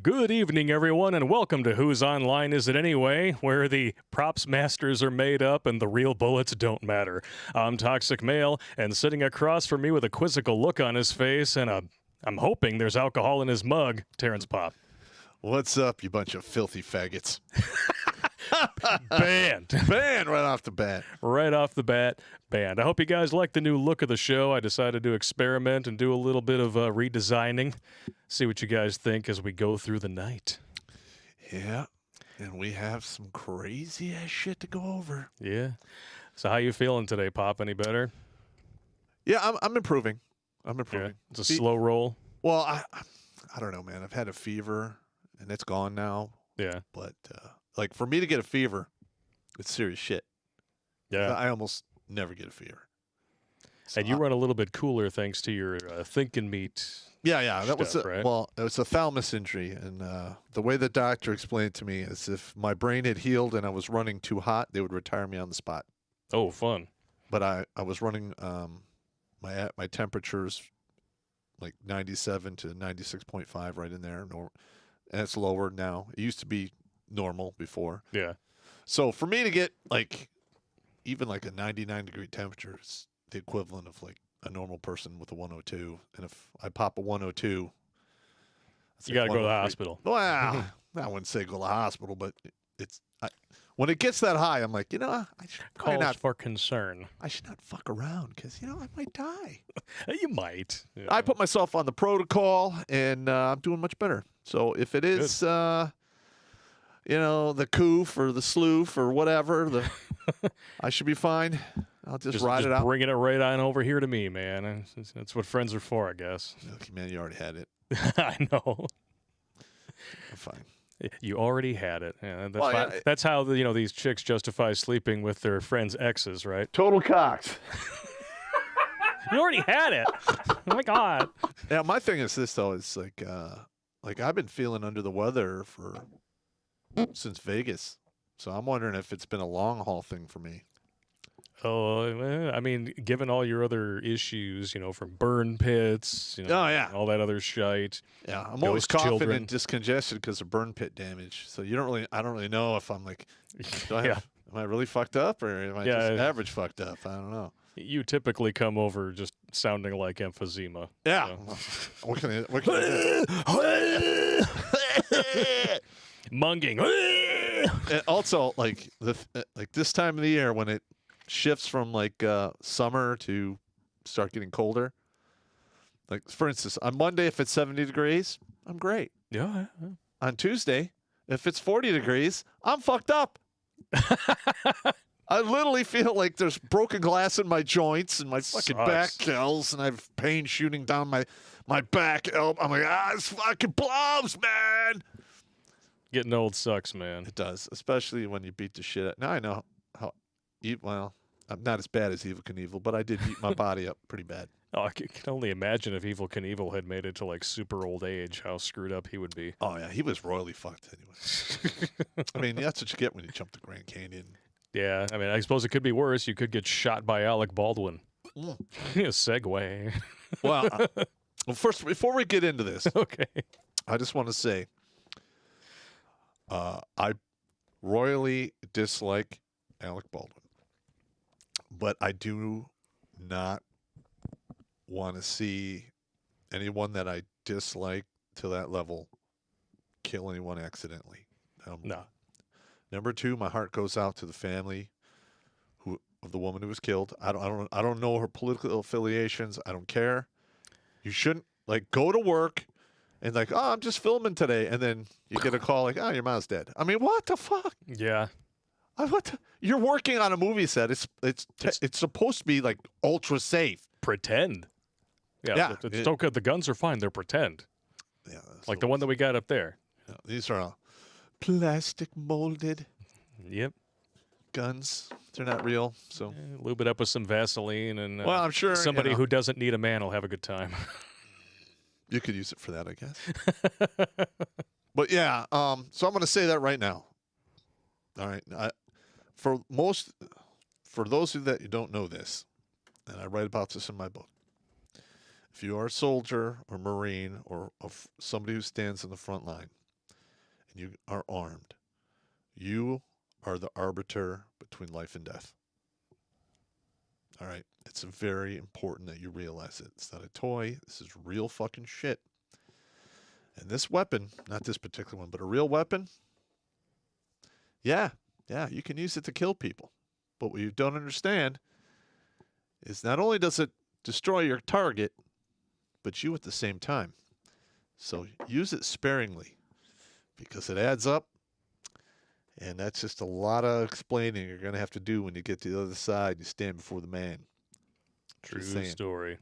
Good evening, everyone, and welcome to Whose Online Is It Anyway, where the props masters are made up and the real bullets don't matter. I'm Toxic Male, and sitting across from me with a quizzical look on his face and I'm hoping there's alcohol in his mug, Terrence Popp. What's up, you bunch of filthy faggots? Banned. Banned right off the bat. Right off the bat, banned. I hope you guys like the new look of the show. I decided to experiment and do a little bit of redesigning. See what you guys think as we go through the night. Yeah, and we have some crazy-ass shit to go over. Yeah. So how you feeling today, Pop? Any better? Yeah, I'm improving. I'm improving. Yeah. It's a slow roll. Well, I don't know, man. I've had a fever, and it's gone now. Yeah. But, like, for me to get a fever, it's serious shit. Yeah. I almost never get a fever. So And you run a little bit cooler thanks to your thinking meat. Yeah. That was right? Well, it was a thalamus injury, and the way the doctor explained it to me is if my brain had healed and I was running too hot, they would retire me on the spot. Oh, fun. But I was running my temperatures like 97 to 96.5 right in there, and it's lower now. It used to be normal before. Yeah. So for me to get like even like a 99-degree temperature is the equivalent of like a normal person with a 102. And if I pop a 102, You got to go to the hospital. Well, I wouldn't say go to the hospital, but when it gets that high, I'm like, I should Calls not for concern. I should not fuck around because I might die. You might. Yeah. I put myself on the protocol, and I'm doing much better. So if it is, the coof or the sloof or whatever, I should be fine. I'll just ride it out. Bringing it right on over here to me, man. That's what friends are for, I guess. Okay, man, you already had it. I know. I'm fine. You already had it. Yeah, Well, that's how these chicks justify sleeping with their friends' exes, right? Total cocks. You already had it. Oh my God. Yeah, my thing is this though. It's like I've been feeling under the weather since Vegas, so I'm wondering if it's been a long haul thing for me. Oh, I mean, given all your other issues, from burn pits, all that other shite. Yeah, I'm always Ghost coughing children. and discongested because of burn pit damage. So I don't really know if I'm like, am I really fucked up or am I just average fucked up? I don't know. You typically come over just sounding like emphysema. Yeah. So. What can I Munging. And also, like this time of the year when it shifts from like summer to start getting colder. Like for instance, on Monday if it's 70 degrees, I'm great. Yeah. On Tuesday, if it's 40 degrees, I'm fucked up. I literally feel like there's broken glass in my joints and my fucking back kills, and I have pain shooting down my back. I'm like, this fucking blows, man. Getting old sucks, man. It does, especially when you beat the shit out. Now I know how. Well, I'm not as bad as Evel Knievel, but I did beat my body up pretty bad. Oh, I can only imagine if Evel Knievel had made it to like super old age, how screwed up he would be. Oh yeah, he was royally fucked anyway. I mean, that's what you get when you jump the Grand Canyon. Yeah, I mean, I suppose it could be worse. You could get shot by Alec Baldwin. Segue. Well, first, before we get into this, okay, I just want to say, I royally dislike Alec Baldwin, but I do not want to see anyone that I dislike to that level kill anyone accidentally. No. Number two, my heart goes out to the family of the woman who was killed. I don't know her political affiliations. I don't care. You shouldn't go to work and I'm just filming today, and then you get a call like, your mom's dead. I mean, what the fuck? Yeah. You're working on a movie set. It's supposed to be like ultra safe. Pretend. Yeah. It's okay. The guns are fine. They're pretend. Yeah. Like the one that we got up there. Yeah, these are plastic molded. Yep. Guns. They're not real. So lube it up with some Vaseline, and well, I'm sure somebody who doesn't need a man will have a good time. You could use it for that, I guess. But yeah, so I'm going to say that right now. All right. For those of you that don't know this, and I write about this in my book, if you are a soldier or Marine or somebody who stands in the front line, and you are armed, you are the arbiter between life and death. All right? It's very important that you realize it. It's not a toy. This is real fucking shit. And this weapon, not this particular one, but a real weapon, yeah, you can use it to kill people. But what you don't understand is not only does it destroy your target, but you at the same time. So use it sparingly because it adds up. And that's just a lot of explaining you're going to have to do when you get to the other side and you stand before the man. True story.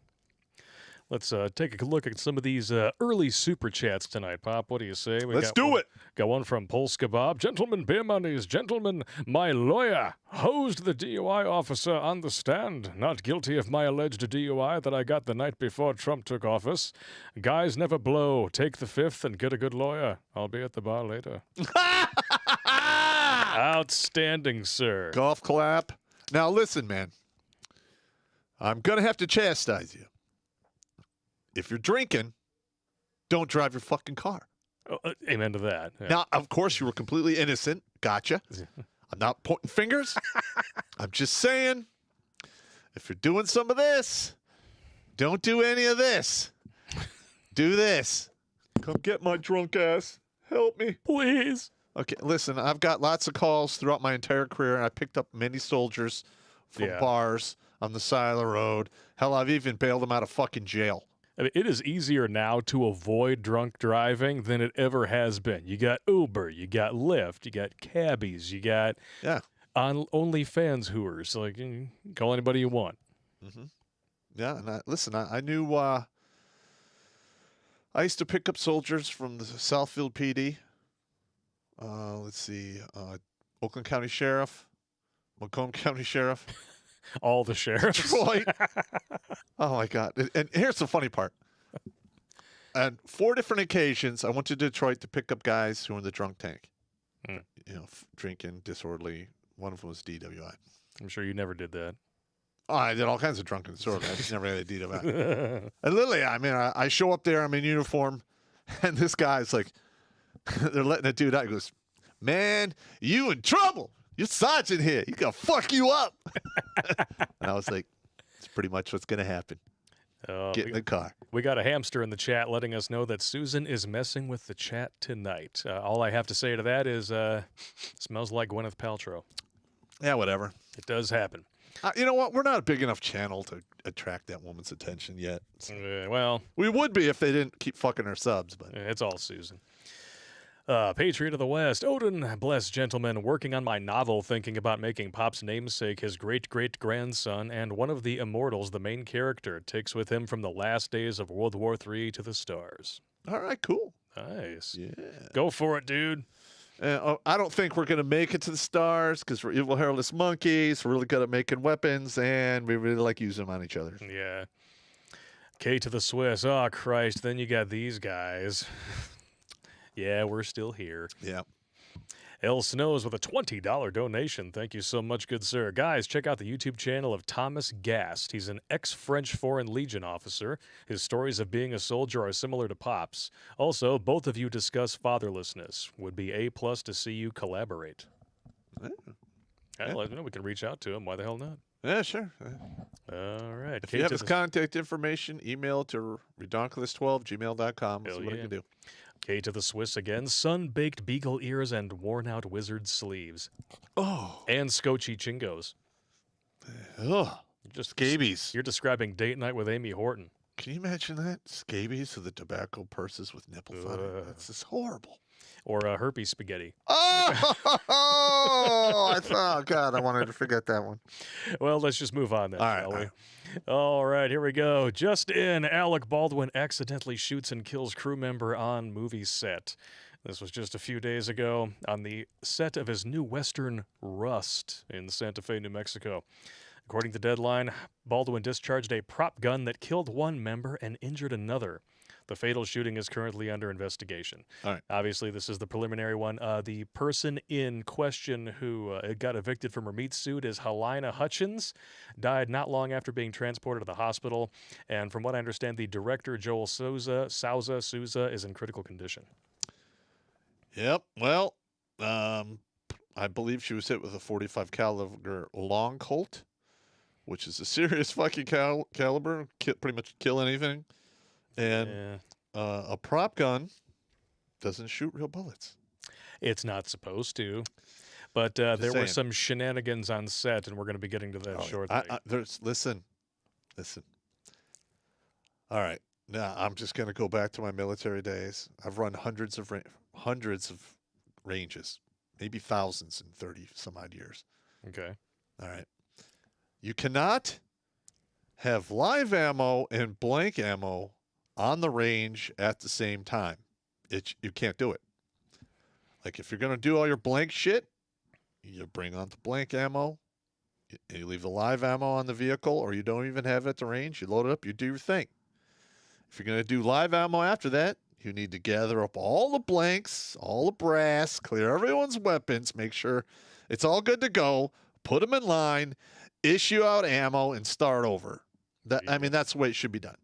Let's take a look at some of these early super chats tonight, Pop. What do you say? Let's do it. Got one from Polska Bob. Gentlemen, beer monies. Gentlemen, my lawyer hosed the DUI officer on the stand. Not guilty of my alleged DUI that I got the night before Trump took office. Guys never blow. Take the fifth and get a good lawyer. I'll be at the bar later. Outstanding, sir. Golf clap. Now listen, man. I'm going to have to chastise you. If you're drinking, don't drive your fucking car. Oh, amen to that. Yeah. Now, of course, you were completely innocent. Gotcha. I'm not pointing fingers. I'm just saying, if you're doing some of this, don't do any of this. Do this. Come get my drunk ass. Help me. Please. Okay, listen, I've got lots of calls throughout my entire career, and I picked up many soldiers from bars on the side of the road. Hell, I've even bailed them out of fucking jail. I mean, it is easier now to avoid drunk driving than it ever has been. You got Uber, you got Lyft, you got cabbies, you got on OnlyFans hooers. Like, you can call anybody you want. Mm-hmm. Yeah, and I knew I used to pick up soldiers from the Southfield PD. Let's see, Oakland County Sheriff, Macomb County Sheriff. All the sheriffs. Detroit. Oh, my God. And here's the funny part. On 4 different occasions, I went to Detroit to pick up guys who were in the drunk tank. You know, drinking, disorderly. One of them was DWI. I'm sure you never did that. Oh, I did all kinds of drunken disorderly. I just never had a DWI. And literally, I mean, I show up there, I'm in uniform, and this guy's like, they're letting a dude out. He goes, man, you in trouble. Your sergeant here. He's going to fuck you up. And I was like, it's pretty much what's going to happen. Get in the car. We got a hamster in the chat letting us know that Susan is messing with the chat tonight. All I have to say to that is smells like Gwyneth Paltrow. Yeah, whatever. It does happen. You know what? We're not a big enough channel to attract that woman's attention yet. Well, we would be if they didn't keep fucking our subs. But it's all Susan. Patriot of the West, Odin, blessed gentleman, working on my novel, thinking about making Pop's namesake his great-great-grandson, and one of the immortals, the main character, takes with him from the last days of World War III to the stars. All right, cool. Nice. Yeah. Go for it, dude. I don't think we're going to make it to the stars because we're evil hairless monkeys. We're really good at making weapons, and we really like using them on each other. Yeah. K to the Swiss. Oh, Christ. Then you got these guys. Yeah, we're still here. Yeah. L Snows with a $20 donation. Thank you so much, good sir. Guys, check out the YouTube channel of Thomas Gast. He's an ex-French Foreign Legion officer. His stories of being a soldier are similar to Pop's. Also, both of you discuss fatherlessness. Would be A+ to see you collaborate. Yeah. Let me know. We can reach out to him. Why the hell not? Yeah, sure. All right. If you have his contact information, email to redonkulous12@gmail.com. That's what you can do. K to the Swiss again. Sun-baked beagle ears and worn-out wizard sleeves. Oh. And scotchy chingos. Ugh. Just scabies. You're describing date night with Amy Horton. Can you imagine that? Scabies of the tobacco purses with nipples on it. That's just horrible. Or herpes spaghetti. Oh, I thought, God, I wanted to forget that one. Well, let's just move on then, shall we? All right, here we go. Just in, Alec Baldwin accidentally shoots and kills crew member on movie set. This was just a few days ago on the set of his new Western Rust in Santa Fe, New Mexico. According to Deadline, Baldwin discharged a prop gun that killed one member and injured another. The fatal shooting is currently under investigation. All right. Obviously, this is the preliminary one. The person in question who got evicted from her meat suit is Helena Hutchins, died not long after being transported to the hospital. And from what I understand, the director, Joel Souza, is in critical condition. Yep. Well, I believe she was hit with a 45 caliber long Colt, which is a serious fucking caliber, pretty much kill anything. And Yeah. a prop gun doesn't shoot real bullets. It's not supposed to. But Just there were saying. some shenanigans on set, and we're going to be getting to that shortly. Listen. All right. Now I'm just gonna go back to my military days. I've run hundreds of ranges, maybe thousands in 30 some odd years. Okay. All right. You cannot have live ammo and blank ammo on the range at the same time. You can't do it. Like if you're gonna do all your blank shit, you bring on the blank ammo. You leave the live ammo on the vehicle, or you don't even have it at the range. You load it up. You do your thing. If you're going to do live ammo after that, you need to gather up all the blanks, all the brass, clear everyone's weapons, make sure it's all good to go, put them in line, issue out ammo, and start over. That's the way it should be done.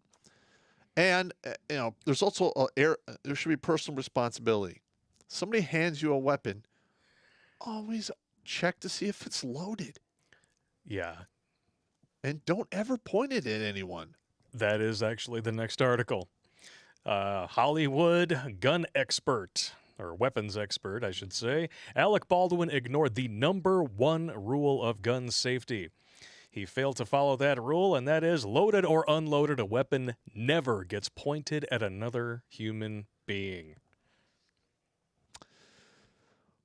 And there's also there should be personal responsibility. Somebody hands you a weapon, always check to see if it's loaded. Yeah. And don't ever point it at anyone. That is actually the next article. Hollywood gun expert, or weapons expert, I should say, Alec Baldwin ignored the #1 rule of gun safety. He failed to follow that rule, and that is loaded or unloaded, a weapon never gets pointed at another human being.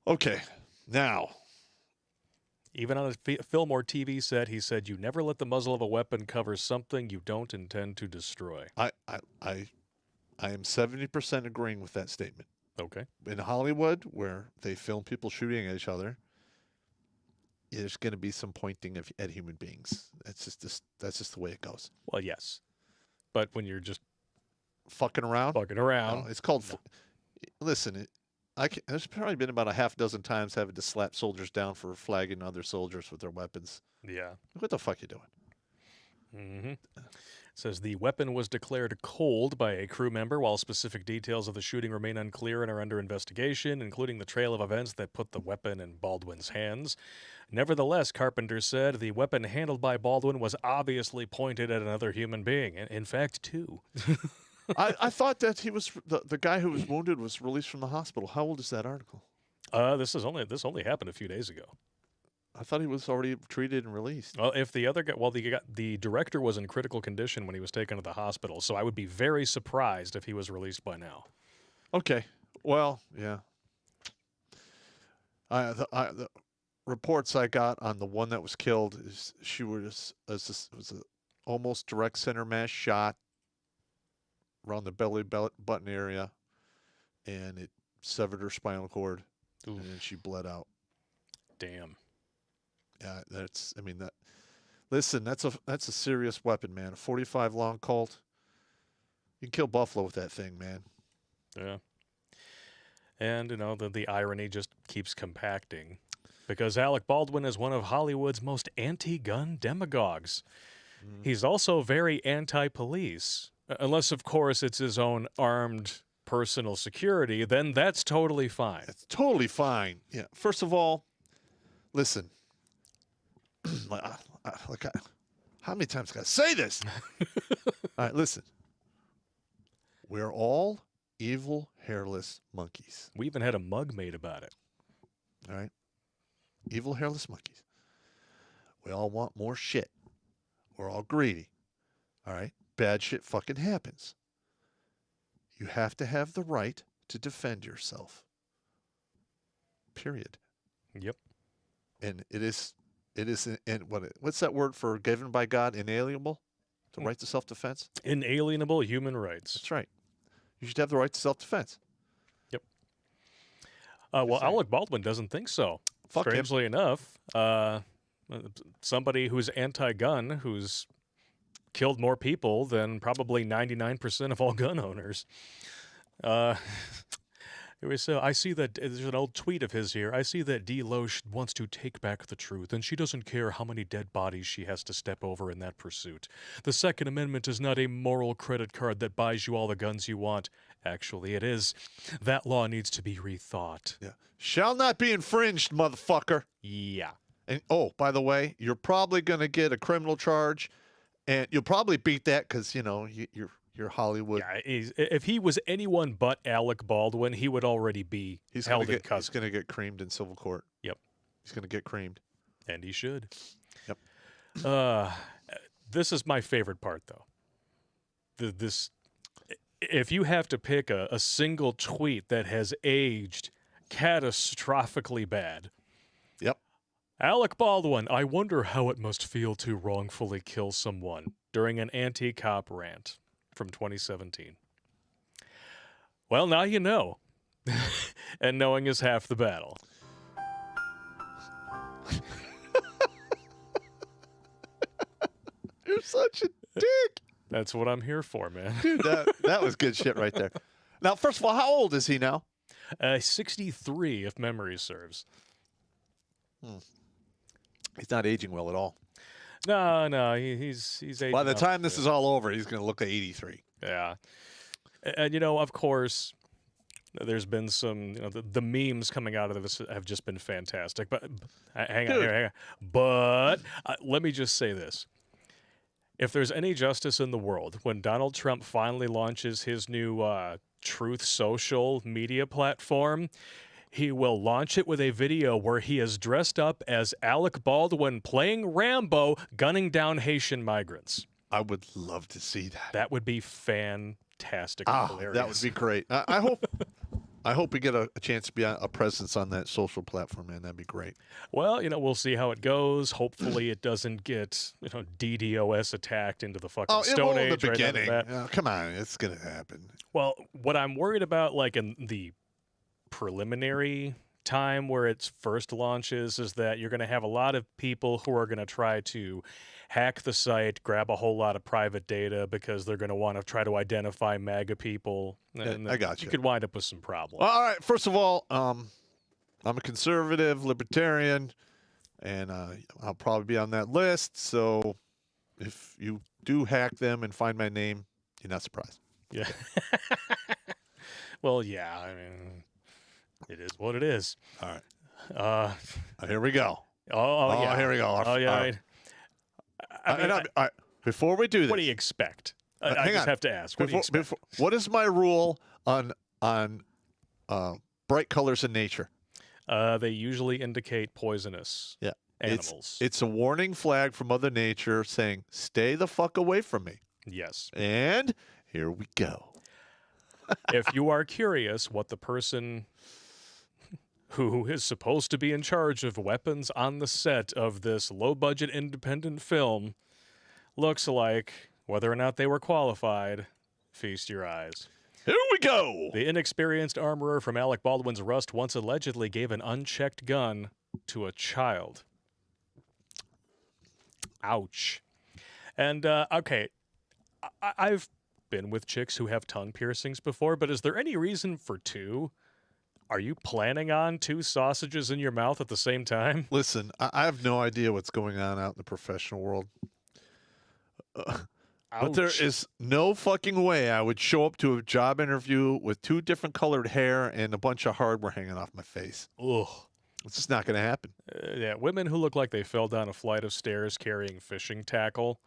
Okay, now. Even on a film or TV set, he said, "You never let the muzzle of a weapon cover something you don't intend to destroy." I am 70% agreeing with that statement. Okay. In Hollywood, where they film people shooting at each other, there's going to be some pointing at human beings. That's just the way it goes. Well, yes, but when you're just fucking around, no, it's called. No. Listen, there's probably been about a half dozen times having to slap soldiers down for flagging other soldiers with their weapons. Yeah. What the fuck you doing? Mm-hmm. It says the weapon was declared cold by a crew member, while specific details of the shooting remain unclear and are under investigation, including the trail of events that put the weapon in Baldwin's hands. Nevertheless, Carpenter said the weapon handled by Baldwin was obviously pointed at another human being. In fact, two. I thought that he was the guy who was wounded was released from the hospital. How old is that article? This only happened a few days ago. I thought he was already treated and released. Well, if the other guy, the director was in critical condition when he was taken to the hospital, so I would be very surprised if he was released by now. Okay, well, yeah. The reports I got on the one that was killed is she was an almost direct center mass shot around the belly button area, and it severed her spinal cord. Oof. And then she bled out. Damn. Yeah, listen, that's a serious weapon, man. A 45 long Colt. You can kill buffalo with that thing, man. Yeah. And the irony just keeps compacting, because Alec Baldwin is one of Hollywood's most anti-gun demagogues. Mm. He's also very anti-police. Unless, of course, it's his own armed personal security, then that's totally fine. It's totally fine. Yeah. First of all, listen. How many times can I say this? All right, listen. We're all evil, hairless monkeys. We even had a mug made about it. All right. Evil, hairless monkeys. We all want more shit. We're all greedy. All right. Bad shit fucking happens. You have to have the right to defend yourself. Period. Yep. And it is what's that word for given by God? Inalienable? The right to self-defense? Inalienable human rights. That's right. You should have the right to self-defense. Yep. Well, Alec Baldwin doesn't think so. Fuck Strangely enough, somebody who's anti-gun, who's killed more people than probably 99% of all gun owners. Anyway, so I see that there's an old tweet of his here. I see that D. Loesch wants to take back the truth, and she doesn't care how many dead bodies she has to step over in that pursuit. The Second Amendment is not a moral credit card that buys you all the guns you want. Actually, it is. That law needs to be rethought. Yeah. Shall not be infringed, motherfucker. Yeah. And oh, by the way, you're probably going to get a criminal charge, and you'll probably beat that because you're Hollywood. Yeah, if he was anyone but Alec Baldwin, he would already be held in custody. He's going to get creamed in civil court. Yep. He's going to get creamed. And he should. Yep. This is my favorite part, though. If you have to pick a single tweet that has aged catastrophically bad. Yep. Alec Baldwin, I wonder how it must feel to wrongfully kill someone during an anti-cop rant from 2017. Well, now you know. And knowing is half the battle. You're such a dick. That's what I'm here for, man. Dude, that was good shit right there. Now, first of all, how old is he now? 63, if memory serves. He's not aging well at all. No, he's aging. By the time this is all over, he's going to look like 83. Yeah. And, of course, there's been some, the memes coming out of this have just been fantastic. But hang on. But let me just say this. If there's any justice in the world, when Donald Trump finally launches his new Truth Social media platform, he will launch it with a video where he is dressed up as Alec Baldwin playing Rambo, gunning down Haitian migrants. I would love to see that. That would be fantastic. And hilarious. That would be great. I hope we get a chance to be a presence on that social platform, man. That'd be great. Well, we'll see how it goes. Hopefully it doesn't get, DDoS attacked into the fucking Stone Age. In the beginning. Right Come on, it's going to happen. Well, what I'm worried about, like in the preliminary time where it first launches, is that you're going to have a lot of people who are going to try to hack the site, grab a whole lot of private data because they're going to want to try to identify MAGA people. And I got you. You could wind up with some problems. Well, all right. First of all, I'm a conservative, libertarian, and I'll probably be on that list. So if you do hack them and find my name, you're not surprised. Yeah. Well, yeah. I mean, it is what it is. All right. Here we go. Yeah. Here we go. Oh, yeah. Before we do this, what do you expect? I just have to ask. What do you expect? What is my rule on bright colors in nature? They usually indicate poisonous animals. It's a warning flag from Mother Nature saying, stay the fuck away from me. Yes. And here we go. If you are curious what the person who is supposed to be in charge of weapons on the set of this low-budget independent film looks like, whether or not they were qualified, feast your eyes. Here we go. The inexperienced armorer from Alec Baldwin's Rust once allegedly gave an unchecked gun to a child. Ouch. And, okay, I've been with chicks who have tongue piercings before, but is there any reason for two? Are you planning on two sausages in your mouth at the same time? Listen, I have no idea what's going on out in the professional world. But there is no fucking way I would show up to a job interview with two different colored hair and a bunch of hardware hanging off my face. Ugh. It's just not going to happen. Yeah, women who look like they fell down a flight of stairs carrying fishing tackle,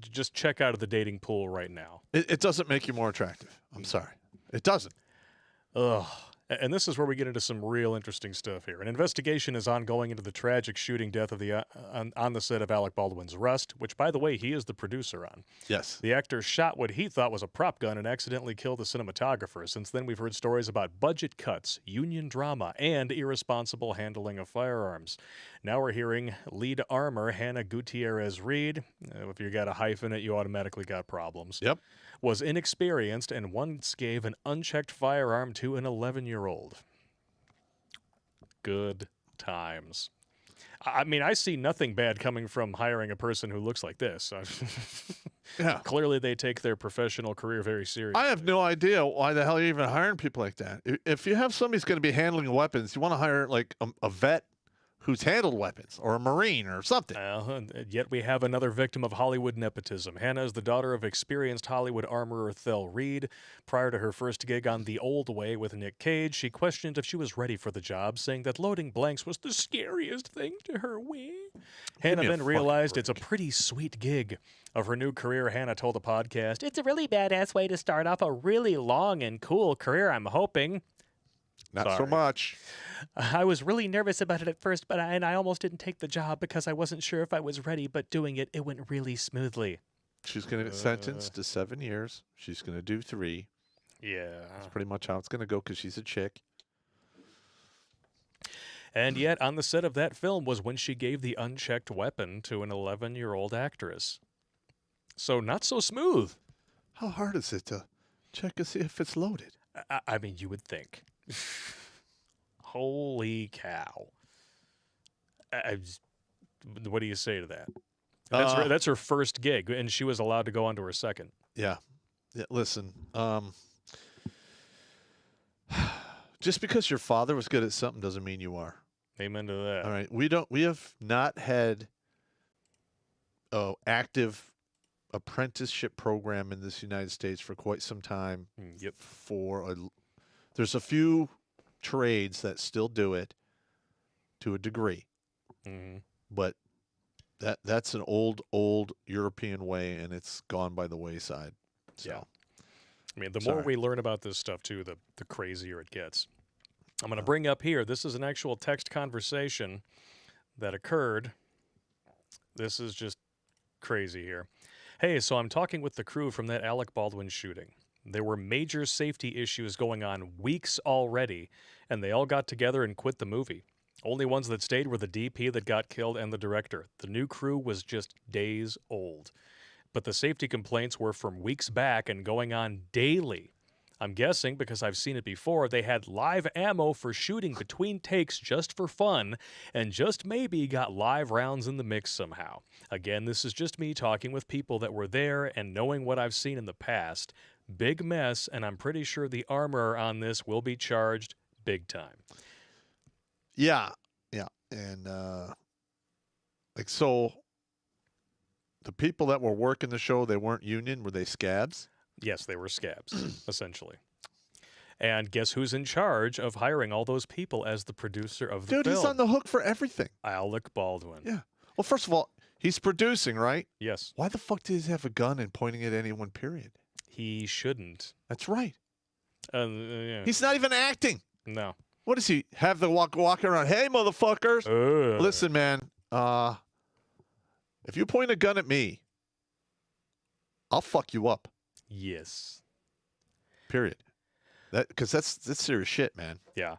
just check out of the dating pool right now. It doesn't make you more attractive. I'm sorry. It doesn't. Ugh. And this is where we get into some real interesting stuff here. An investigation is ongoing into the tragic shooting death of the on the set of Alec Baldwin's Rust, which, by the way, he is the producer on. Yes. The actor shot what he thought was a prop gun and accidentally killed the cinematographer. Since then, we've heard stories about budget cuts, union drama, and irresponsible handling of firearms. Now we're hearing lead armor Hannah Gutierrez-Reed. If you got a hyphen in it, you automatically got problems. Yep. Was inexperienced and once gave an unchecked firearm to an 11-year-old. Good times. I mean, I see nothing bad coming from hiring a person who looks like this. Yeah. Clearly, they take their professional career very seriously. I have no idea why the hell you're even hiring people like that. If you have somebody who's going to be handling weapons, you want to hire like a vet who's handled weapons or a Marine or something. Yet we have another victim of Hollywood nepotism. Hannah is the daughter of experienced Hollywood armorer Thel Reed. Prior to her first gig on The Old Way with Nick Cage, she questioned if she was ready for the job, saying that loading blanks was the scariest thing to her. Hannah then realized it's a pretty sweet gig. Of her new career, Hannah told the podcast, "It's a really badass way to start off a really long and cool career, I'm hoping." Not so much. I was really nervous about it at first, but I almost didn't take the job because I wasn't sure if I was ready, but doing it, it went really smoothly. She's going to get sentenced to 7 years. She's going to do 3. Yeah. That's pretty much how it's going to go because she's a chick. And yet, on the set of that film was when she gave the unchecked weapon to an 11-year-old actress. So not so smooth. How hard is it to check to see if it's loaded? I mean, you would think. Holy cow. What do you say to that? That's her first gig, and she was allowed to go on to her second. Yeah. Listen, just because your father was good at something doesn't mean you are. Amen to that. All right. We have not had active apprenticeship program in this United States for quite some time. Yep. There's a few trades that still do it to a degree, but that's an old European way, and it's gone by the wayside. So, yeah. I mean, the more we learn about this stuff too, the crazier it gets. I'm going to bring up here. This is an actual text conversation that occurred. This is just crazy here. Hey, so I'm talking with the crew from that Alec Baldwin shooting. There were major safety issues going on weeks already, and they all got together and quit the movie. Only ones that stayed were the DP that got killed and the director. The new crew was just days old. But the safety complaints were from weeks back and going on daily. I'm guessing, because I've seen it before, they had live ammo for shooting between takes just for fun, and just maybe got live rounds in the mix somehow. Again, this is just me talking with people that were there and knowing what I've seen in the past. Big mess, and I'm pretty sure the armorer on this will be charged big time. Yeah. And, so the people that were working the show, they weren't union. Were they scabs? Yes, they were scabs, essentially. And guess who's in charge of hiring all those people as the producer of the film? Dude, he's on the hook for everything. Alec Baldwin. Yeah. Well, first of all, he's producing, right? Yes. Why the fuck does he have a gun and pointing at anyone, period? He shouldn't. That's right. Yeah. He's not even acting. No. What does he have the walk around? Hey, motherfuckers. Listen, man. If you point a gun at me, I'll fuck you up. Yes. Period. Because that's serious shit, man. Yeah.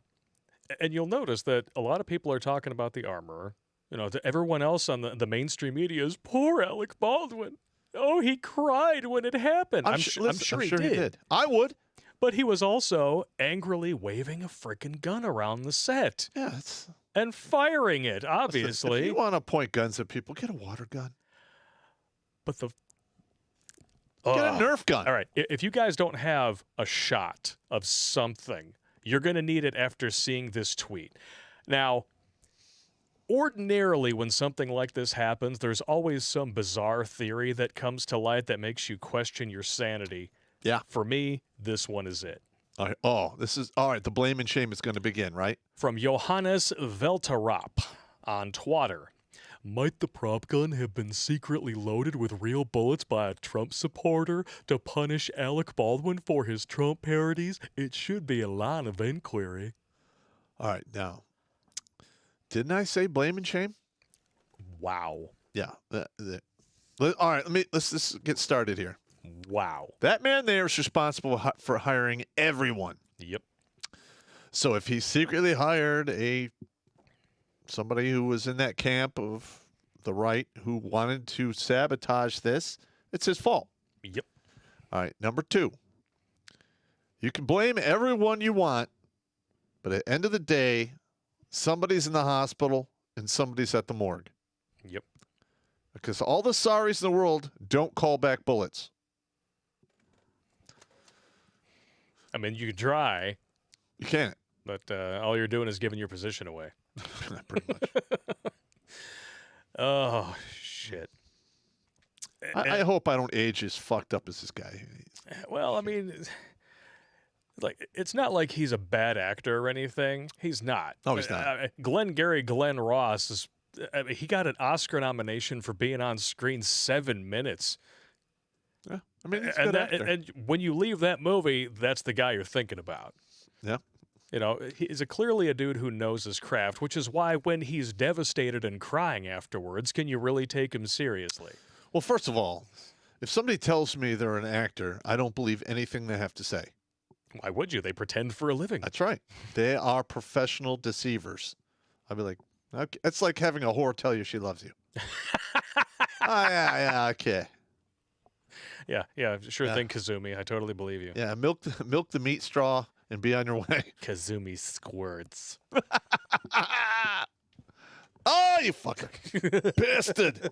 And you'll notice that a lot of people are talking about the armorer. You know, to everyone else on the mainstream media is poor Alec Baldwin. Oh, he cried when it happened. I'm sure he did. I would. But he was also angrily waving a frickin' gun around the set. Yeah. And firing it, obviously. Listen, if you want to point guns at people, get a water gun. But get a Nerf gun. All right. If you guys don't have a shot of something, you're going to need it after seeing this tweet. Now, ordinarily, when something like this happens, there's always some bizarre theory that comes to light that makes you question your sanity. Yeah. For me, this one is it. All right. Oh, this is all right. The blame and shame is going to begin, right? From Johannes Velterop on Twitter. Might the prop gun have been secretly loaded with real bullets by a Trump supporter to punish Alec Baldwin for his Trump parodies? It should be a line of inquiry. All right. Now, didn't I say blame and shame? Wow. Yeah. All right. Let's get started here. Wow. That man there is responsible for hiring everyone. Yep. So if he secretly hired somebody who was in that camp of the right who wanted to sabotage this, it's his fault. Yep. All right. Number 2, you can blame everyone you want, but at the end of the day, somebody's in the hospital and somebody's at the morgue. Yep. Because all the sorries in the world don't call back bullets. I mean, you could try, You can't. but all you're doing is giving your position away. Pretty much. Oh, shit. I hope I don't age as fucked up as this guy. Well, I mean, like, it's not like he's a bad actor or anything. He's not. No, he's not. Glenn Ross is. I mean, he got an Oscar nomination for being on screen 7 minutes. Yeah. I mean, he's a good actor. And when you leave that movie, that's the guy you're thinking about. Yeah. You know, he's clearly a dude who knows his craft, which is why when he's devastated and crying afterwards, can you really take him seriously? Well, first of all, if somebody tells me they're an actor, I don't believe anything they have to say. Why would you? They pretend for a living. That's right. They are professional deceivers. I'd be like, okay. It's like having a whore tell you she loves you. Oh, yeah, okay. Yeah, sure thing, Kazumi. I totally believe you. Yeah, milk the meat straw and be on your way. Kazumi squirts. Oh, you fucker. Bastard.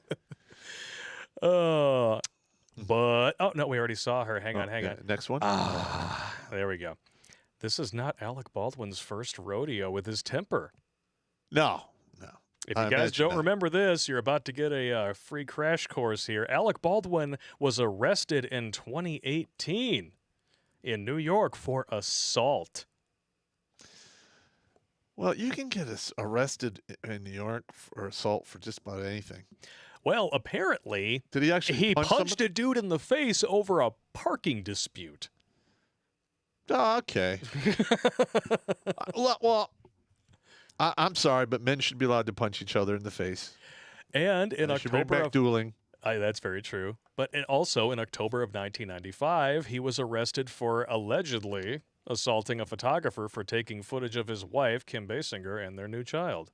Oh, no, we already saw her. Hang on. Next one. There we go. This is not Alec Baldwin's first rodeo with his temper. No. If you guys don't remember this, you're about to get a free crash course here. Alec Baldwin was arrested in 2018 in New York for assault. Well, you can get arrested in New York for assault for just about anything. Well, apparently, did he actually? He punched a dude in the face over a parking dispute. Oh, okay. Well, I'm sorry, but men should be allowed to punch each other in the face. And in October, should bring back dueling. That's very true. But also in October of 1995, he was arrested for allegedly assaulting a photographer for taking footage of his wife, Kim Basinger, and their new child.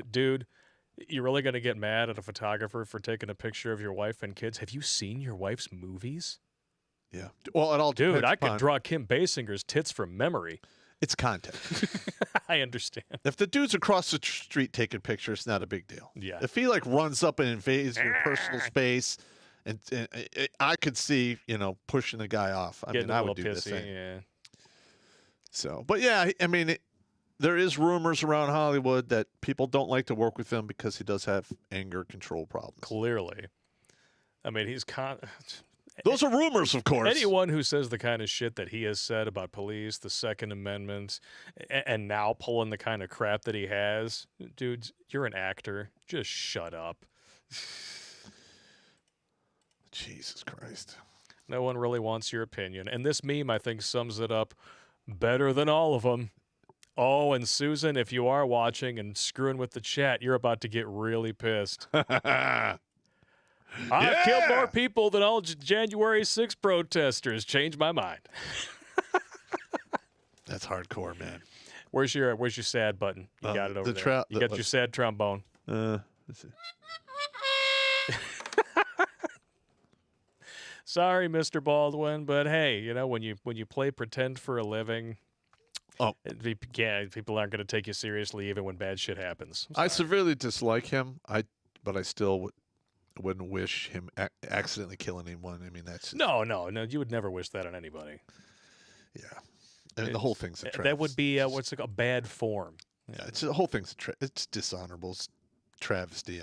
Dude, you're really going to get mad at a photographer for taking a picture of your wife and kids? Have you seen your wife's movies? Yeah. Well, it all depends. Dude, I could draw Kim Basinger's tits from memory. It's context. I understand. If the dude's across the street taking pictures, it's not a big deal. Yeah. If he runs up and invades your personal space, and I could see pushing the guy off. I mean, I would do the same. Yeah. So, but yeah, I mean, there is rumors around Hollywood that people don't like to work with him because he does have anger control problems. Clearly, I mean, Those are rumors, of course. Anyone who says the kind of shit that he has said about police, the Second Amendment, and now pulling the kind of crap that he has, dude, you're an actor. Just shut up. Jesus Christ. No one really wants your opinion. And this meme, I think, sums it up better than all of them. Oh, and Susan, if you are watching and screwing with the chat, you're about to get really pissed. I've killed more people than all January 6 protesters. Change my mind. That's hardcore, man. Where's your sad button? You got it over there. You got your sad trombone. Let's see. Sorry, Mr. Baldwin, but hey, when you play pretend for a living, people aren't going to take you seriously even when bad shit happens. I severely dislike him. But I still wouldn't wish him accidentally killing anyone. I mean, that's no. You would never wish that on anybody. Yeah, I mean, the whole thing's a travesty. That would be what's it called? A bad form. Yeah, the whole thing's it's dishonorable. It's travesty.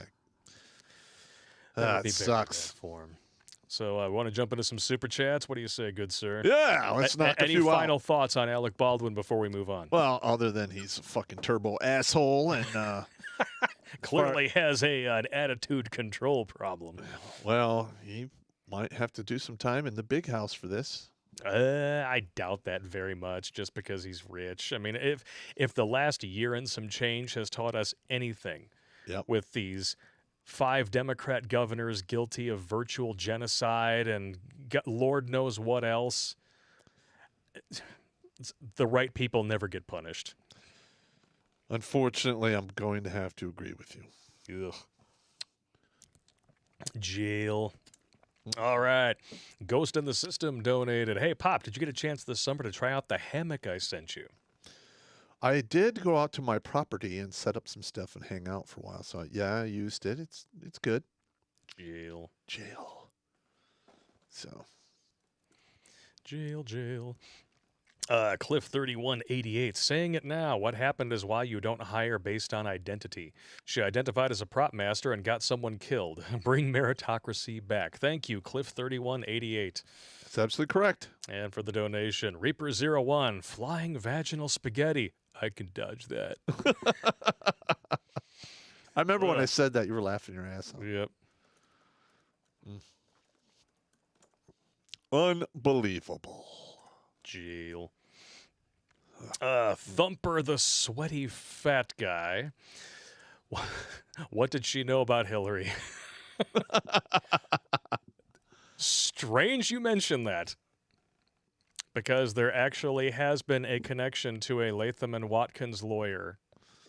It sucks. Bad form. So I want to jump into some super chats. What do you say, good sir? Yeah, let's knock a few out. Any final thoughts on Alec Baldwin before we move on? Well, other than he's a fucking turbo asshole and clearly has an attitude control problem. Well, he might have to do some time in the big house for this. I doubt that very much, just because he's rich. I mean, if the last year and some change has taught us anything, with these 5 Democrat governors guilty of virtual genocide and Lord knows what else, the right people never get punished. Unfortunately, I'm going to have to agree with you. Ugh. Jail. All right. Ghost in the System donated. Hey, Pop, did you get a chance this summer to try out the hammock I sent you? I did go out to my property and set up some stuff and hang out for a while. So yeah, I used it. It's good. Jail. Jail. So Jail. Cliff 3188 saying it now. What happened is why you don't hire based on identity. She identified as a prop master and got someone killed. Bring meritocracy back. Thank you, Cliff 3188. that's absolutely correct. And for the donation, Reaper01, flying vaginal spaghetti. I can dodge that. I remember when I said that, you were laughing your ass off. Yep. Unbelievable. Jail. Thumper the sweaty fat guy. What did she know about Hillary? Strange you mention that. Because there actually has been a connection to a Latham and Watkins lawyer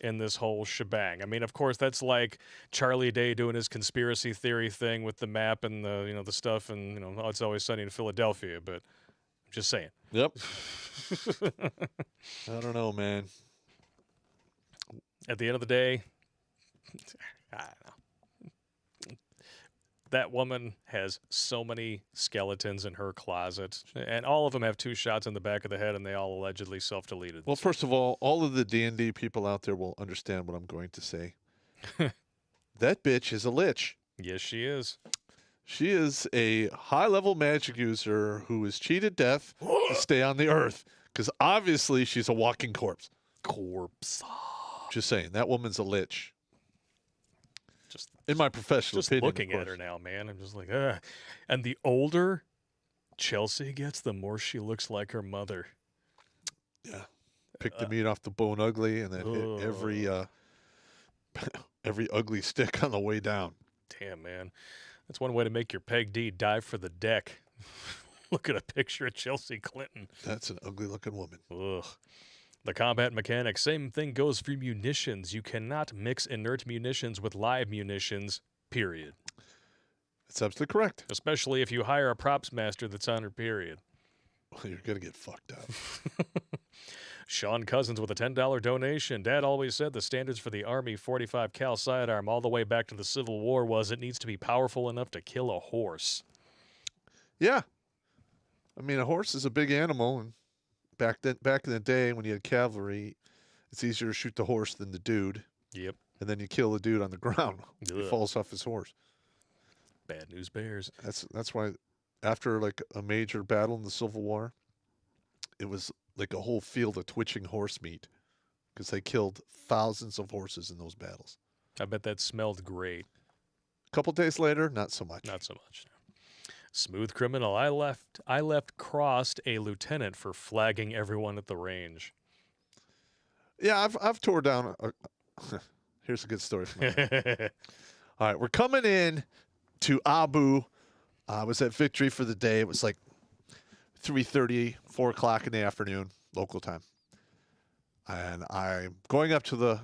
in this whole shebang. I mean, of course, that's like Charlie Day doing his conspiracy theory thing with the map and the the stuff and oh, It's Always Sunny in Philadelphia, but I'm just saying. Yep. I don't know, man. At the end of the day, I don't know. That woman has so many skeletons in her closet, and all of them have 2 shots in the back of the head, and they all allegedly self-deleted. Well, first of all of the D&D people out there will understand what I'm going to say. That bitch is a lich. Yes, she is. She is a high-level magic user who is cheated death to stay on the earth. Because obviously she's a walking corpse. Corpse. Just saying, that woman's a lich. Just in my professional just opinion, looking at her now, man, I'm just like, ugh. And the older Chelsea gets, the more she looks like her mother. Yeah. Pick the meat off the bone ugly and then hit every ugly stick on the way down. Damn, man. That's one way to make your Peg D dive for the deck. Look at a picture of Chelsea Clinton. That's an ugly-looking woman. Ugh. The combat mechanic, same thing goes for munitions. You cannot mix inert munitions with live munitions, period. That's absolutely correct. Especially if you hire a props master that's on her period. Well, you're going to get fucked up. Sean Cousins with a $10 donation. Dad always said the standards for the Army 45 cal sidearm all the way back to the Civil War was it needs to be powerful enough to kill a horse. Yeah. I mean, a horse is a big animal, and back in the day when you had cavalry, it's easier to shoot the horse than the dude. Yep. And then you kill the dude on the ground. He falls off his horse. Bad news bears. That's why after like a major battle in the Civil War, it was like a whole field of twitching horse meat because they killed thousands of horses in those battles. I bet that smelled great. A couple days later, not so much. Not so much. Smooth criminal. I left crossed a lieutenant for flagging everyone at the range. Yeah, I've tore down. Here's a good story from my All right, we're coming in to Abu. I was at Victory for the day. It was like 3:30, 4 o'clock in the afternoon, local time. And I'm going up to the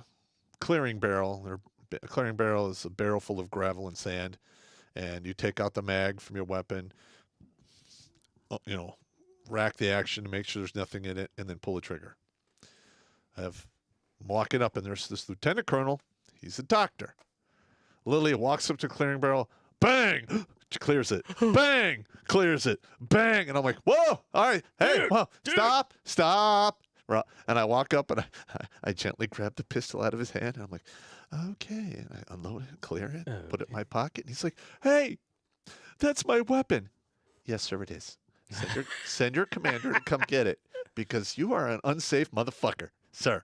clearing barrel. A clearing barrel is a barrel full of gravel and sand. And you take out the mag from your weapon, rack the action to make sure there's nothing in it, and then pull the trigger. I'm walking up, and there's this lieutenant colonel. He's a doctor. Lily walks up to the clearing barrel, bang, clears it, bang, clears it, bang. And I'm like, whoa, all right, hey, whoa, stop. And I walk up, and I gently grab the pistol out of his hand, and I'm like, okay. And I unload it, clear it, put it in my pocket. And he's like, hey, that's my weapon. Yes, sir, it is. Send your commander to come get it because you are an unsafe motherfucker, sir.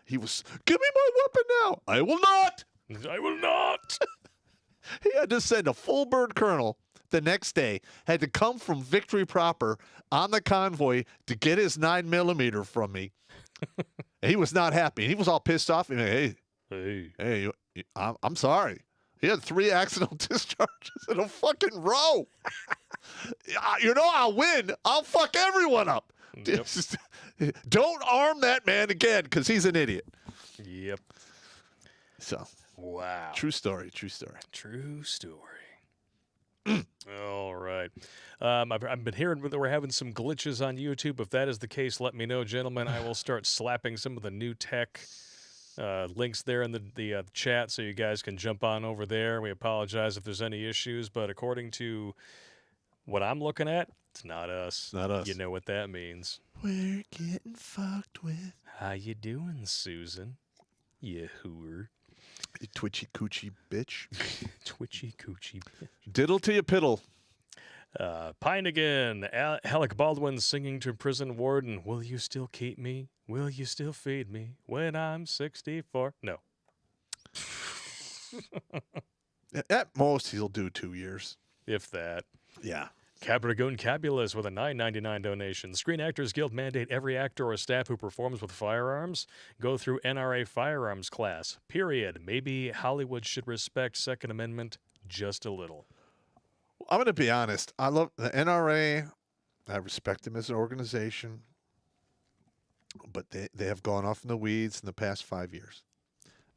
He was, give me my weapon now. I will not. I will not. He had to send a full bird colonel the next day, had to come from Victory proper on the convoy to get his 9mm from me. He was not happy. He was all pissed off. He like, hey, I'm sorry. He had 3 accidental discharges in a fucking row. I'll win. I'll fuck everyone up. Yep. Don't arm that man again because he's an idiot. Yep. So, wow. True story. True story. All right. I've been hearing that we're having some glitches on YouTube. If that is the case, let me know, gentlemen. I will start slapping some of the new tech links there in the chat so you guys can jump on over there. We apologize if there's any issues, but according to what I'm looking at, it's not us. It's not us. You know what that means. We're getting fucked with. How you doing, Susan? You hooer. You twitchy coochie bitch. Twitchy coochie. Diddle to your piddle. Pine again. Alec Baldwin singing to prison warden. Will you still keep me? Will you still feed me when I'm 64? No. At most, he'll do 2 years. If that. Yeah. Capricorn Cabulus with a $9.99 donation. Screen Actors Guild mandate every actor or staff who performs with firearms go through NRA firearms class. Period. Maybe Hollywood should respect Second Amendment just a little. I'm going to be honest. I love the NRA. I respect them as an organization. But they have gone off in the weeds in the past 5 years.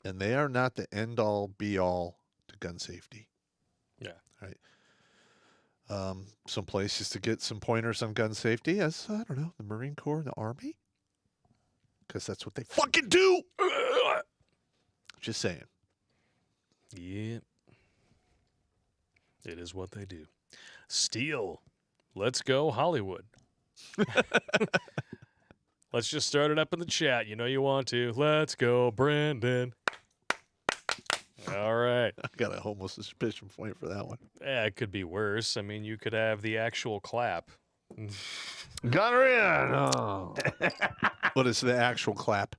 And they are not the end-all, be-all to gun safety. Yeah. Right. Some places to get some pointers on gun safety as, I don't know, the Marine Corps and the Army. Because that's what they fucking do. Just saying. Yeah. It is what they do. Steel. Let's go, Hollywood. Let's just start it up in the chat. You know you want to. Let's go, Brandon. All right. I got a homo suspicion point for that one. Yeah, it could be worse. I mean, you could have the actual clap. Gonorrhea. No. What is the actual clap?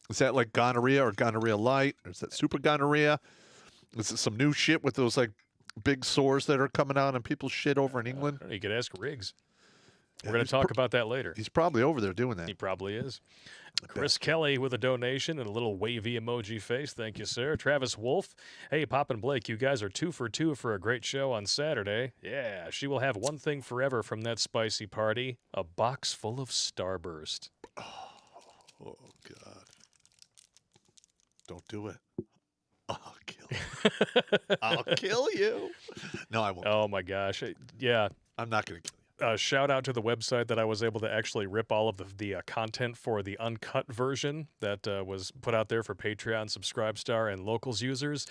Is that like gonorrhea or gonorrhea light? Or is that super gonorrhea? Is it some new shit with those like big sores that are coming out on people's shit over in England? You could ask Riggs. Yeah, We're going to talk about that later. He's probably over there doing that. He probably is. Chris Kelly with a donation and a little wavy emoji face. Thank you, sir. Travis Wolf. Hey, Popp and Blake, you guys are 2 for 2 for a great show on Saturday. Yeah, she will have one thing forever from that spicy party, a box full of Starburst. Oh, God. Don't do it. I'll kill you. I'll kill you. No, I won't. Oh, my gosh. Yeah. I'm not going to kill you. Shout out to the website that I was able to actually rip all of the content for the uncut version that was put out there for Patreon, Subscribestar, and Locals users.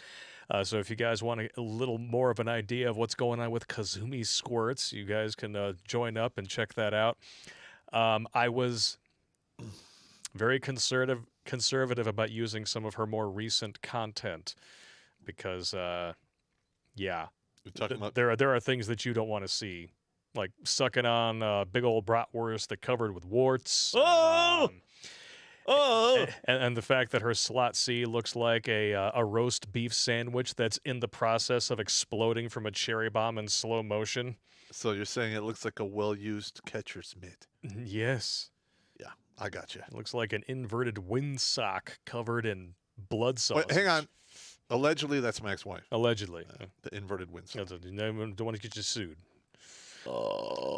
So if you guys want a little more of an idea of what's going on with Kazumi Squirts, you guys can join up and check that out. I was very conservative about using some of her more recent content because, yeah, there are things that you don't want to see. Like sucking on big old bratwurst that covered with warts. And the fact that her slot C looks like a roast beef sandwich that's in the process of exploding from a cherry bomb in slow motion. So you're saying it looks like a well-used catcher's mitt? Yes. Yeah, I got you. It looks like an inverted windsock covered in blood sauce. Wait, hang on. Allegedly, that's my ex-wife. Allegedly. The inverted windsock. Don't want to get you sued.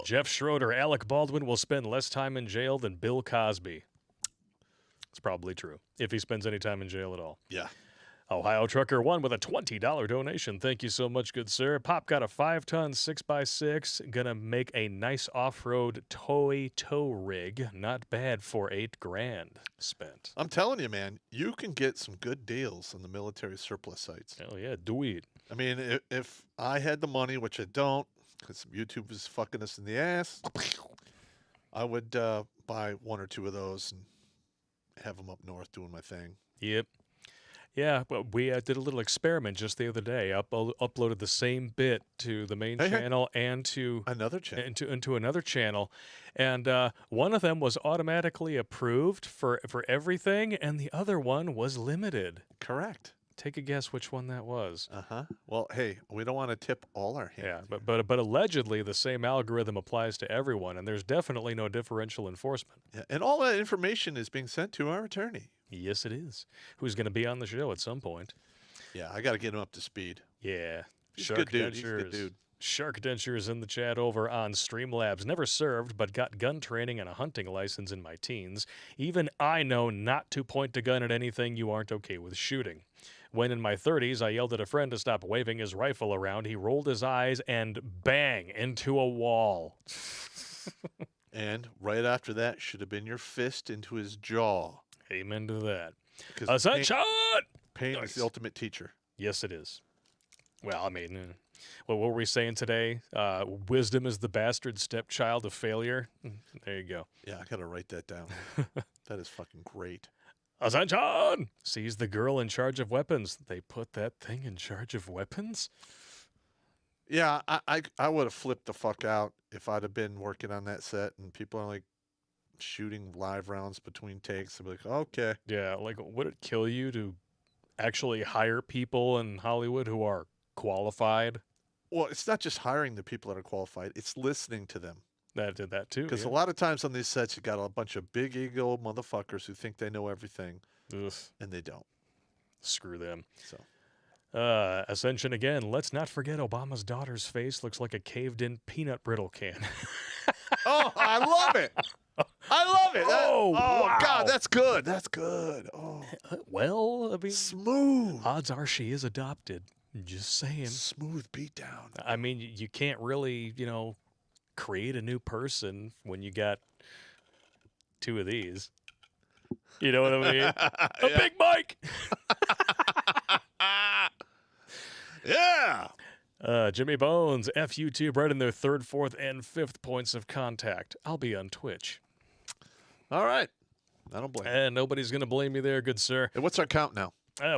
Jeff Schroeder, Alec Baldwin will spend less time in jail than Bill Cosby. It's probably true, if he spends any time in jail at all. Yeah. Ohio Trucker 1 with a $20 donation. Thank you so much, good sir. Pop got a 5-ton 6x6. Gonna make a nice off-road toy tow rig. Not bad for $8,000 spent. I'm telling you, man, you can get some good deals on the military surplus sites. Hell yeah, do it. I mean, if I had the money, which I don't, because YouTube is fucking us in the ass, I would buy 1 or 2 of those and have them up north doing my thing. Yep. Yeah, but we did a little experiment just the other day. Uploaded the same bit to the main channel and to another channel. Into another channel, and one of them was automatically approved for everything, and the other one was limited. Correct. Take a guess which one that was. Well, hey, we don't want to tip all our hands. Yeah, but allegedly the same algorithm applies to everyone, and there's definitely no differential enforcement. Yeah, and all that information is being sent to our attorney. Yes, it is. Who's going to be on the show at some point? Yeah, I got to get him up to speed. Yeah, He's a good dude. He's a good dude. Shark Dentures in the chat over on Streamlabs. Never served, but got gun training and a hunting license in my teens. Even I know not to point a gun at anything you aren't okay with shooting. When in my 30s, I yelled at a friend to stop waving his rifle around, he rolled his eyes and bang into a wall. And right after that should have been your fist into his jaw. Amen to that. Because Ascension! pain Nice. is the ultimate teacher. Yes, it is. Well, I mean, what were we saying today? Wisdom is the bastard stepchild of failure. There you go. Yeah, I got to write that down. That is fucking great. Ascension! Sees the girl in charge of weapons. They put that thing in charge of weapons? Yeah, I would have flipped the fuck out if I'd have been working on that set and people are like shooting live rounds between takes. I'd be like, okay. Yeah, like, would it kill you to actually hire people in Hollywood who are qualified? Well, it's not just hiring the people that are qualified. It's listening to them. That did that too. Because Yeah. a lot of times on these sets, you got a bunch of big ego motherfuckers who think they know everything, Ugh, and they don't. screw them. So Ascension again. Let's not forget Obama's daughter's face looks like a caved-in peanut brittle can. oh, I love it. I love it. Oh, wow. God, that's good. That's good. Oh, Well, I mean, smooth. odds are she is adopted. Just saying. Smooth beatdown. I mean, you can't really, create a new person when you got two of these. You know what I mean? A big Mike. Yeah. Jimmy Bones, F YouTube, right in their 3rd, 4th, and 5th points of contact. I'll be on Twitch. All right. I don't blame you. And nobody's going to blame me there, good sir. Hey, what's our count now?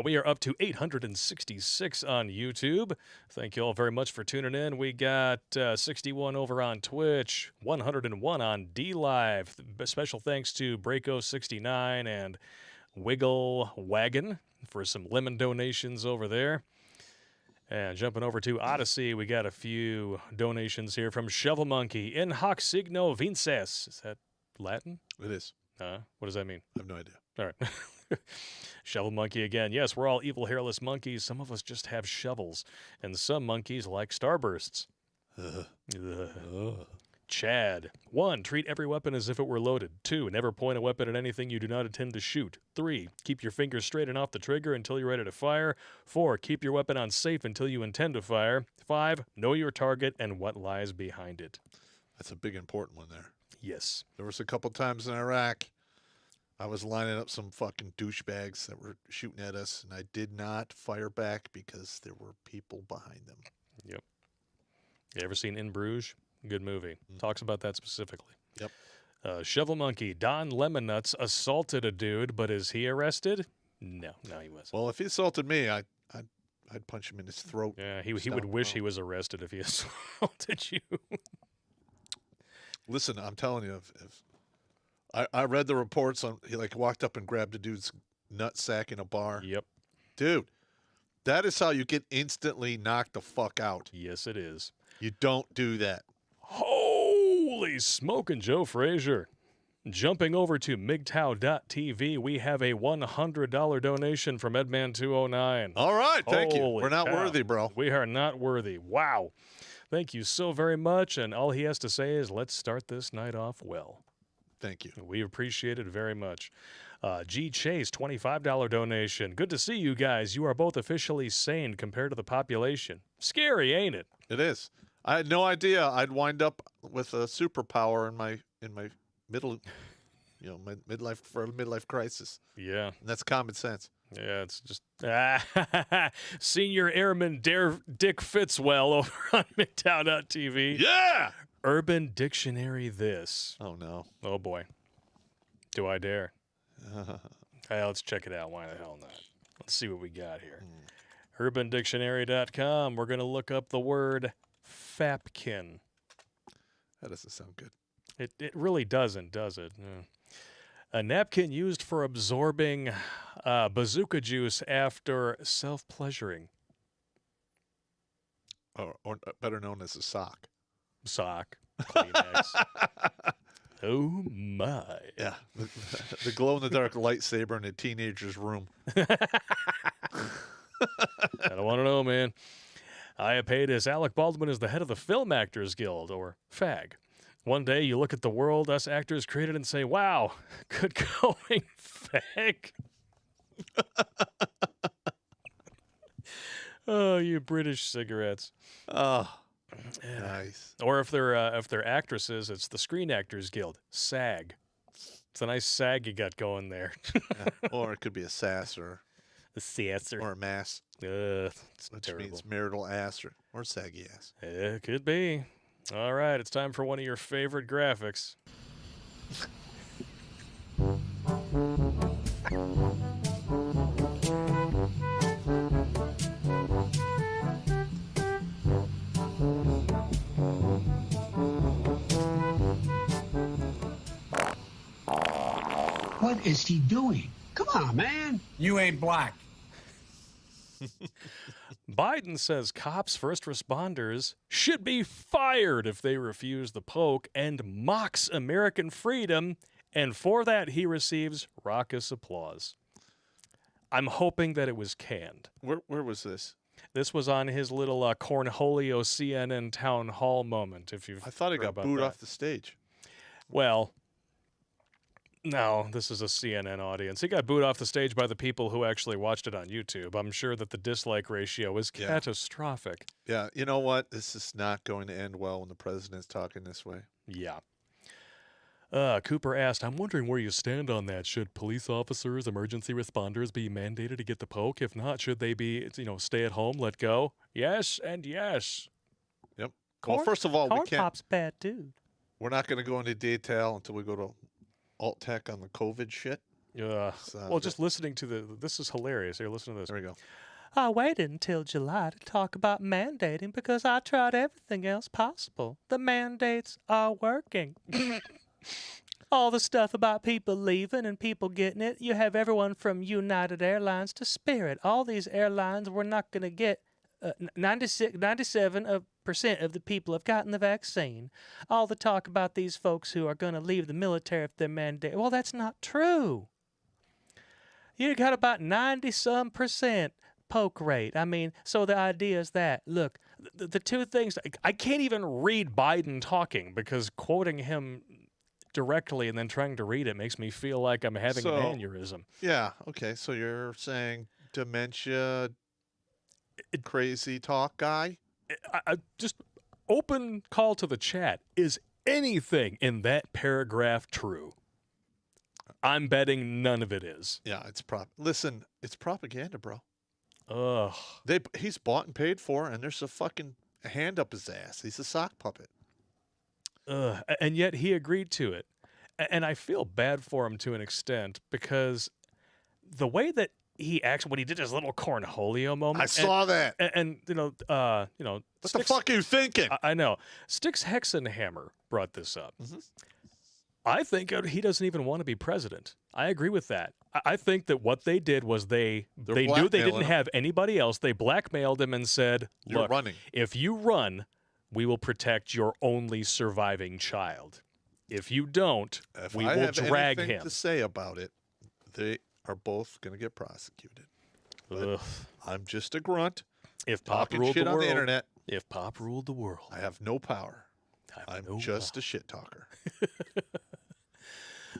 We are up to 866 on YouTube. Thank you all very much for tuning in. We got 61 over on Twitch, 101 on D-Live. Special thanks to Braco69 and Wiggle Wagon for some lemon donations over there. And jumping over to Odyssey, we got a few donations here from Shovel Monkey. In hoc signo vinces. Is that Latin? It is. What does that mean? I have no idea. All right. Shovel Monkey again. Yes, we're all evil hairless monkeys. Some of us just have shovels. And some monkeys like starbursts. Chad. 1. Treat every weapon as if it were loaded. 2. Never point a weapon at anything you do not intend to shoot. 3. Keep your fingers straight and off the trigger until you're ready to fire. 4. Keep your weapon on safe until you intend to fire. 5. Know your target and what lies behind it. That's a big important one there. Yes. There was a couple times in Iraq, I was lining up some fucking douchebags that were shooting at us, and I did not fire back because there were people behind them. Yep. You ever seen In Bruges? Good movie. Talks about that specifically. Yep. Shovel Monkey, Don Lemon Nuts assaulted a dude, but is he arrested? No, he wasn't. Well, if he assaulted me, I'd punch him in his throat. Yeah, he would wish he was arrested if he assaulted you. Listen, I'm telling you, if I read the reports on, he like walked up and grabbed a dude's nut sack in a bar. Yep. Dude, that is how you get instantly knocked the fuck out. Yes, it is. You don't do that. Holy smoking, Joe Frazier. Jumping over to MGTOW.tv, we have a $100 donation from Edman209. All right, thank you. Holy We're not cow. worthy, bro. We are not worthy. Wow. Thank you so very much. And all he has to say is, let's start this night off well. Thank you. We appreciate it very much. G. Chase, $25 donation. Good to see you guys. You are both officially sane compared to the population. Scary, ain't it? It is. I had no idea I'd wind up with a superpower in my middle, my midlife crisis. Yeah. And that's common sense. Yeah, it's just Senior Airman Dick Fitzwell over on MGTOW.tv. Yeah. Urban Dictionary this. Oh no. Oh boy. Do I dare? Hey, let's check it out. Why the hell not? Let's see what we got here. UrbanDictionary.com. We're going to look up the word fapkin. That doesn't sound good. It really doesn't, does it? Yeah. A napkin used for absorbing bazooka juice after self-pleasuring. Or better known as a sock. Sock. Kleenex. Oh, my. Yeah. The glow-in-the-dark lightsaber in a teenager's room. I don't want to know, man. Iapetus, Alec Baldwin is the head of the Film Actors Guild, or FAG. One day you look at the world us actors created and say, wow, good going, FAG. Oh, you British cigarettes. Oh, nice. Or if they're actresses, it's the Screen Actors Guild, SAG. It's a nice SAG you got going there. Yeah. Or it could be a sass or The siester. a mass, It's which terrible. means marital ass or saggy ass. It could be. All right, it's time for one of your favorite graphics. What is he doing? Come on, man. You ain't black. Biden says cops, first responders should be fired if they refuse the poke and mocks American freedom, and for that he receives raucous applause. I'm hoping that it was canned. Where was this? This was on his little Cornholio CNN town hall moment, if you've I thought he heard got about booed that. off the stage. Well, no, this is a CNN audience. He got booed off the stage by the people who actually watched it on YouTube. I'm sure that the dislike ratio is Yeah. catastrophic. Yeah, you know what? This is not going to end well when the president's talking this way. Yeah. Cooper asked, I'm wondering where you stand on that. Should police officers, emergency responders be mandated to get the poke? If not, should they be, stay at home, let go? Yes and yes. Yep. Well, first of all, we can't. Pop's bad dude. We're not going to go into detail until we go to alt tech on the COVID shit. Well, that- just listening to this is hilarious. Here, listen to this. There we go. I waited until July to talk about mandating because I tried everything else possible. The mandates are working. All the stuff about people leaving and people getting it. You have everyone from United Airlines to Spirit. All these airlines were not going to get 97% of the people have gotten the vaccine. All the talk about these folks who are going to leave the military if they're mandated. Well, that's not true. You got about 90-some% poke rate. I mean, so the idea is that, look, the two things, I can't even read Biden talking because quoting him directly and then trying to read it makes me feel like I'm having an aneurysm. Yeah. Okay. So you're saying dementia, crazy talk guy? I just open call to the chat. Is anything in that paragraph true? I'm betting none of it is. Yeah. Listen, it's propaganda, bro. Ugh. He's bought and paid for, and there's a fucking hand up his ass. He's a sock puppet. Ugh. And yet he agreed to it. And I feel bad for him to an extent because the way that he actually, when he did his little Cornholio moment. I saw that. And What the fuck are you thinking? I know. Styx Hexenhammer brought this up. Mm-hmm. I think he doesn't even want to be president. I agree with that. I think that what they did was they knew they didn't blackmailing him. have anybody else. They blackmailed him and said, You're look, running. if you run, we will protect your only surviving child. If you don't, If we I will have drag anything him. to say about it, they are both going to get prosecuted. Ugh. I'm just a grunt If Pop talking ruled shit the on world, the internet. if Pop ruled the world, I have no power. I have I'm no just a shit talker.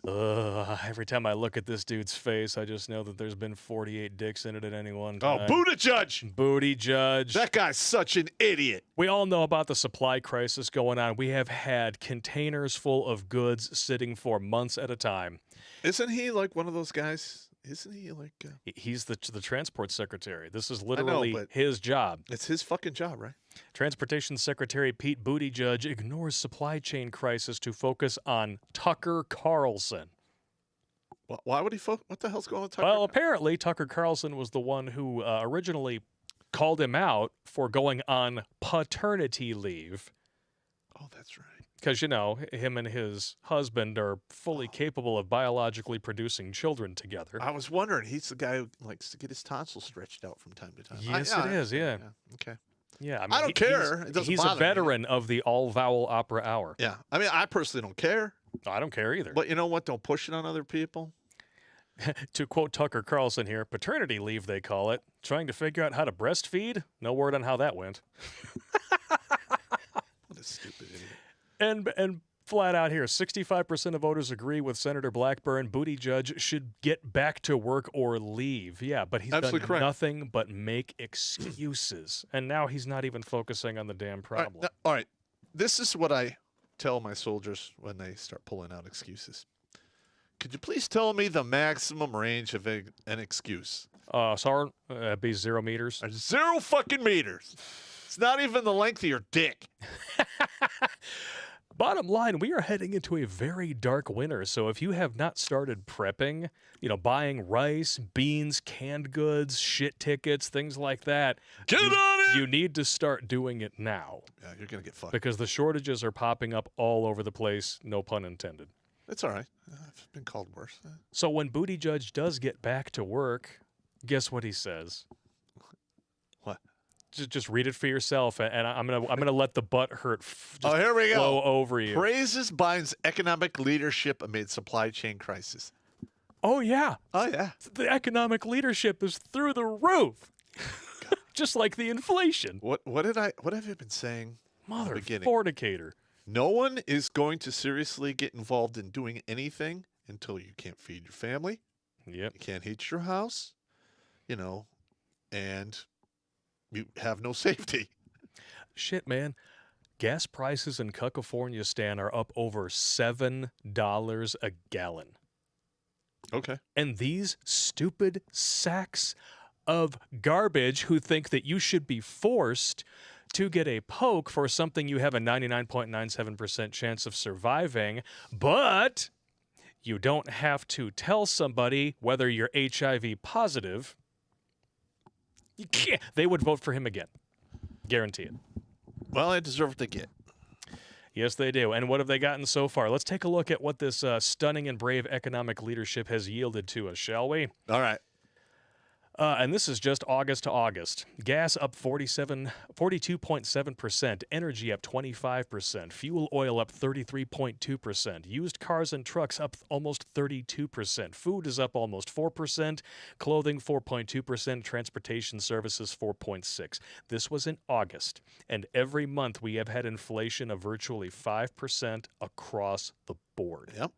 Every time I look at this dude's face, I just know that there's been 48 dicks in it at any one Oh, time. Buddha Judge! Booty Judge. That guy's such an idiot. We all know about the supply crisis going on. We have had containers full of goods sitting for months at a time. Isn't he like one of those guys? Isn't he like... He's the transport secretary. This is literally but- his job. it's his fucking job, right? Transportation Secretary Pete Buttigieg ignores supply chain crisis to focus on Tucker Carlson. Why would he... What the hell's going on with Tucker? Well, apparently Tucker Carlson was the one who originally called him out for going on paternity leave. Oh, that's right. Because, him and his husband are fully capable of biologically producing children together. I was wondering. He's the guy who likes to get his tonsils stretched out from time to time. Yes, it is, yeah. Okay. Yeah, I don't care. It doesn't he's a bother me. veteran of the all-vowel opera hour. Yeah. I mean, I personally don't care. I don't care either. But you know what? Don't push it on other people. To quote Tucker Carlson here, paternity leave, they call it. Trying to figure out how to breastfeed? No word on how that went. What a stupid idiot. And Flat out here, 65% of voters agree with Senator Blackburn. Buttigieg should get back to work or leave. Yeah, but he's Absolutely done correct. nothing but make excuses. And now he's not even focusing on the damn problem. All right. This is what I tell my soldiers when they start pulling out excuses. Could you please tell me the maximum range of an excuse? Sergeant, that'd be 0 meters. 0 fucking meters. It's not even the length of your dick. Bottom line, we are heading into a very dark winter. So if you have not started prepping, buying rice, beans, canned goods, shit tickets, things like that, Get on it! you need to start doing it now. Yeah, you're going to get fucked. Because the shortages are popping up all over the place, no pun intended. It's all right. I've been called worse. So when Buttigieg does get back to work, guess what he says? What? Just read it for yourself, and I'm gonna let the butt hurt Here we flow go. over you. Praises Biden's economic leadership amid supply chain crisis. Oh yeah, Oh, yeah. the economic leadership is through the roof, just like the inflation. What have you been saying? Mother beginning. fornicator. No one is going to seriously get involved in doing anything until you can't feed your family, Yep. you can't heat your house, and you have no safety. Shit, man. Gas prices in California, Stan, are up over $7 a gallon. Okay. And these stupid sacks of garbage who think that you should be forced to get a poke for something you have a 99.97% chance of surviving, but you don't have to tell somebody whether you're HIV positive. You can't. They would vote for him again. Guarantee it. Well, I deserve what they get. Yes, they do. And what have they gotten so far? Let's take a look at what this stunning and brave economic leadership has yielded to us, shall we? All right. And this is just August to August. Gas up 42.7%, energy up 25%, fuel oil up 33.2%, used cars and trucks up almost 32%, food is up almost 4%, clothing 4.2%, transportation services 4.6%. This was in August, and every month we have had inflation of virtually 5% across the board. Yep.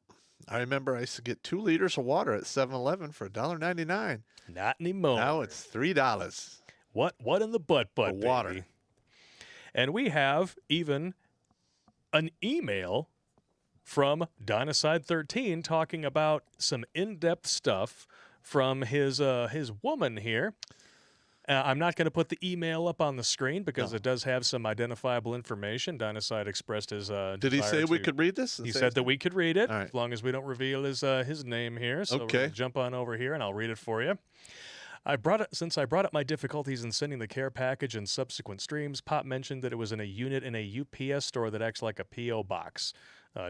I remember I used to get 2 liters of water at 7-Eleven for $1.99. Not anymore. Now it's $3. What in the butt, baby? Water. And we have even an email from Dynaside 13 talking about some in-depth stuff from his woman here. I'm not going to put the email up on the screen because it does have some identifiable information. Dynaside expressed his Did he say we could read this? He said that we could read it, All right. as long as we don't reveal his name here. So Okay. we're gonna jump on over here and I'll read it for you. Since I brought up my difficulties in sending the care package and subsequent streams, Popp mentioned that it was in a unit in a UPS store that acts like a P.O. box.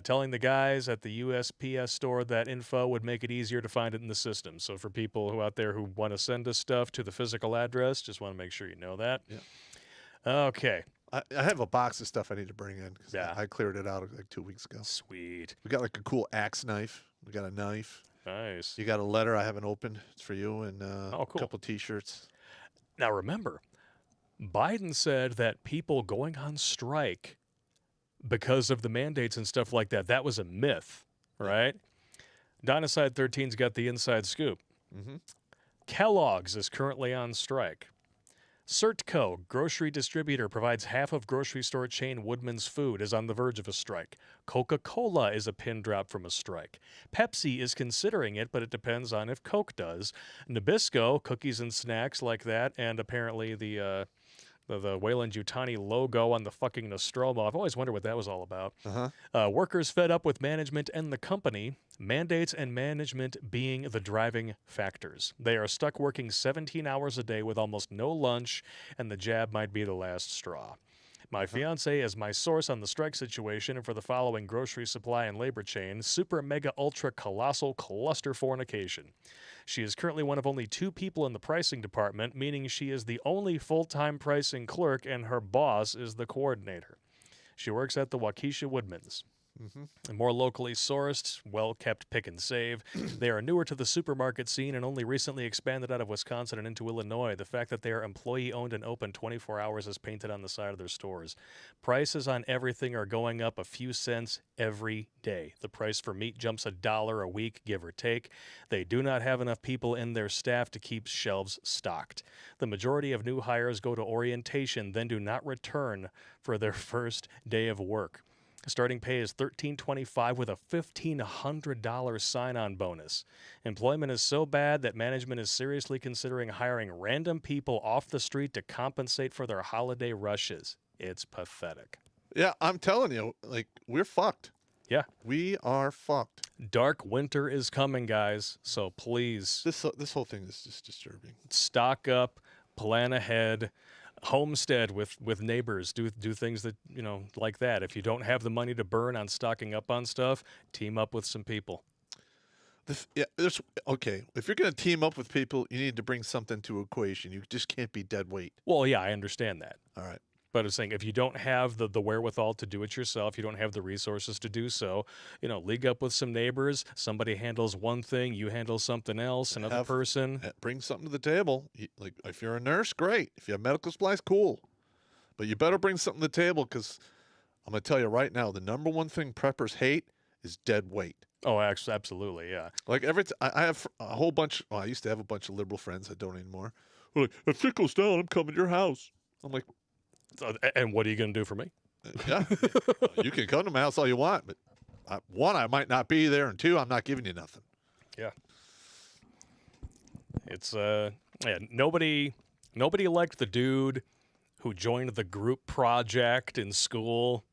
Telling the guys at the USPS store that info would make it easier to find it in the system. So for people who out there who want to send us stuff to the physical address, just want to make sure you know that. Yeah. Okay. I have a box of stuff I need to bring in. 'Cause Yeah. I cleared it out like 2 weeks ago. Sweet. We got like a cool axe knife. We got a knife. Nice. You got a letter I haven't opened. It's for you, and Oh, cool. a couple T-shirts. Now remember, Biden said that people going on strike because of the mandates and stuff like that, that was a myth, right? Dynaside 13's got the inside scoop. Mm-hmm. Kellogg's is currently on strike. CertCo, grocery distributor, provides half of grocery store chain Woodman's Food, is on the verge of a strike. Coca-Cola is a pin drop from a strike. Pepsi is considering it, but it depends on if Coke does. Nabisco, cookies and snacks like that, and apparently the Weyland-Yutani logo on the fucking Nostromo. I've always wondered what that was all about. Workers fed up with management and the company, mandates and management being the driving factors. They are stuck working 17 hours a day with almost no lunch, and the jab might be the last straw. My fiance is my source on the strike situation and for the following grocery supply and labor chain, super mega ultra colossal cluster fornication. She is currently one of only 2 people in the pricing department, meaning she is the only full-time pricing clerk and her boss is the coordinator. She works at the Waukesha Woodmans. And more locally sourced, well-kept pick and save. They are newer to the supermarket scene and only recently expanded out of Wisconsin and into Illinois. The fact that they are employee-owned and open 24 hours is painted on the side of their stores. Prices on everything are going up a few cents every day. The price for meat jumps $1 a week, give or take. They do not have enough people in their staff to keep shelves stocked. The majority of new hires go to orientation, then do not return for their first day of work. Starting pay is $13.25 with a $1,500 sign-on bonus. Employment is so bad that management is seriously considering hiring random people off the street to compensate for their holiday rushes. It's pathetic. Yeah, I'm telling you, like, we're fucked. Yeah. We are fucked. Dark winter is coming, guys, so please This whole thing is just disturbing. stock up, plan ahead. Homestead with neighbors, do things that, like that. If you don't have the money to burn on stocking up on stuff, team up with some people. Okay. If you're going to team up with people, you need to bring something to equation. You just can't be dead weight. Well, yeah, I understand that. All right. But I'm saying if you don't have the wherewithal to do it yourself, you don't have the resources to do so, league up with some neighbors. Somebody handles one thing, you handle something else, another person. Bring something to the table. Like, if you're a nurse, great. If you have medical supplies, cool. But you better bring something to the table, because I'm going to tell you right now, the number one thing preppers hate is dead weight. Oh, actually, absolutely, yeah. Like, I have a whole bunch. Well, I used to have a bunch of liberal friends. I don't anymore. Who are like, if it goes down, I'm coming to your house. I'm like, and what are you going to do for me? Yeah, you can come to my house all you want, but one, I might not be there, and two, I'm not giving you nothing. Yeah. It's nobody liked the dude who joined the group project in school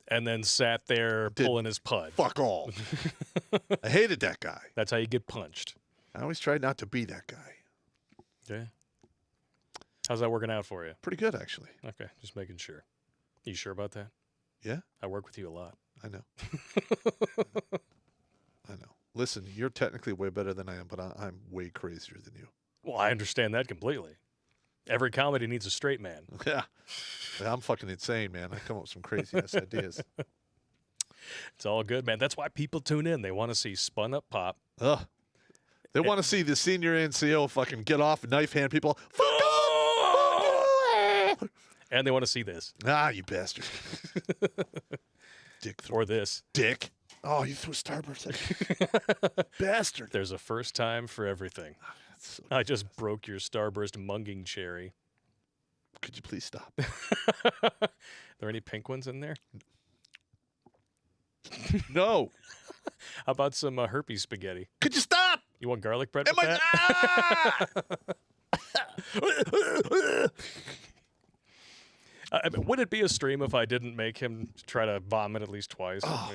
and then sat there pulling his pud. Fuck all. I hated that guy. That's how you get punched. I always tried not to be that guy. Yeah. How's that working out for you? Pretty good, actually. Okay, just making sure. You sure about that? Yeah. I work with you a lot. I know. I know. Listen, you're technically way better than I am, but I'm way crazier than you. Well, I understand that completely. Every comedy needs a straight man. Yeah. I'm fucking insane, man. I come up with some crazy-ass ideas. It's all good, man. That's why people tune in. They want to see spun up Popp. Ugh. They want to see the senior NCO fucking get off and knife hand people. Fuck off! And they want to see this. Ah, you bastard. Dick. Or this. Dick. Oh, you threw a starburst at me. Bastard. There's a first time for everything. So I just broke your starburst munging cherry. Could you please stop? There any pink ones in there? No. How about some herpes spaghetti? Could you stop? You want garlic bread Am with I? that? Would it be a stream if I didn't make him try to vomit at least twice? Oh,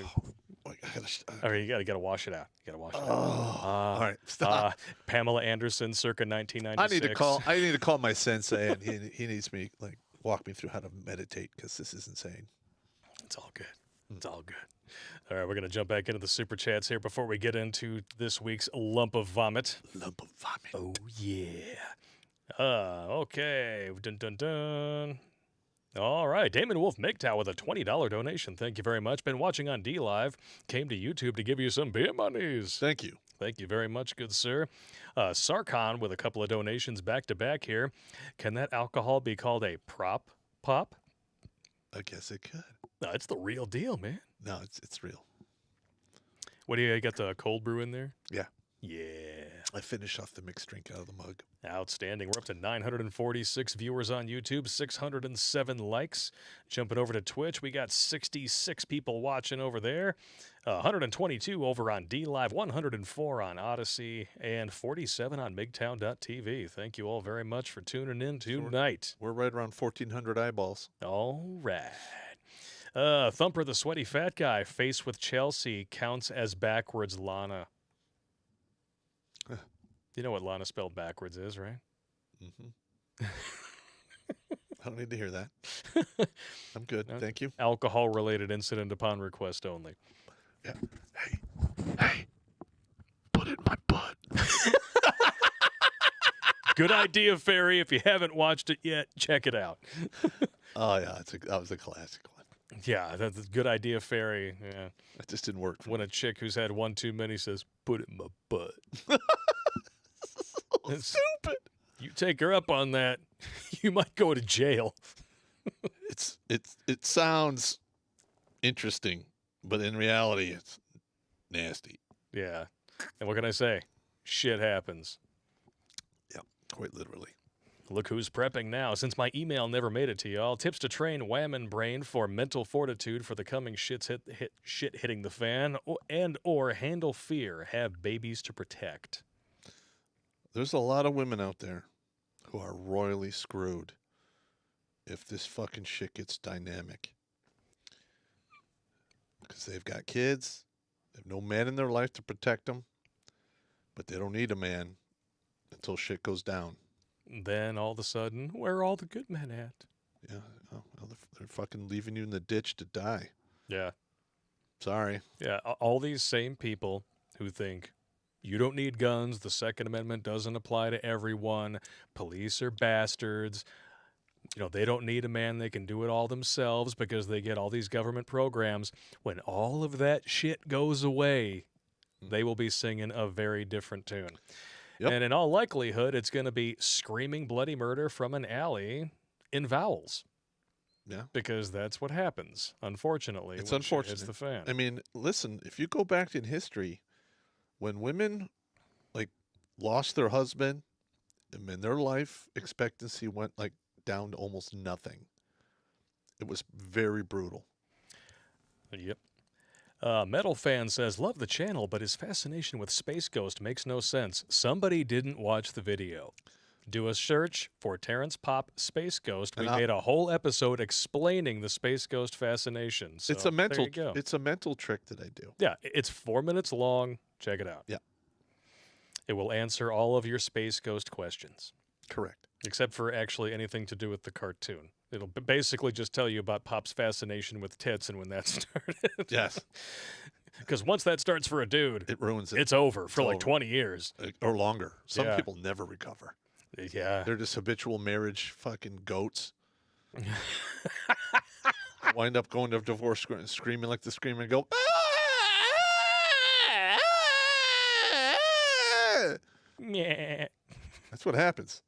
I mean, you gotta wash it out. You gotta wash it out. All right, stop. Pamela Anderson, circa 1996. I need to call my sensei, and he needs me walk me through how to meditate, because this is insane. It's all good. It's all good. All right, we're gonna jump back into the super chats here before we get into this week's lump of vomit. Lump of vomit. Oh yeah. Okay. Dun dun dun. All right, Damon Wolf MGTOW with a $20 donation. Thank you very much. Been watching on D Live. Came to YouTube to give you some beer monies. Thank you. Thank you very much, good sir. Sarkon with a couple of donations back to back here. Can that alcohol be called a prop pop? I guess it could. No, it's the real deal, man. No, it's real. What do you got? The cold brew in there? Yeah. Yeah. I finished off the mixed drink out of the mug. Outstanding. We're up to 946 viewers on YouTube, 607 likes. Jumping over to Twitch, we got 66 people watching over there, 122 over on D Live, 104 on Odyssey, and 47 on MGTOW.tv. Thank you all very much for tuning in tonight. We're right around 1,400 eyeballs. All right. Thumper the Sweaty Fat Guy, face with Chelsea, counts as backwards Lana. You know what Lana spelled backwards is, right? Mm-hmm. I don't need to hear that. I'm good. No. Thank you. Alcohol-related incident upon request only. Yeah. Hey, put it in my butt. Good idea, Ferry. If you haven't watched it yet, check it out. Oh, yeah. That was a classic one. Yeah, that's a good idea, Fairy. Yeah. That just didn't work for When me. a chick who's had one too many says, "Put it in my butt." So It's- stupid. You take her up on that, you might go to jail. It sounds interesting, but in reality, it's nasty. Yeah. And what can I say? Shit happens. Yeah, quite literally. Look who's prepping now. Since my email never made it to y'all, tips to train wham and brain for mental fortitude for the coming shit hitting the fan, or handle fear, have babies to protect. There's a lot of women out there who are royally screwed if this fucking shit gets dynamic. Because they've got kids, they have no man in their life to protect them, but they don't need a man until shit goes down. Then all of a sudden, where are all the good men at? Yeah, well, they're fucking leaving you in the ditch to die. Yeah. Sorry. Yeah, all these same people who think you don't need guns, the Second Amendment doesn't apply to everyone, police are bastards, they don't need a man, they can do it all themselves because they get all these government programs. When all of that shit goes away, they will be singing a very different tune. Yep. And in all likelihood, it's going to be screaming bloody murder from an alley in vowels. Yeah. Because that's what happens, unfortunately. It's when shit unfortunate. hits the fan. I mean, listen, if you go back in history, when women lost their husband, and their life expectancy went down to almost nothing. It was very brutal. Yep. Metal Fan says, love the channel, but his fascination with Space Ghost makes no sense. Somebody didn't watch the video. Do a search for Terrence Popp Space Ghost. We made a whole episode explaining the Space Ghost fascination. So It's a mental. there you go. It's a mental trick that I do. Yeah, it's 4 minutes long. Check it out. Yeah. It will answer all of your Space Ghost questions. Correct. Except for actually anything to do with the cartoon. It'll basically just tell you about Pop's fascination with tits and when that started. Yes. Because once that starts for a dude, It ruins it. it's over for like over. 20 years. Or longer. Some Yeah. people never recover. Yeah. They're just habitual marriage fucking goats. Wind up going to divorce, screaming like the screamer and go, Yeah. that's what happens.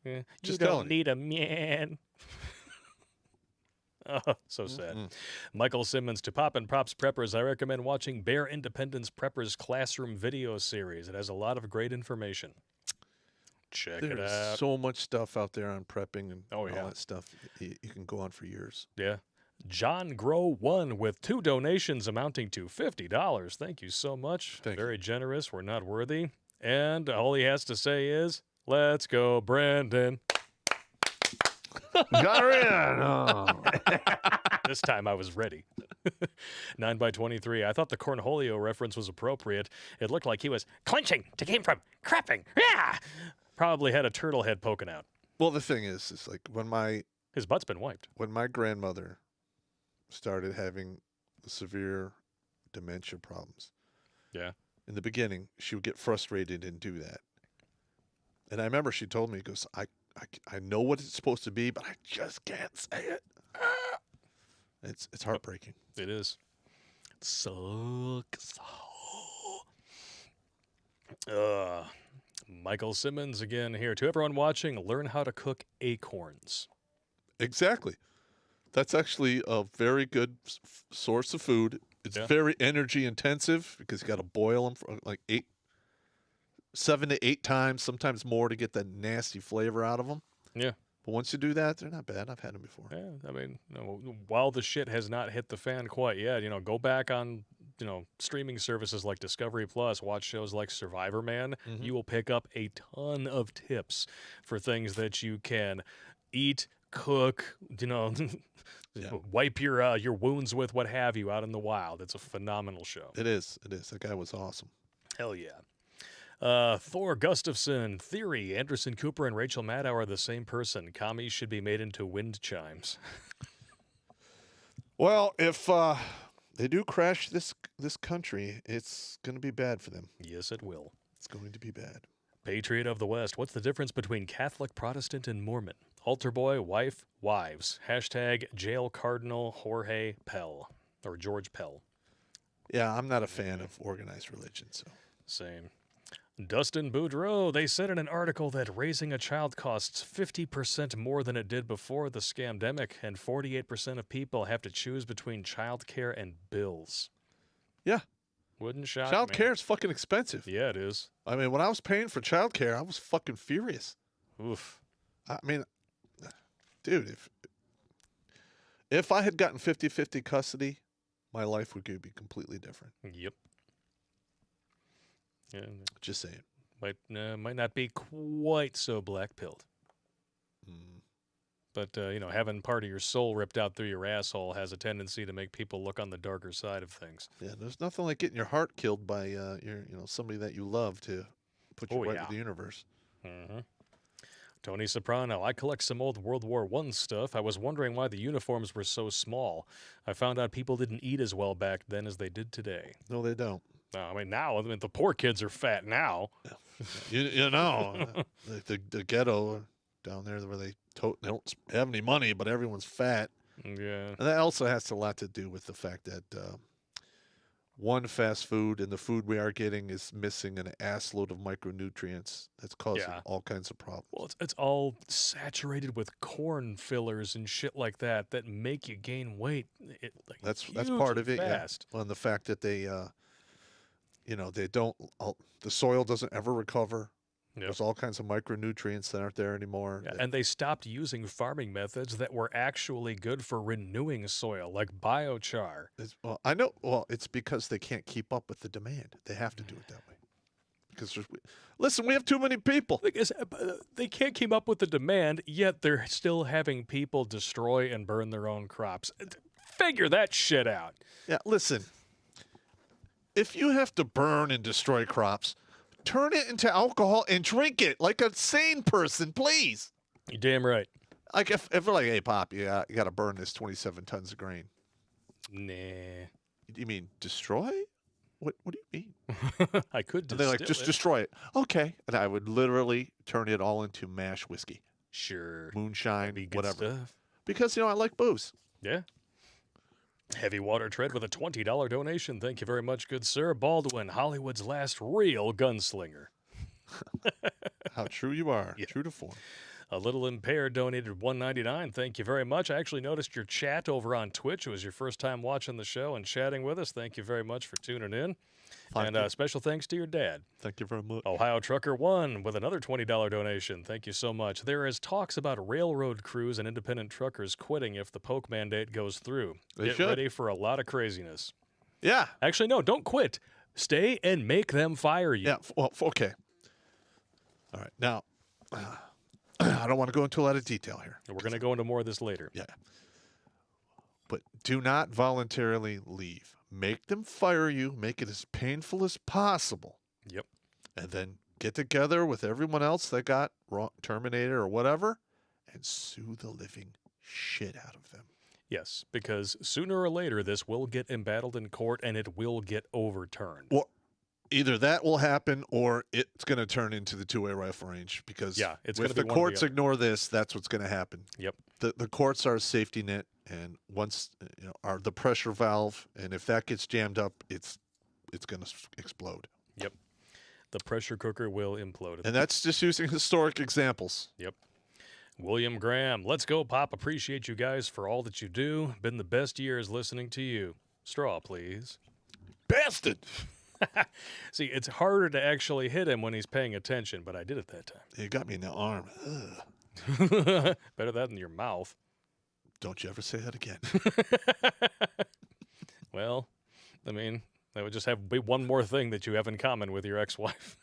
Yeah. Just you telling don't need a man. Oh, so sad. Mm-mm. Michael Simmons, to Pop and Props Preppers, I recommend watching Bear Independence Preppers Classroom video series. It has a lot of great information. Check it There's out. so much stuff out there on prepping and Oh, all yeah. that stuff. You can go on for years. Yeah. John Grow 1 with 2 donations amounting to $50. Thank you so much. Thank Very generous. We're not worthy. And all he has to say is, let's go, Brandon. Got her in. Oh. This time I was ready. 9x23. I thought the Cornholio reference was appropriate. It looked like he was clenching to keep from crapping. Yeah! Probably had a turtle head poking out. Well, the thing is like His butt's been wiped. when my grandmother started having severe dementia problems. Yeah. In the beginning, she would get frustrated and do that. And I remember she told me, goes, I know what it's supposed to be, but I just can't say it. Ah. It's heartbreaking. It is. It sucks. Michael Simmons again here. To everyone watching, learn how to cook acorns. Exactly. That's actually a very good source of food. It's Yeah. very energy intensive because you got to boil them for like 7 to 8 times, sometimes more, to get that nasty flavor out of them. Yeah. But once you do that, they're not bad. I've had them before. Yeah, I mean, while the shit has not hit the fan quite yet, go back on, streaming services like Discovery Plus, watch shows like Survivor Man. Mhm. You will pick up a ton of tips for things that you can eat, cook, Yeah. wipe your wounds with, what have you, out in the wild. It's a phenomenal show. It is. It is. That guy was awesome. Hell yeah. Thor Gustafson, theory, Anderson Cooper and Rachel Maddow are the same person. Commies should be made into wind chimes. Well, if they do crash this country, it's going to be bad for them. Yes, it will. It's going to be bad. Patriot of the West. What's the difference between Catholic, Protestant, and Mormon? Altar boy, wife, wives. Hashtag jail cardinal Jorge Pell. Or George Pell. Yeah, I'm not a fan of organized religion, so. Same. Dustin Boudreau, they said in an article that raising a child costs 50% more than it did before the scamdemic, and 48% of people have to choose between childcare and bills. Yeah. Wouldn't shock Child me. care is fucking expensive. Yeah, it is. I mean, when I was paying for child care, I was fucking furious. Oof. I mean, dude, if I had gotten 50-50 custody, my life would be completely different. Yep. Yeah, Just saying. might not be quite so black-pilled. But, having part of your soul ripped out through your asshole has a tendency to make people look on the darker side of things. Yeah, there's nothing like getting your heart killed by somebody that you love to put you right with the universe. Mm-hmm. Tony Soprano, I collect some old World War I stuff. I was wondering why the uniforms were so small. I found out people didn't eat as well back then as they did today. No, they don't. No, the poor kids are fat now. the ghetto down there where they don't have any money, but everyone's fat. Yeah. And that also has a lot to do with the fact that one, fast food, and the food we are getting is missing an assload of micronutrients that's causing all kinds of problems. Well, it's all saturated with corn fillers and shit like that make you gain weight. That's part of it. Fast. Yeah. Well, and the fact that they don't. The soil doesn't ever recover. Yep. There's all kinds of micronutrients that aren't there anymore. Yeah, and they stopped using farming methods that were actually good for renewing soil, like biochar. I know. Well, it's because they can't keep up with the demand. They have to do it that way. Because listen, we have too many people. They can't keep up with the demand, yet they're still having people destroy and burn their own crops. Figure that shit out. Yeah, listen. If you have to burn and destroy crops, turn it into alcohol and drink it like a sane person, please. You're damn right. Like if they're like, hey, Pop, you got to burn this 27 tons of grain. Nah. You mean destroy? What do you mean? I could And they're like, just destroy it. Okay. And I would literally turn it all into mash whiskey. Sure. Moonshine, Be good whatever. stuff. Because, I like booze. Yeah. Heavy Water Tread with a $20 donation. Thank you very much, good sir. Baldwin, Hollywood's last real gunslinger. How true you are. Yeah. True to form. A Little Impaired donated $1.99. Thank you very much. I actually noticed your chat over on Twitch. It was your first time watching the show and chatting with us. Thank you very much for tuning in. And special thanks to your dad. Thank you very much. Ohio Trucker 1 with another $20 donation. Thank you so much. There is talks about railroad crews and independent truckers quitting if the poke mandate goes through. Get ready for a lot of craziness. Yeah. Actually, no, don't quit. Stay and make them fire you. Yeah. Well, okay. All right. Now, I don't want to go into a lot of detail here. We're going to go into more of this later. Yeah. But do not voluntarily leave. Make them fire you. Make it as painful as possible. Yep. And then get together with everyone else that got terminated or whatever and sue the living shit out of them. Yes, because sooner or later this will get embattled in court and it will get overturned. Well, either that will happen or it's going to turn into the two-way rifle range because it's if the courts ignore this, that's what's going to happen. Yep. The courts are a safety net, and once are the pressure valve, and if that gets jammed up, it's going to explode. Yep. The pressure cooker will implode. And that's just using historic examples. Yep. William Graham, let's go, Pop. Appreciate you guys for all that you do. Been the best years listening to you. Straw, please. Bastard! See, it's harder to actually hit him when he's paying attention, but I did it that time. You got me in the arm. Ugh. Better that than your mouth. Don't you ever say that again. Well, I mean, that would just be one more thing that you have in common with your ex-wife.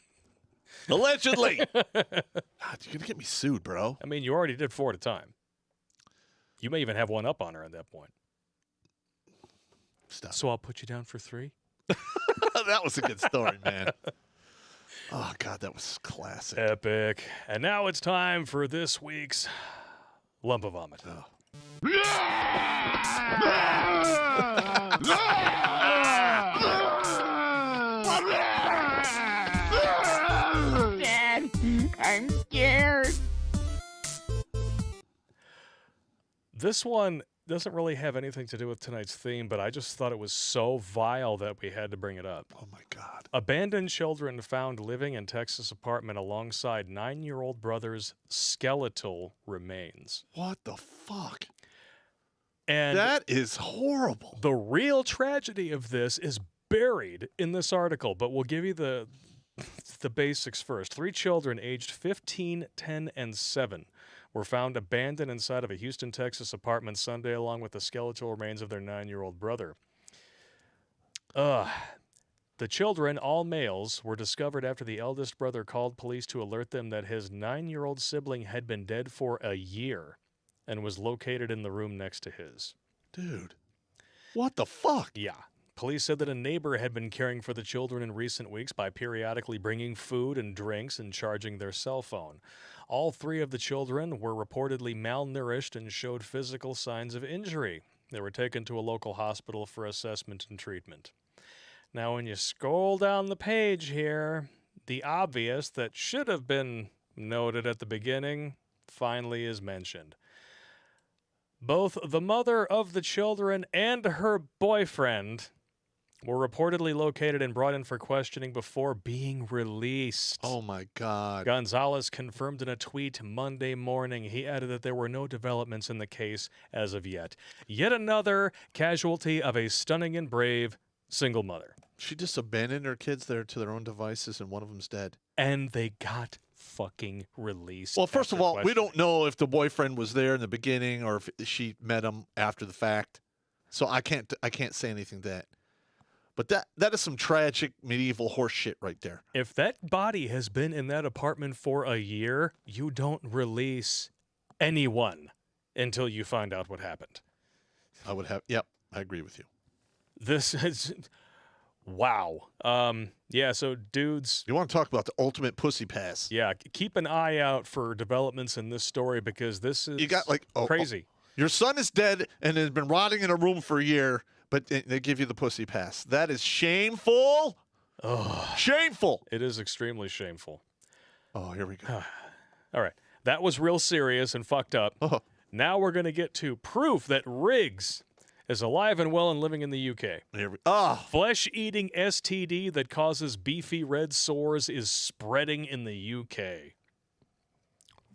Allegedly! God, you're going to get me sued, bro. I mean, you already did 4 at a time. You may even have one up on her at that point. Stop. So I'll put you down for 3? That was a good story, man. Oh, God, that was classic. Epic. And now it's time for this week's Lump of Vomit. Oh. Dad, This one doesn't really have anything to do with tonight's theme, but I just thought it was so vile that we had to bring it up. Oh, my God. Abandoned children found living in Texas apartment alongside 9-year-old brother's skeletal remains. What the fuck? And That is horrible. the real tragedy of this is buried in this article, but we'll give you the basics first. 3 children aged 15, 10, and 7 were found abandoned inside of a Houston, Texas apartment Sunday along with the skeletal remains of their 9-year-old brother. The children, all males, were discovered after the eldest brother called police to alert them that his 9-year-old sibling had been dead for a year and was located in the room next to his. Dude. What the fuck? Yeah. Police said that a neighbor had been caring for the children in recent weeks by periodically bringing food and drinks and charging their cell phone. All 3 of the children were reportedly malnourished and showed physical signs of injury. They were taken to a local hospital for assessment and treatment. Now, when you scroll down the page here, the obvious that should have been noted at the beginning finally is mentioned. Both the mother of the children and her boyfriend were reportedly located and brought in for questioning before being released. Oh, my God. Gonzalez confirmed in a tweet Monday morning. He added that there were no developments in the case as of yet. Yet another casualty of a stunning and brave single mother. She just abandoned her kids there to their own devices, and one of them's dead. And they got fucking released. Well, first of after all, we questioning. don't know if the boyfriend was there in the beginning or if she met him after the fact. So I can't say anything to that. But that is some tragic medieval horse shit right there. If that body has been in that apartment for a year, you don't release anyone until you find out what happened. Yep, I agree with you. This is, wow. Yeah, so dudes, You want to talk about the ultimate pussy pass? yeah, keep an eye out for developments in this story because this is You got crazy. Your son is dead and has been rotting in a room for a year, but they give you the pussy pass. That is shameful. Oh, Shameful. it is extremely shameful. Oh, here we go. All right, that was real serious and fucked up. Oh, Now we're going to get to proof that Riggs is alive and well and living in the UK. here we oh. Flesh-eating STD that causes beefy red sores is spreading in the UK.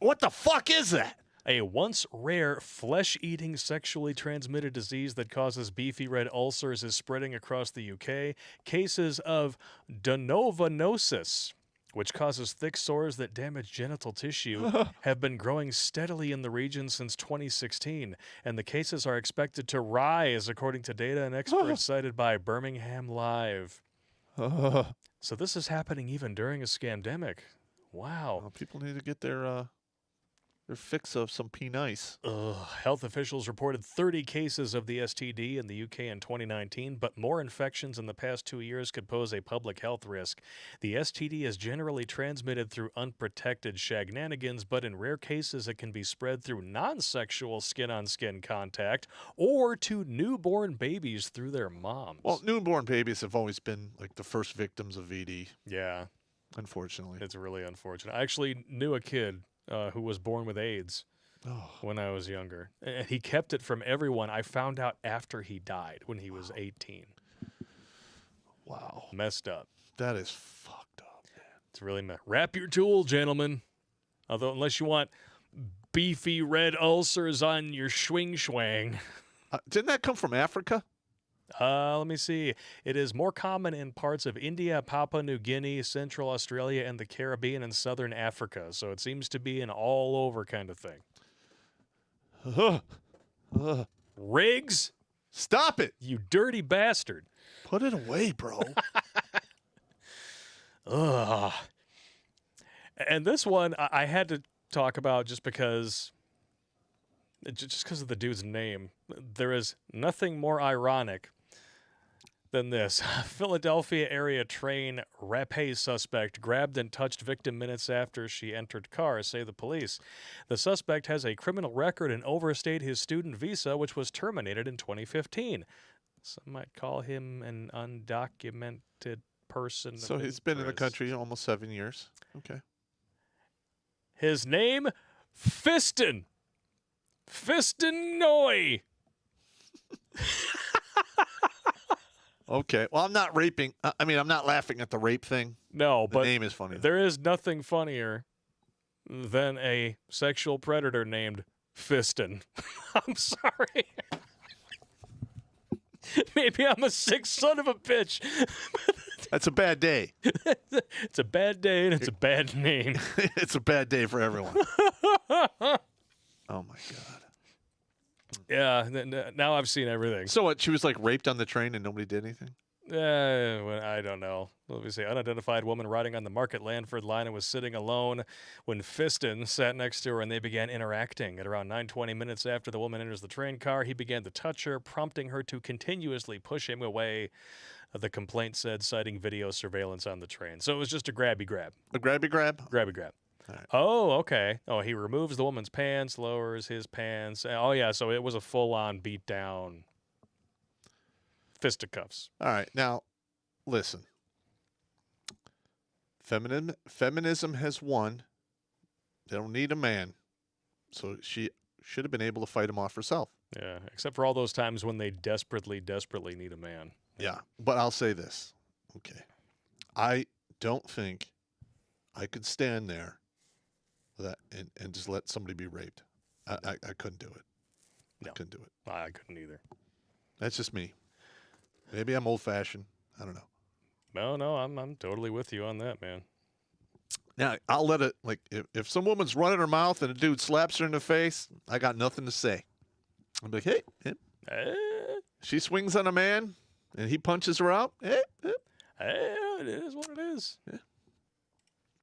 What the fuck is that? A once rare flesh-eating sexually transmitted disease that causes beefy red ulcers is spreading across the UK. Cases of donovanosis, which causes thick sores that damage genital tissue, have been growing steadily in the region since 2016, and the cases are expected to rise, according to data and experts cited by Birmingham Live. So this is happening even during a scamdemic. Wow. Well, people need to get their fix of some P-Nice. Health officials reported 30 cases of the STD in the UK in 2019, but more infections in the past 2 years could pose a public health risk. The STD is generally transmitted through unprotected shagnanigans, but in rare cases it can be spread through non-sexual skin-on-skin contact or to newborn babies through their moms. Well, newborn babies have always been like the first victims of VD, yeah, unfortunately. it's really unfortunate. I actually knew a kid who was born with AIDS Oh, when I was younger. And he kept it from everyone. I found out after he died when he was 18. wow. Messed up. That is fucked up, man. It's really messed. Wrap your tool, gentlemen. Although, unless you want beefy red ulcers on your schwing. Didn't that come from Africa? Let me see. It is more common in parts of India, Papua New Guinea, Central Australia, and the Caribbean and Southern Africa. So it seems to be an all-over kind of thing. Riggs, Stop it. you dirty bastard. Put it away, bro. Ugh. And this one I had to talk about just because of the dude's name. There is nothing more ironic than this. Philadelphia area train rapé suspect grabbed and touched victim minutes after she entered car, say the police. The suspect has a criminal record and overstayed his student visa, which was terminated in 2015. Some might call him an undocumented person. So of he's been in the interest. country almost 7 years. Okay. His name, Fiston. Fistin' Noi. Okay. Well, I'm not raping. I mean, I'm not laughing at the rape thing. No, The but name is funny. there is nothing funnier than a sexual predator named Fistin'. I'm sorry. Maybe I'm a sick son of a bitch. That's a bad day. It's a bad day and it's a bad name. It's a bad day for everyone. Oh my god. Yeah, now I've seen everything. So what? She was like raped on the train and nobody did anything? Well, I don't know. Let me see. Unidentified woman riding on the Market Landford line and was sitting alone when Fiston sat next to her and they began interacting. At around 9:20 minutes after the woman enters the train car, he began to touch her, prompting her to continuously push him away. The complaint said, citing video surveillance on the train. So it was just a grabby grab. A grabby grab? Grabby grab. All right. Oh, okay. Oh, he removes the woman's pants, lowers his pants. Oh, yeah, so it was a full-on beat-down fisticuffs. All right. Now, listen. Feminism has won. They don't need a man. So she should have been able to fight him off herself. Yeah, except for all those times when they desperately, desperately need a man. Yeah. But I'll say this. Okay. I don't think I could stand there and just let somebody be raped. I couldn't do it. No. I couldn't do it. I couldn't either. That's just me. Maybe I'm old-fashioned. I don't know. No, I'm totally with you on that, man. Now, I'll let it, like, if some woman's running her mouth and a dude slaps her in the face, I got nothing to say. I'm like, hey. She swings on a man and he punches her out. Hey. It is what it is. Yeah.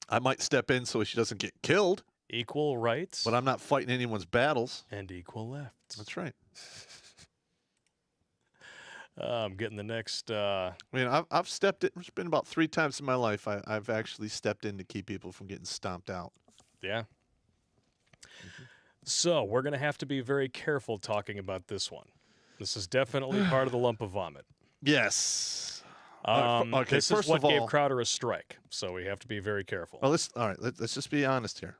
I might step in so she doesn't get killed. Equal rights. But I'm not fighting anyone's battles. And equal lefts. That's right. I'm getting the next. I mean, I've stepped in. It's been about 3 times in my life I've actually stepped in to keep people from getting stomped out. Yeah. So we're going to have to be very careful talking about this one. This is definitely part of the lump of vomit. Yes. Okay, this first is what of all, gave Crowder a strike, so we have to be very careful. Well, let's just be honest here.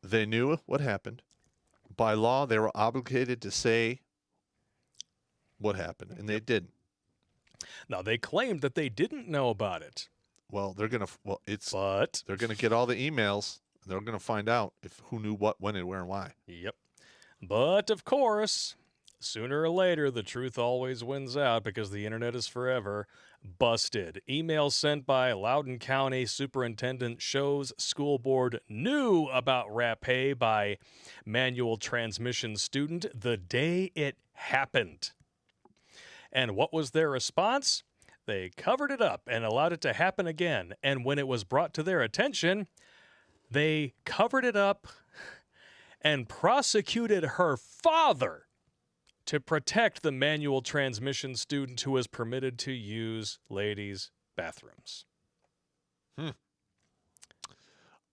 They knew what happened. By law, they were obligated to say what happened, and they didn't. Now, they claimed that they didn't know about it. Well, they're gonna get all the emails. And they're gonna find out who knew what, when, and where, and why. Yep. But of course, sooner or later, the truth always wins out because the internet is forever. Busted. Email sent by Loudoun County Superintendent shows school board knew about rapé by manual transmission student the day it happened. And what was their response? They covered it up and allowed it to happen again. And when it was brought to their attention, they covered it up and prosecuted her father to protect the manual transmission student who was permitted to use ladies' bathrooms.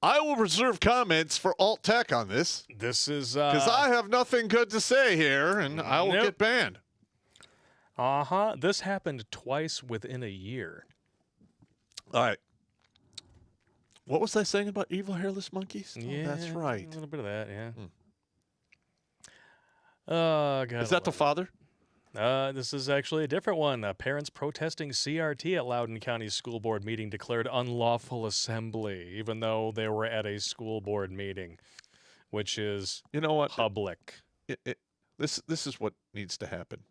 I will reserve comments for alt tech on this. This is because I have nothing good to say here, and I will get banned. This happened twice within a year. All right. What was I saying about evil hairless monkeys? Yeah, oh, that's right. A little bit of that, yeah. Oh, God. Is that the father? This is actually a different one. Parents protesting CRT at Loudoun County School Board meeting declared unlawful assembly, even though they were at a school board meeting, which is public. This is what needs to happen.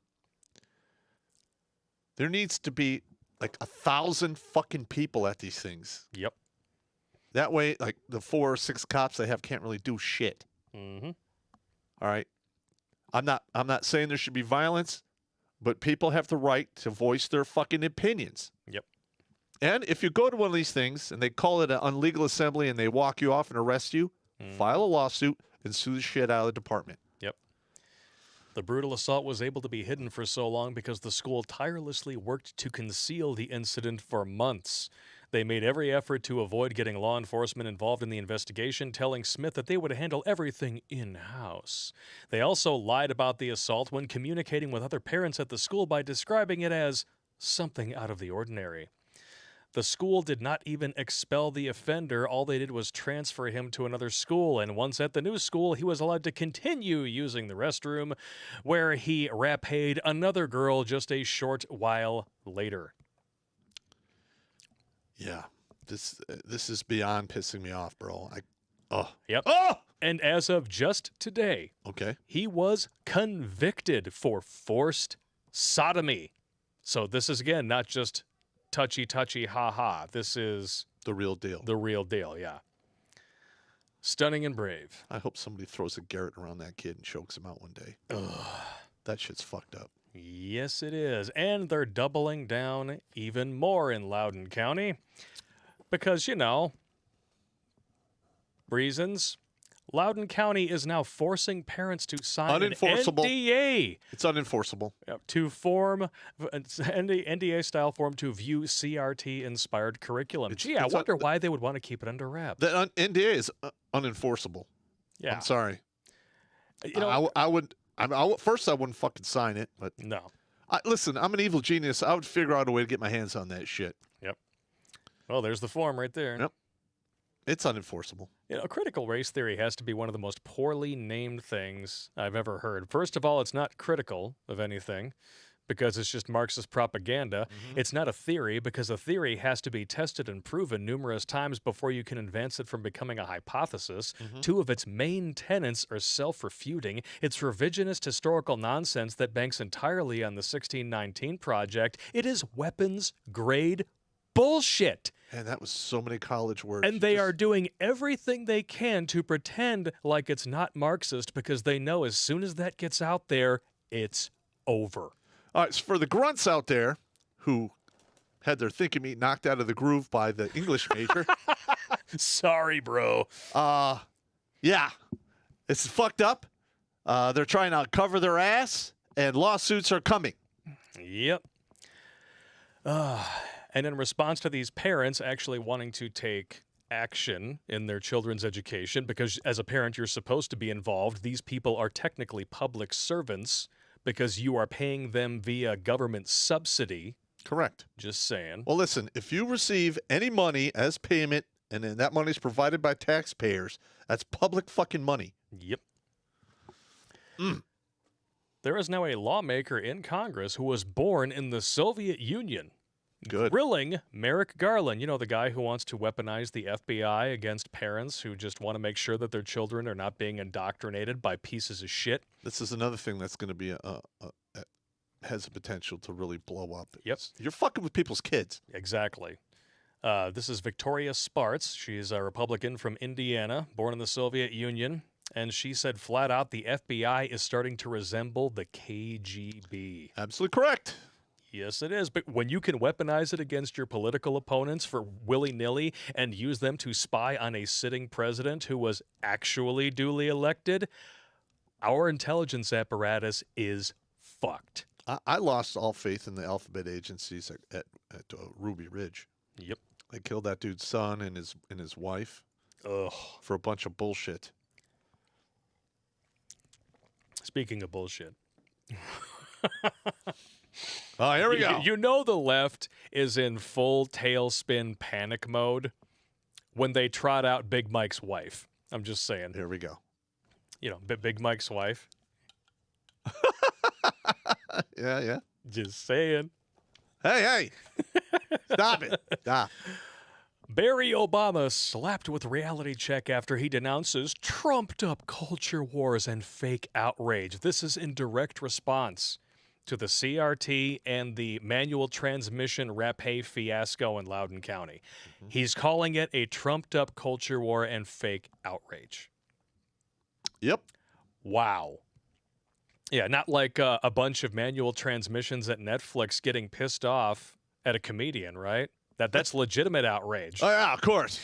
There needs to be like 1,000 fucking people at these things. Yep. That way, like the 4 or 6 cops they have can't really do shit. Mm-hmm. All right. I'm not saying there should be violence, but people have the right to voice their fucking opinions. Yep. And if you go to one of these things and they call it an illegal assembly and they walk you off and arrest you, file a lawsuit and sue the shit out of the department. Yep. The brutal assault was able to be hidden for so long because the school tirelessly worked to conceal the incident for months. They made every effort to avoid getting law enforcement involved in the investigation, telling Smith that they would handle everything in-house. They also lied about the assault when communicating with other parents at the school by describing it as something out of the ordinary. The school did not even expel the offender. All they did was transfer him to another school. And once at the new school, he was allowed to continue using the restroom, where he raped another girl just a short while later. Yeah. This is beyond pissing me off, bro. Yep. Oh! And as of just today, Okay. he was convicted for forced sodomy. So this is, again, not just touchy, ha-ha. This is The real deal. the real deal, yeah. Stunning and brave. I hope somebody throws a Garrett around that kid and chokes him out one day. That shit's fucked up. Yes, it is. And they're doubling down even more in Loudoun County because, reasons. Loudoun County is now forcing parents to sign an Unenforceable. NDA It's unenforceable. to form an NDA-style form to view CRT-inspired curriculum. Gee, I it's wonder why they would want to keep it under wraps. The NDA is unenforceable. Yeah. I'm sorry. You know, I would. First, I wouldn't fucking sign it. But no. listen, I'm an evil genius. I would figure out a way to get my hands on that shit. Yep. Well, there's the form right there. Yep. It's unenforceable. Critical race theory has to be one of the most poorly named things I've ever heard. First of all, it's not critical of anything because it's just Marxist propaganda. It's not a theory because a theory has to be tested and proven numerous times before you can advance it from becoming a hypothesis. Two of its main tenets are self-refuting. It's revisionist historical nonsense that banks entirely on the 1619 Project. It is weapons-grade bullshit. And that was so many college words. And they are doing everything they can to pretend like it's not Marxist because they know as soon as that gets out there, it's over. All right, so for the grunts out there who had their thinking meat knocked out of the groove by the English major, Sorry, bro. yeah, it's fucked up. They're trying to cover their ass, and lawsuits are coming. Yep. And in response to these parents actually wanting to take action in their children's education, because as a parent, you're supposed to be involved, these people are technically public servants because you are paying them via government subsidy. Correct. Just saying. Well, listen, if you receive any money as payment, and then that money is provided by taxpayers, that's public fucking money. Yep. There is now a lawmaker in Congress who was born in the Soviet Union. Good. Grilling Merrick Garland, the guy who wants to weaponize the FBI against parents who just want to make sure that their children are not being indoctrinated by pieces of shit. This is another thing that's going to be has the potential to really blow up. Yep. You're fucking with people's kids. Exactly. This is Victoria Spartz. She's a Republican from Indiana, born in the Soviet Union. And she said flat out the FBI is starting to resemble the KGB. Absolutely correct. Yes, it is. But when you can weaponize it against your political opponents for willy-nilly and use them to spy on a sitting president who was actually duly elected, our intelligence apparatus is fucked. I lost all faith in the alphabet agencies at Ruby Ridge. Yep. They killed that dude's son and his wife Ugh. for a bunch of bullshit. Speaking of bullshit. Oh, here we go. You know the left is in full tailspin panic mode when they trot out Big Mike's wife. I'm just saying. Here we go. Big Mike's wife. Yeah. Just saying. Hey. Stop it. Stop. Barry Obama slapped with reality check after he denounces trumped-up culture wars and fake outrage. This is in direct response to the CRT and the manual transmission rapé fiasco in Loudoun County. He's calling it a trumped-up culture war and fake outrage. Yep. Wow. Yeah, not like a bunch of manual transmissions at Netflix getting pissed off at a comedian, right? That's legitimate outrage. Oh, yeah, of course.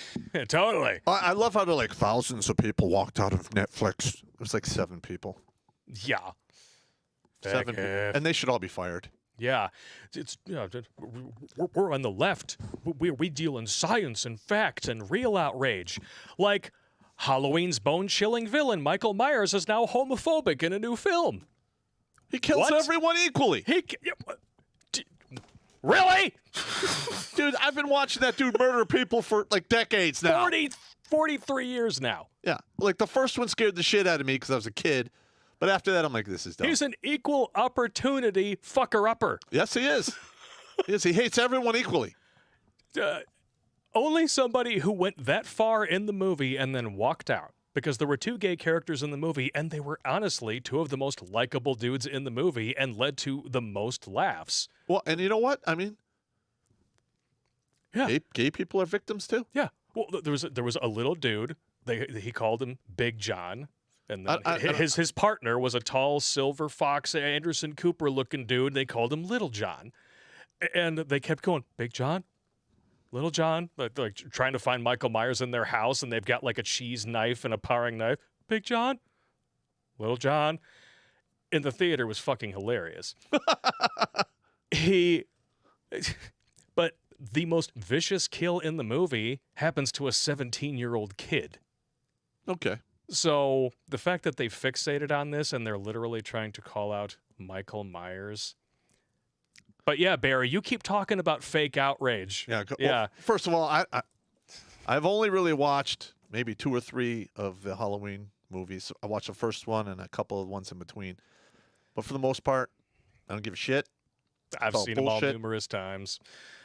Totally. I love how thousands of people walked out of Netflix. It was like 7 people. Yeah. 7 people. And they should all be fired. Yeah. We're on the left. We deal in science and facts and real outrage. Like Halloween's bone-chilling villain, Michael Myers, is now homophobic in a new film. He kills What? everyone equally. Really? Dude, I've been watching that dude murder people for like decades now. 43 years now. Yeah. Like the first one scared the shit out of me because I was a kid. But after that, I'm like, this is dumb. He's an equal opportunity fucker-upper. Yes, he is. Yes, he hates everyone equally. Only somebody who went that far in the movie and then walked out. Because there were two gay characters in the movie, and they were honestly two of the most likable dudes in the movie and led to the most laughs. Well, and you know what? I mean, Yeah. gay people are victims too. Yeah. Well, there was a little dude. He called him Big John. And then his partner was a tall silver fox Anderson Cooper looking dude. They called him Little John. And they kept going, Big John? Little John, like trying to find Michael Myers in their house, and they've got like a cheese knife and a paring knife. Big John, Little John, in the theater was fucking hilarious. But the most vicious kill in the movie happens to a 17-year-old kid. Okay. So the fact that they fixated on this and they're literally trying to call out Michael Myers. But yeah, Barry, you keep talking about fake outrage. Yeah. Yeah. Well, first of all, I've only really watched maybe 2 or 3 of the Halloween movies. I watched the first one and a couple of ones in between. But for the most part, I don't give a shit. I've all seen them all bullshit. numerous times,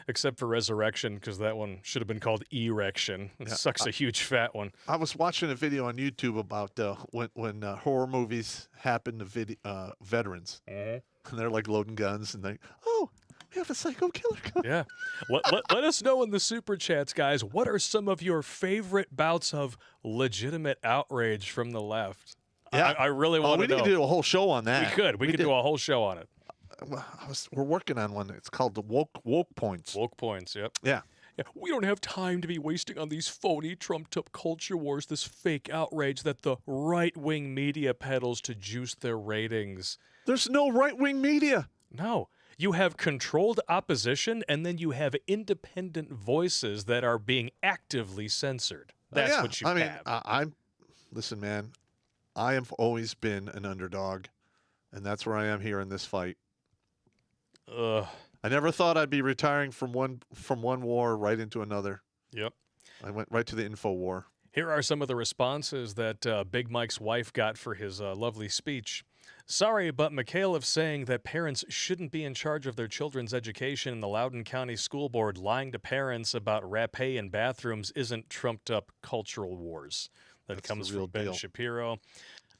except for Resurrection, because that one should have been called Erection. It sucks a huge fat one. I was watching a video on YouTube about when horror movies happen to veterans. And they're like loading guns and they, oh, we have a psycho killer coming. Yeah. Let us know in the super chats, guys. What are some of your favorite bouts of legitimate outrage from the left? Yeah. I really want we to know. need to do a whole show on that. We could do a whole show on it. We're working on one. It's called the woke points. Woke points, yep. Yeah. Yeah, we don't have time to be wasting on these phony, trumped-up culture wars, this fake outrage that the right-wing media peddles to juice their ratings. There's no right-wing media. No. You have controlled opposition, and then you have independent voices that are being actively censored. That's what you have. Listen, man, I have always been an underdog, and that's where I am here in this fight. Ugh. I never thought I'd be retiring from one war right into another. Yep. I went right to the info war. Here are some of the responses that Big Mike's wife got for his lovely speech. Sorry, but McAuliffe saying that parents shouldn't be in charge of their children's education in the Loudoun County School Board lying to parents about rapé in bathrooms isn't trumped up cultural wars. That comes the real from Ben deal. Shapiro.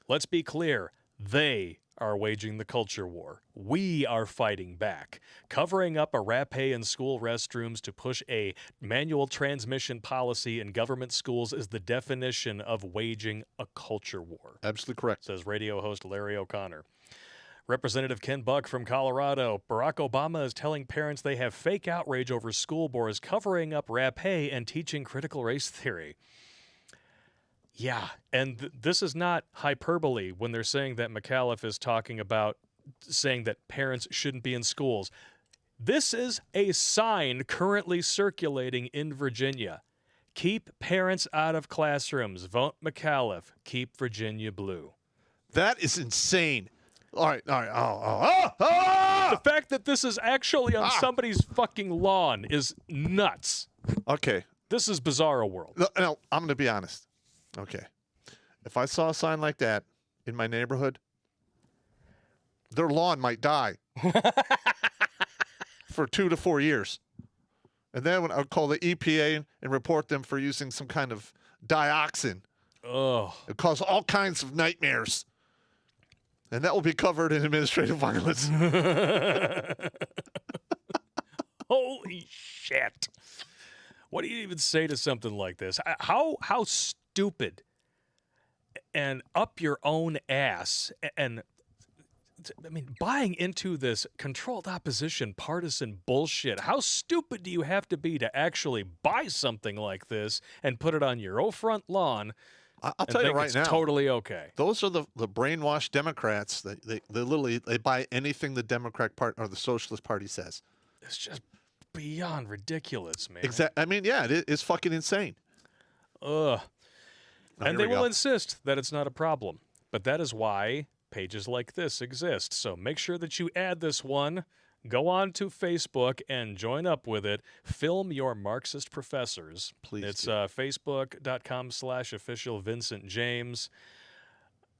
Let's be clear. They are waging the culture war. We are fighting back. Covering up a rapé in school restrooms to push a manual transmission policy in government schools is the definition of waging a culture war, Absolutely correct. says radio host Larry O'Connor. Representative Ken Buck from Colorado. Barack Obama is telling parents they have fake outrage over school boards covering up rapé and teaching critical race theory. Yeah, and this is not hyperbole when they're saying that McAuliffe is talking about saying that parents shouldn't be in schools. This is a sign currently circulating in Virginia. Keep parents out of classrooms. Vote McAuliffe. Keep Virginia blue. That is insane. All right. The fact that this is actually on somebody's fucking lawn is nuts. Okay. This is bizarro world. No, I'm going to be honest. Okay. If I saw a sign like that in my neighborhood, their lawn might die for 2 to 4 years. And then when I'll call the EPA and report them for using some kind of dioxin. Ugh. It causes all kinds of nightmares. And that will be covered in administrative violence. Holy shit. What do you even say to something like this? How stupid and up your own ass and buying into this controlled opposition partisan bullshit. How stupid do you have to be to actually buy something like this and put it on your own front lawn? I'll tell you right it's now. Totally okay. Those are the brainwashed Democrats. They literally buy anything the Democrat Party or the Socialist Party says. It's just beyond ridiculous, man. Exactly. I mean, yeah, it is fucking insane. Ugh. Oh, And here they we will go. insist that it's not a problem. But that is why pages like this exist. So make sure that you add this one go on to Facebook and join up with it. Film your Marxist professors. Please It's do. facebook.com/official Vincent James.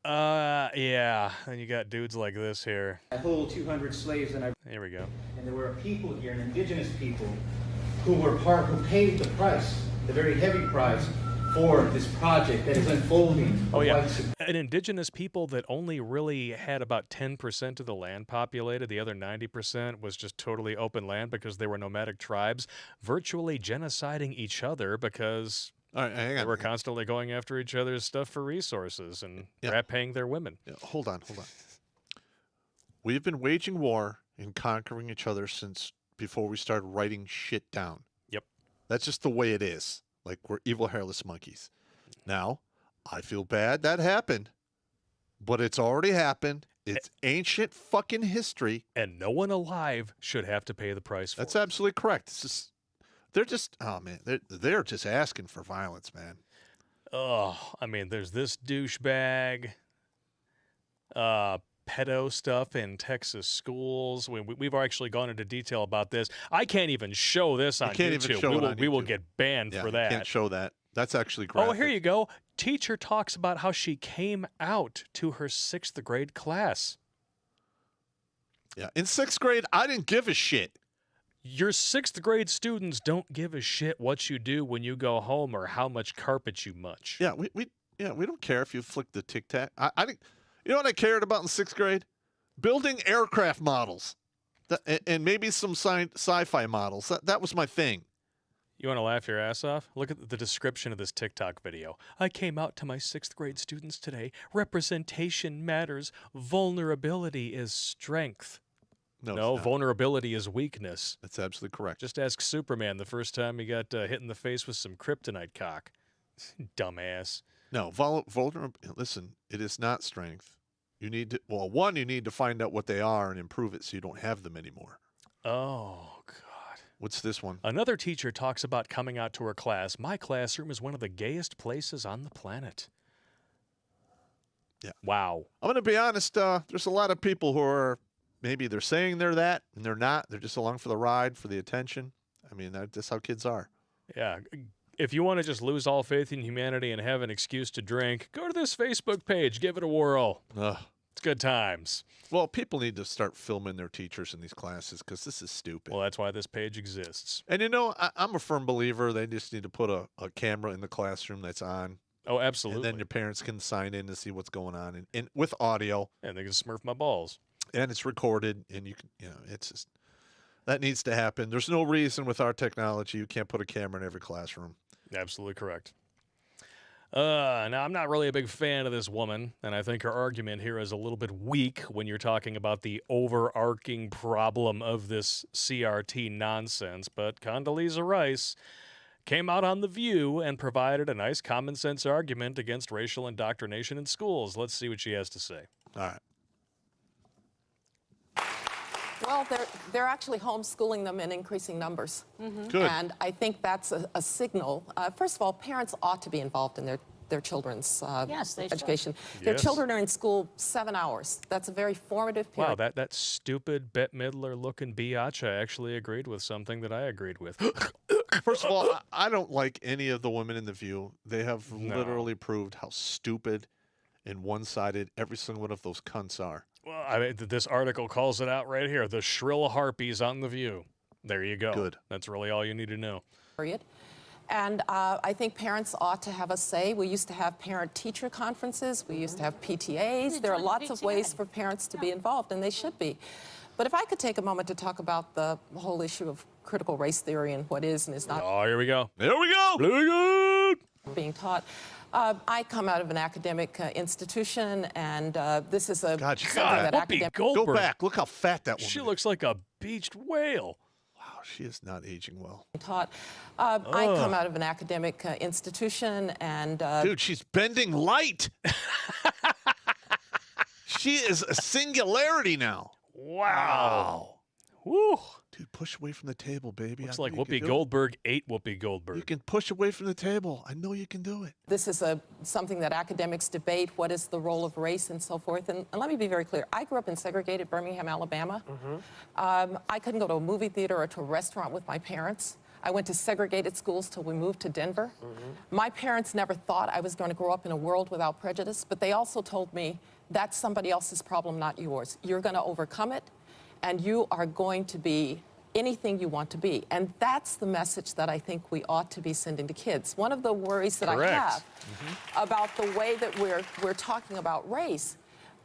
Yeah. And you got dudes like this here. I hold 200 slaves, and Here we go. there were a people here, an indigenous people, who paid the price, the very heavy price, for this project that is unfolding. Oh, yeah. An indigenous people that only really had about 10% of the land populated. The other 90% was just totally open land because they were nomadic tribes, virtually genociding each other because All right, hang they on. were constantly going after each other's stuff for resources and rat paying their women. Yeah, hold on. We've been waging war and conquering each other since before we started writing shit down. Yep. That's just the way it is. Like, we're evil, hairless monkeys. Now, I feel bad that happened, but it's already happened. It's ancient fucking history. And no one alive should have to pay the price for That's it. absolutely correct. They're just, oh man, they're just asking for violence, man. Oh, I mean, there's this douchebag, pedo stuff in Texas schools. We've actually gone into detail about this. I can't even show this on can't YouTube. even show it on We will YouTube. get banned Yeah, for you that. can't show that. That's actually graphic. Oh, here you go. Teacher talks about how she came out to her 6th grade class. Yeah, in 6th grade, I didn't give a shit. Your 6th grade students don't give a shit what you do when you go home or how much carpet you munch. Yeah, we don't care if you flick the tic tac. I think, you know what I cared about in 6th grade? Building aircraft models, and maybe some sci-fi models. That was my thing. You want to laugh your ass off? Look at the description of this TikTok video. I came out to my 6th grade students today. Representation matters. Vulnerability is strength. No, it's not. vulnerability is weakness. That's absolutely correct. Just ask Superman the first time he got hit in the face with some kryptonite cock. Dumbass. No, vulnerable. Listen, it is not strength. You need to, well, one, you need to find out what they are and improve it so you don't have them anymore. Oh, God. What's this one? Another teacher talks about coming out to her class. My classroom is one of the gayest places on the planet. Yeah. Wow. I'm going to be honest. There's a lot of people who are, maybe they're saying they're that, and they're not. They're just along for the ride, for the attention. I mean, that's how kids are. Yeah. If you want to just lose all faith in humanity and have an excuse to drink, go to this Facebook page. Give it a whirl. Ugh. It's good times. Well, people need to start filming their teachers in these classes because this is stupid. Well, that's why this page exists. And, you know, I'm a firm believer they just need to put a camera in the classroom that's on. Oh, absolutely. And then your parents can sign in to see what's going on and with audio. And they can smurf my balls. And it's recorded, and you can, it's just, that needs to happen. There's no reason with our technology you can't put a camera in every classroom. Absolutely correct. Now, I'm not really a big fan of this woman, and I think her argument here is a little bit weak when you're talking about the overarching problem of this CRT nonsense. But Condoleezza Rice came out on The View and provided a nice common sense argument against racial indoctrination in schools. Let's see what she has to say. All right. Well, they're actually homeschooling them in increasing numbers. Good. And I think that's a signal. First of all, parents ought to be involved in their children's Yes, they should. education. Their Yes. children are in school 7 hours. That's a very formative period. Wow, that stupid Bette Midler-looking biatch actually agreed with something that I agreed with. First of all, I don't like any of the women in The View. They have No. literally proved how stupid and one-sided every single one of those cunts are. Well, I mean, this article calls it out right here. The shrill harpies on The View. There you go. Good. That's really all you need to know. Period. And I think parents ought to have a say. We used to have parent-teacher conferences. We used to have PTAs. There are join the lots of ways PTA. for parents to be involved, and they should be. But if I could take a moment to talk about the whole issue of critical race theory and what is and is not Oh, here we go. There we go. Very good. being taught. I come out of an academic institution, and this is a God, something God, that Whoopi academic Go Goldberg. back. Look how fat that woman She is. looks like a beached whale. Wow, she is not aging well. taught. I come out of an academic institution, and Dude, she's bending light. She is a singularity now. Wow. Woo. Dude, push away from the table, baby. Looks I know like you can Whoopi do it. Goldberg ate Whoopi Goldberg. You can push away from the table. I know you can do it. This is something that academics debate, what is the role of race and so forth. And let me be very clear. I grew up in segregated Birmingham, Alabama. I couldn't go to a movie theater or to a restaurant with my parents. I went to segregated schools till we moved to Denver. My parents never thought I was going to grow up in a world without prejudice, but they also told me that's somebody else's problem, not yours. You're going to overcome it, and you are going to be anything you want to be. And that's the message that I think we ought to be sending to kids. One of the worries that Correct. I have about the way that we're talking about race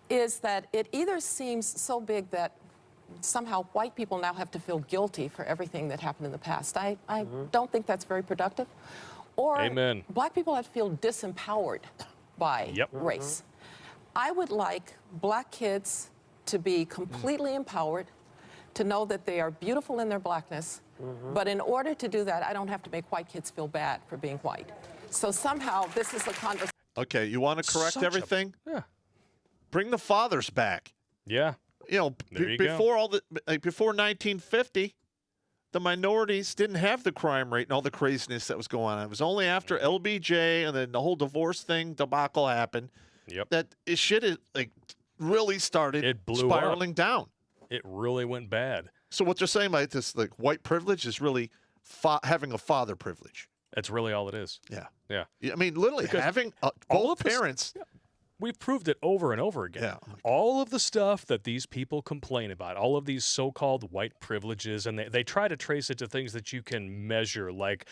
is that it either seems so big that somehow white people now have to feel guilty for everything that happened in the past. I don't think that's very productive. Or Amen. black people have to feel disempowered by Yep. race. I would like black kids to be completely empowered, to know that they are beautiful in their blackness, but in order to do that, I don't have to make white kids feel bad for being white. So somehow this is a conversation. Okay, you want to correct Such a- everything? Yeah. Bring the fathers back. Yeah. You know, There you go. before 1950, the minorities didn't have the crime rate and all the craziness that was going on. It was only after LBJ and then the whole divorce thing debacle happened Yep. that shit is like really started It blew up. spiraling down. It really went bad. So what they're saying about this, like white privilege, is really having a father privilege. That's really all it is. Yeah. Yeah. I mean, literally Because having all both of this- parents. We've proved it over and over again. Yeah. Oh my God. All of the stuff that these people complain about, all of these so-called white privileges, and they try to trace it to things that you can measure, like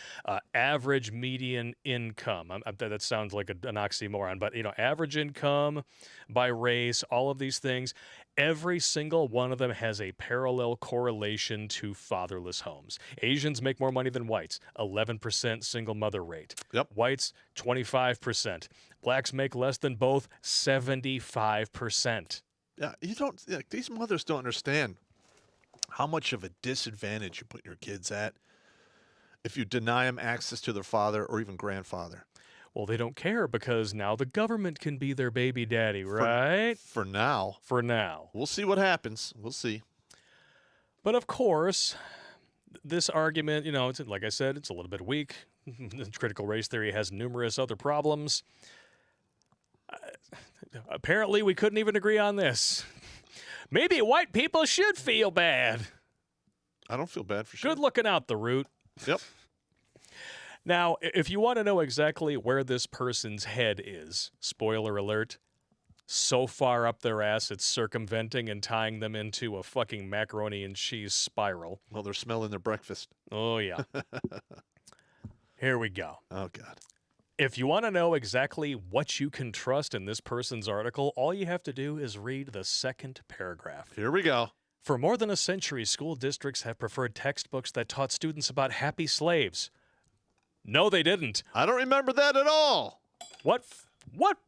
average median income. That sounds like an oxymoron, but average income by race, all of these things. Every single one of them has a parallel correlation to fatherless homes. Asians make more money than whites, 11% single mother rate. Yep. Whites, 25%. Blacks make less than both, 75%. Yeah, these mothers don't understand how much of a disadvantage you put your kids at if you deny them access to their father or even grandfather. Well, they don't care because now the government can be their baby daddy, right? For now. For now. We'll see what happens. We'll see. But of course, this argument, it's, like I said, it's a little bit weak. Critical race theory has numerous other problems. Apparently, we couldn't even agree on this. Maybe white people should feel bad. I don't feel bad for sure. Good looking out, the root. Yep. Now, if you want to know exactly where this person's head is, spoiler alert, so far up their ass it's circumventing and tying them into a fucking macaroni and cheese spiral. Well, they're smelling their breakfast. Oh, yeah. Here we go. Oh, God. If you want to know exactly what you can trust in this person's article, all you have to do is read the second paragraph. Here we go. For more than a century, school districts have preferred textbooks that taught students about happy slaves. No, they didn't. I don't remember that at all. What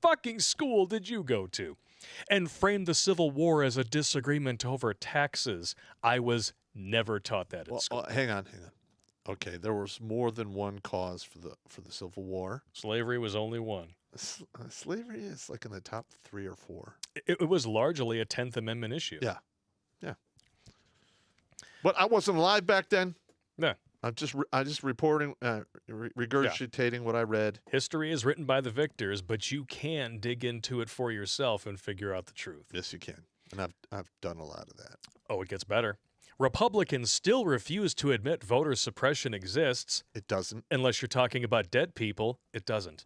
fucking school did you go to? And framed the Civil War as a disagreement over taxes. I was never taught that at school. Hang on. Okay, there was more than one cause for the Civil War. Slavery was only one. Slavery is like in the top 3 or 4. It was largely a 10th Amendment issue. Yeah. But I wasn't alive back then. Yeah. I'm just reporting, regurgitating what I read. History is written by the victors, but you can dig into it for yourself and figure out the truth. Yes, you can, and I've done a lot of that. Oh, it gets better. Republicans still refuse to admit voter suppression exists. It doesn't. Unless you're talking about dead people, it doesn't.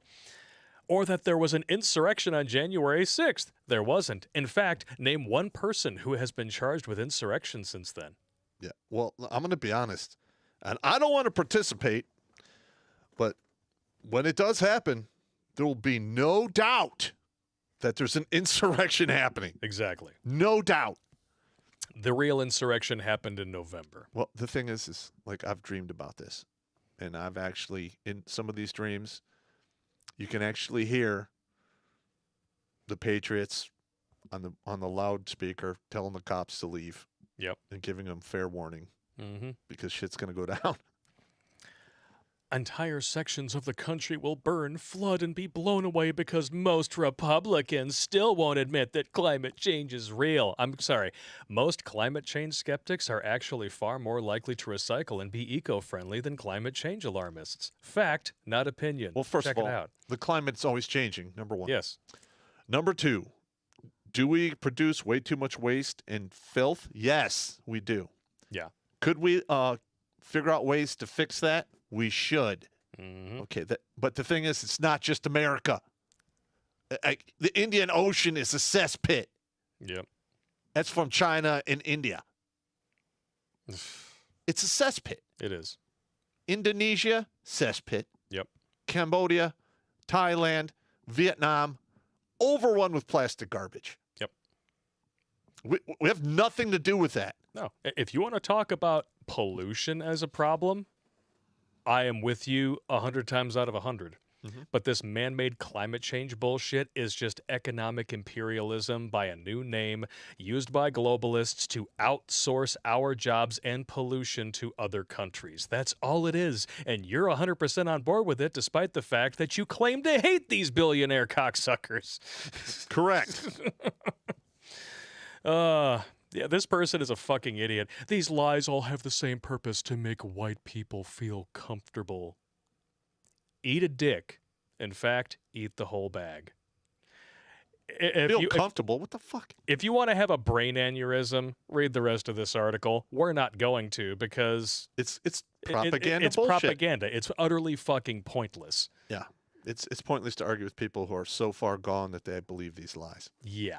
Or that there was an insurrection on January 6th. There wasn't. In fact, name one person who has been charged with insurrection since then. Yeah. Well, I'm going to be honest, and I don't want to participate, but when it does happen, there will be no doubt that there's an insurrection happening. Exactly. No doubt. The real insurrection happened in November. Well, the thing is like I've dreamed about this, and I've actually, in some of these dreams, you can actually hear the Patriots on the loudspeaker telling the cops to leave. Yep. And giving them fair warning Mm-hmm. because shit's going to go down. entire sections of the country will burn, flood, and be blown away because most Republicans still won't admit that climate change is real. I'm sorry. Most climate change skeptics are actually far more likely to recycle and be eco-friendly than climate change alarmists. Fact, not opinion. Well, first Check of all, it out. the climate's always changing, number one. Yes. Number two, do we produce way too much waste and filth? Yes, we do. Yeah. Could we figure out ways to fix that? We should. Mm-hmm. Okay, but the thing is, it's not just America. The Indian Ocean is a cesspit. Yep. That's from China and India. It's a cesspit. It is. Indonesia, cesspit. Yep. Cambodia, Thailand, Vietnam, overrun with plastic garbage. Yep. We have nothing to do with that. No. If you want to talk about pollution as a problem, I am with you 100 times out of 100. Mm-hmm. But this man-made climate change bullshit is just economic imperialism by a new name used by globalists to outsource our jobs and pollution to other countries. That's all it is. And you're 100% on board with it, despite the fact that you claim to hate these billionaire cocksuckers. Correct. Yeah, this person is a fucking idiot. These lies all have the same purpose, to make white people feel comfortable. Eat a dick. In fact, eat the whole bag. Feel comfortable? What the fuck? If you want to have a brain aneurysm, read the rest of this article. We're not going to, because It's propaganda it's bullshit. propaganda. It's utterly fucking pointless. Yeah. It's pointless to argue with people who are so far gone that they believe these lies. Yeah.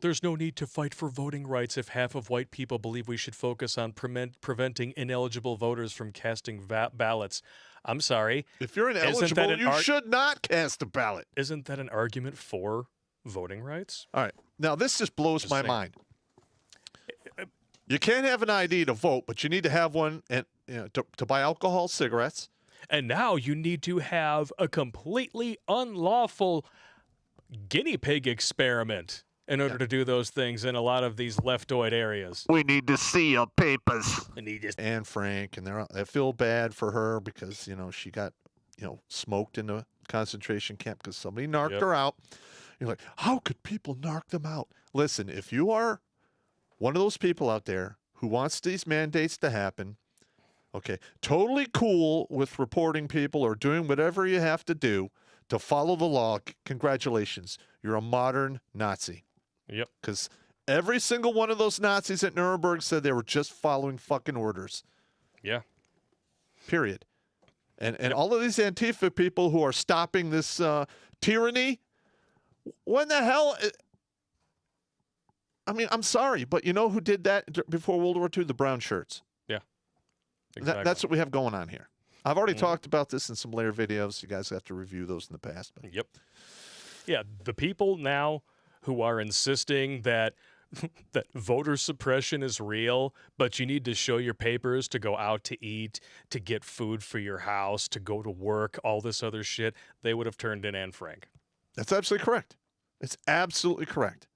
There's no need to fight for voting rights if half of white people believe we should focus on preventing ineligible voters from casting ballots. I'm sorry. If you're ineligible, you should not cast a ballot. Isn't that an argument for voting rights? All right. Now, this just blows Just my saying. mind. You can't have an ID to vote, but you need to have one to buy alcohol, cigarettes. And now you need to have a completely unlawful guinea pig experiment in order to do those things in a lot of these leftoid areas. We need to see your papers. And he just Anne Frank, and I feel bad for her because, she got, smoked in a concentration camp because somebody narked her out. You're like, how could people narc them out? Listen, if you are one of those people out there who wants these mandates to happen, okay, totally cool with reporting people or doing whatever you have to do to follow the law, congratulations. You're a modern Nazi. Yep. Because every single one of those Nazis at Nuremberg said they were just following fucking orders. Yeah. Period. And all of these Antifa people who are stopping this tyranny, when the hell? I mean, I'm sorry, but you know who did that before World War II? The brown shirts. Yeah. Exactly. That's what we have going on here. I've already talked about this in some later videos. You guys have to review those in the past. But. Yep. Yeah, the people now who are insisting that that voter suppression is real, but you need to show your papers to go out to eat, to get food for your house, to go to work, all this other shit, they would have turned in Anne Frank. That's absolutely correct. It's absolutely correct.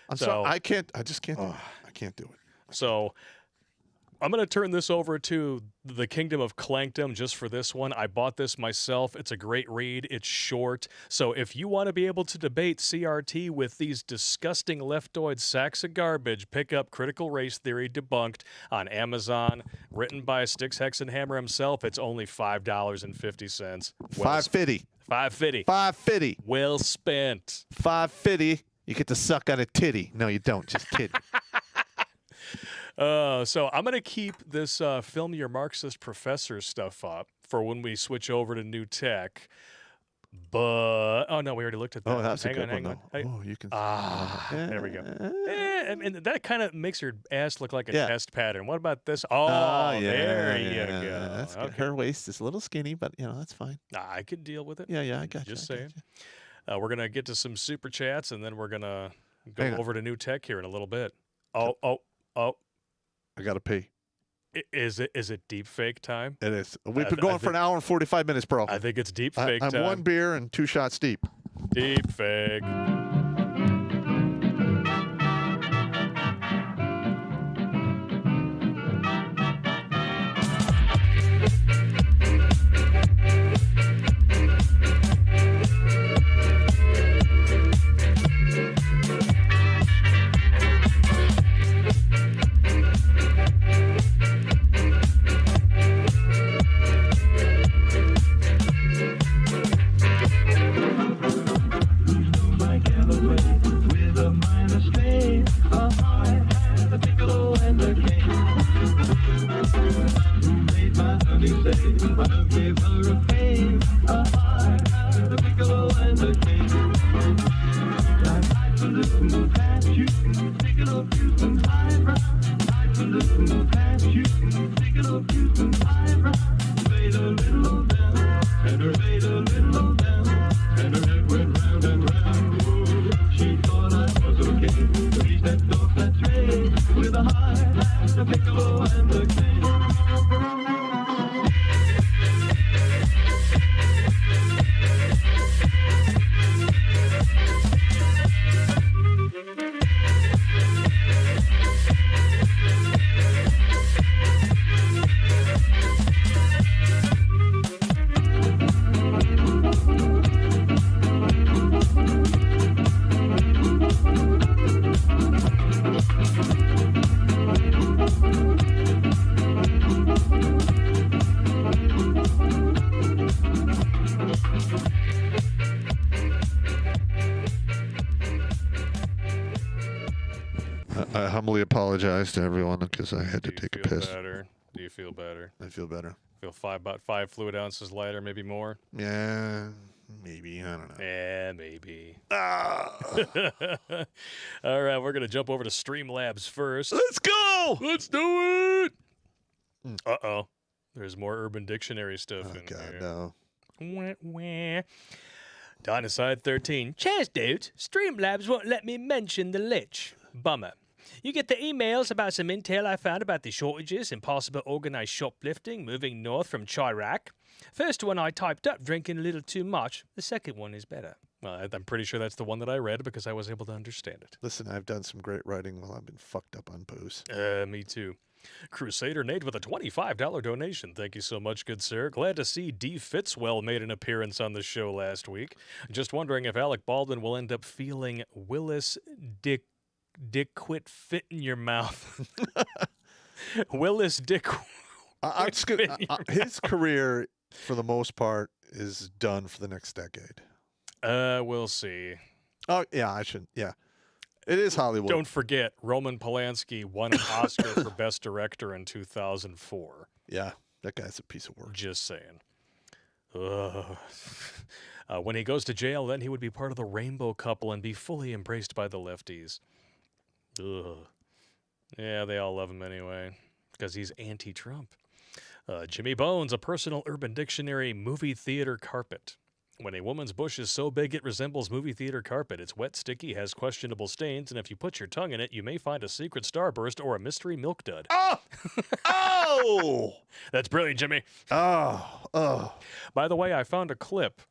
I'm sorry. I just can't do it. I can't do it. So I'm going to turn this over to the Kingdom of Clankdom just for this one. I bought this myself. It's a great read. It's short. So if you want to be able to debate CRT with these disgusting leftoid sacks of garbage, pick up Critical Race Theory Debunked on Amazon, written by Styx Hexenhammer himself. It's only $5.50. $5.50. $5.50. $5.50. Well spent. $5.50. You get to suck on a titty. No, you don't. Just kidding. So I'm going to keep this film your Marxist professor stuff up for when we switch over to new tech. But, oh, no, we already looked at that. Oh, that's a good one, though. though. Oh, you can. There we go. And that kind of makes her ass look like a test pattern. What about this? Oh, there you go. That's good. Okay. Her waist is a little skinny, but, that's fine. I could deal with it. Yeah, I got you. Just saying. We're going to get to some super chats, and then we're going to go over to new tech here in a little bit. Oh. I got to pee. Is it deep fake time? It is. We've been going for an hour and 45 minutes, bro. I think it's deep fake time. I'm one beer and 2 shots deep. Deep fake. I humbly apologize to everyone because I had to take a piss. Better? Do you feel better? I feel better. Feel about 5 fluid ounces lighter, maybe more? Yeah, maybe. I don't know. Yeah, maybe. Ah. All right, we're going to jump over to Streamlabs first. Let's go! Let's do it! Uh-oh. There's more Urban Dictionary stuff Oh, in God, here. no. Wah, wah. Dinosaur 13. Cheers, dudes. Streamlabs won't let me mention the lich. Bummer. You get the emails about some intel I found about the shortages and possible organized shoplifting moving north from Chirac. First one I typed up drinking a little too much. The second one is better. Well, I'm pretty sure that's the one that I read because I was able to understand it. Listen, I've done some great writing while I've been fucked up on booze. Me too. Crusader Nate with a $25 donation. Thank you so much, good sir. Glad to see D. Fitzwell made an appearance on the show last week. Just wondering if Alec Baldwin will end up feeling Willis Dick quit fit in your mouth. Willis Dick. I'm just gonna, his career, for the most part, is done for the next decade. We'll see. Oh, yeah, I should. Yeah. It is Hollywood. Don't forget, Roman Polanski won an Oscar for Best Director in 2004. Yeah, that guy's a piece of work. Just saying. When he goes to jail, then he would be part of the rainbow couple and be fully embraced by the lefties. Ugh. Yeah, they all love him anyway, because he's anti-Trump. Jimmy Bones, a personal Urban Dictionary movie theater carpet. When a woman's bush is so big it resembles movie theater carpet, it's wet, sticky, has questionable stains, and if you put your tongue in it, you may find a secret starburst or a mystery milk dud. Oh! Oh! That's brilliant, Jimmy. Oh! By the way, I found a clip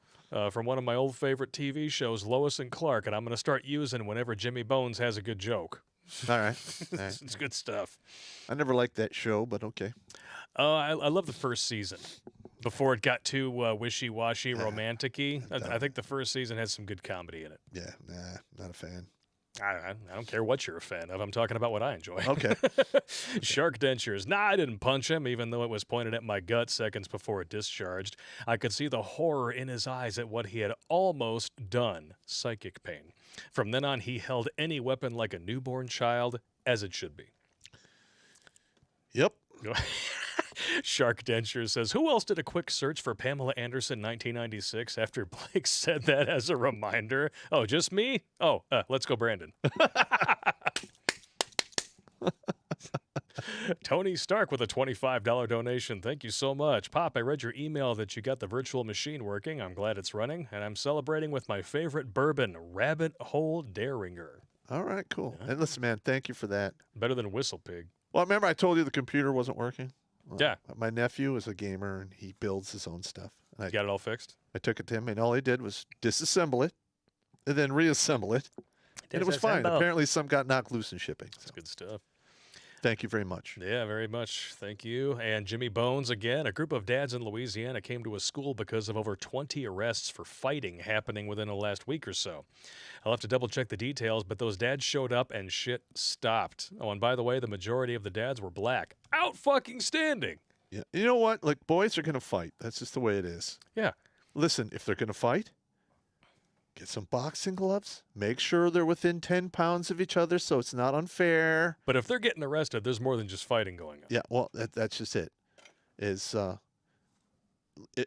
from one of my old favorite TV shows, Lois and Clark, and I'm going to start using whenever Jimmy Bones has a good joke. All right. All right. It's good stuff. I never liked that show, but okay. I love the first season. Before it got too wishy-washy, romantic-y. I think the first season has some good comedy in it. Yeah, nah, not a fan. I don't care what you're a fan of. I'm talking about what I enjoy. Okay. Shark dentures. Nah, I didn't punch him, even though it was pointed at my gut seconds before it discharged. I could see the horror in his eyes at what he had almost done. Psychic pain. From then on, he held any weapon like a newborn child, as it should be. Yep. Shark Denture says, who else did a quick search for Pamela Anderson 1996 after Blake said that as a reminder? Oh, just me? Oh, let's go, Brandon. Tony Stark with a $25 donation. Thank you so much. Pop, I read your email that you got the virtual machine working. I'm glad it's running, and I'm celebrating with my favorite bourbon, Rabbit Hole Daringer. All right, cool. And listen, man, thank you for that. Better than Whistle Pig. Well, remember I told you the computer wasn't working? Well, Yeah. My nephew is a gamer, and he builds his own stuff. You got it all fixed? I took it to him, and all he did was disassemble it and then reassemble it. And it was fine. Disassemble. Apparently, some got knocked loose in shipping. That's So good stuff. thank you very much. Yeah, very much. Thank you. And Jimmy Bones again. A group of dads in Louisiana came to a school because of over 20 arrests for fighting happening within the last week or so. I'll have to double check the details, but those dads showed up and shit stopped. Oh, and by the way, the majority of the dads were black. Out fucking standing. Yeah. You know what? Like, boys are going to fight. That's just the way it is. Yeah. Listen, if they're going to fight, get some boxing gloves. Make sure they're within 10 pounds of each other so it's not unfair. But if they're getting arrested, there's more than just fighting going on. Yeah, well, that's just it. They're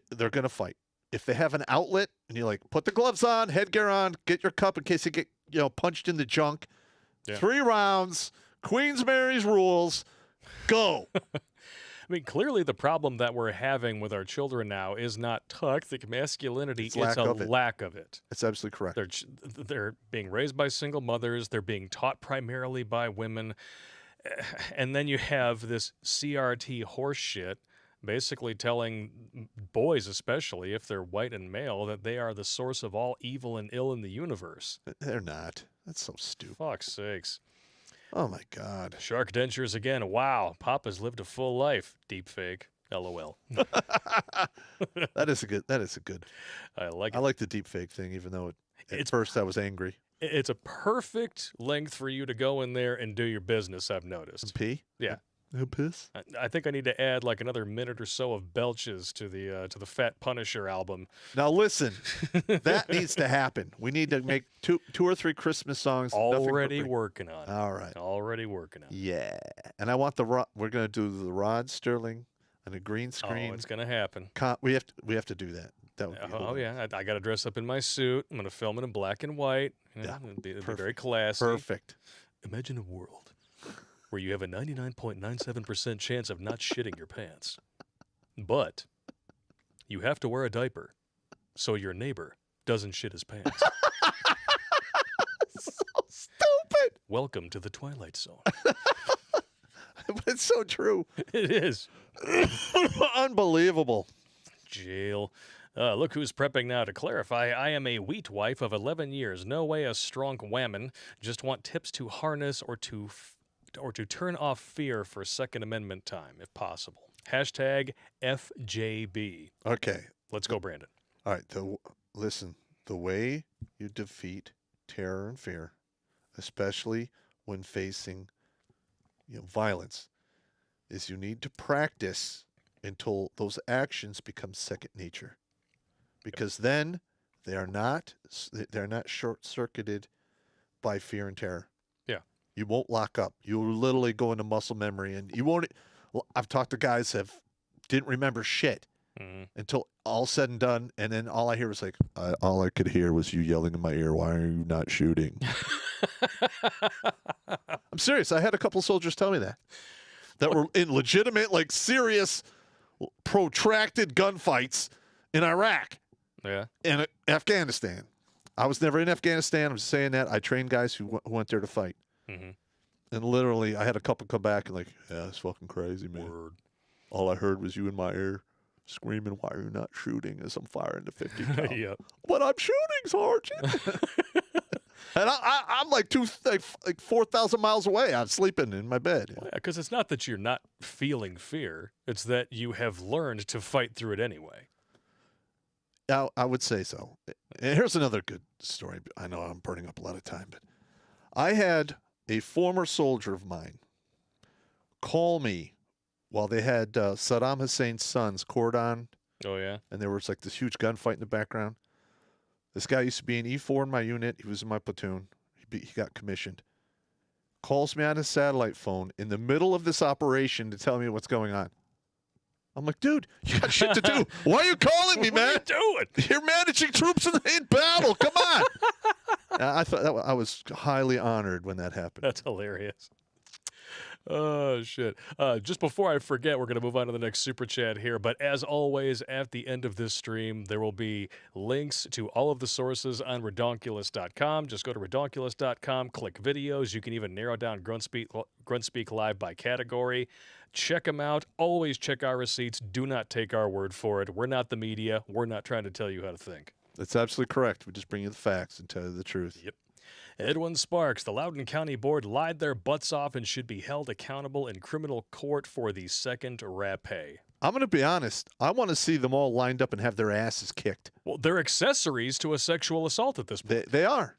going to fight. if they have an outlet and you like put the gloves on, headgear on, get your cup in case you get punched in the junk. Yeah. 3 rounds, Queensberry's rules, go. I mean, clearly the problem that we're having with our children now is not toxic masculinity; it's lack a of it. lack of it. That's absolutely correct. They're being raised by single mothers. They're being taught primarily by women, and then you have this CRT horse shit, basically telling boys, especially if they're white and male, that they are the source of all evil and ill in the universe. They're not. That's so stupid. Fuck's sakes. Oh my God. Shark dentures again. Wow, Papa's lived a full life. Deep fake. LOL. That is a good. I like it. I like the deep fake thing, even though at first I was angry. It's a perfect length for you to go in there and do your business, I've noticed. Pee? Yeah. Piss? I think I need to add like another minute or so of belches to the Fat Punisher album. Now listen, that needs to happen. We need to make two or three Christmas songs. Already working on it. All right. Already working on it. Yeah. And I want we're going to do the Rod Sterling and a green screen. Oh, it's going to happen. We have to do that. That would be Oh, yeah. I got to dress up in my suit. I'm going to film it in black and white. Yeah. It'll be very classy. Perfect. Imagine a world where you have a 99.97% chance of not shitting your pants. But you have to wear a diaper so your neighbor doesn't shit his pants. So stupid. Welcome to the Twilight Zone. But it's so true. It is. Unbelievable. Jail. Look who's prepping now. To clarify, I am a wheat wife of 11 years. No way a strong whammon. Just want tips to harness or to turn off fear for Second Amendment time, if possible. Hashtag FJB. Okay. Let's go, Brandon. All right. Listen, the way you defeat terror and fear, especially when facing violence, is you need to practice until those actions become second nature. Because then they're not short-circuited by fear and terror. Yeah. You won't lock up. You'll literally go into muscle memory, and you won't. I've talked to guys that didn't remember shit until all said and done, and then all I hear was like, all I could hear was you yelling in my ear, "Why are you not shooting?" I'm serious. I had a couple soldiers tell me that were in legitimate, like serious, protracted gunfights in Iraq. Yeah. And Afghanistan. I was never in Afghanistan. I'm just saying that. I trained guys who went there to fight. Mm-hmm. And literally, I had a couple come back and like, yeah, it's fucking crazy, man. Word. All I heard was you in my ear screaming, "Why are you not shooting?" as I'm firing the 50 cal. Yep. But I'm shooting, Sergeant. And I'm like 4,000 miles away. I'm sleeping in my bed. Well, yeah, because it's not that you're not feeling fear. It's that you have learned to fight through it anyway. I would say so. And here's another good story. I know I'm burning up a lot of time, but I had a former soldier of mine call me while they had Saddam Hussein's sons cordoned, Oh, yeah? and there was like this huge gunfight in the background. This guy used to be an E4 in my unit. He was in my platoon. He got commissioned. Calls me on his satellite phone in the middle of this operation to tell me what's going on. I'm like, dude, you got shit to do. Why are you calling me, man? What are you doing? You're managing troops in battle. Come on. I thought I was highly honored when that happened. That's hilarious. Oh, shit. Just before I forget, we're going to move on to the next super chat here. But as always, at the end of this stream, there will be links to all of the sources on redonkulous.com. Just go to redonkulous.com, click videos. You can even narrow down Grunt Speak Live by category. Check them out. Always check our receipts. Do not take our word for it. We're not the media. We're not trying to tell you how to think. That's absolutely correct. We just bring you the facts and tell you the truth. Yep. Edwin Sparks, the Loudoun County Board lied their butts off and should be held accountable in criminal court for the second rapé. I'm going to be honest. I want to see them all lined up and have their asses kicked. Well, they're accessories to a sexual assault at this point. They are.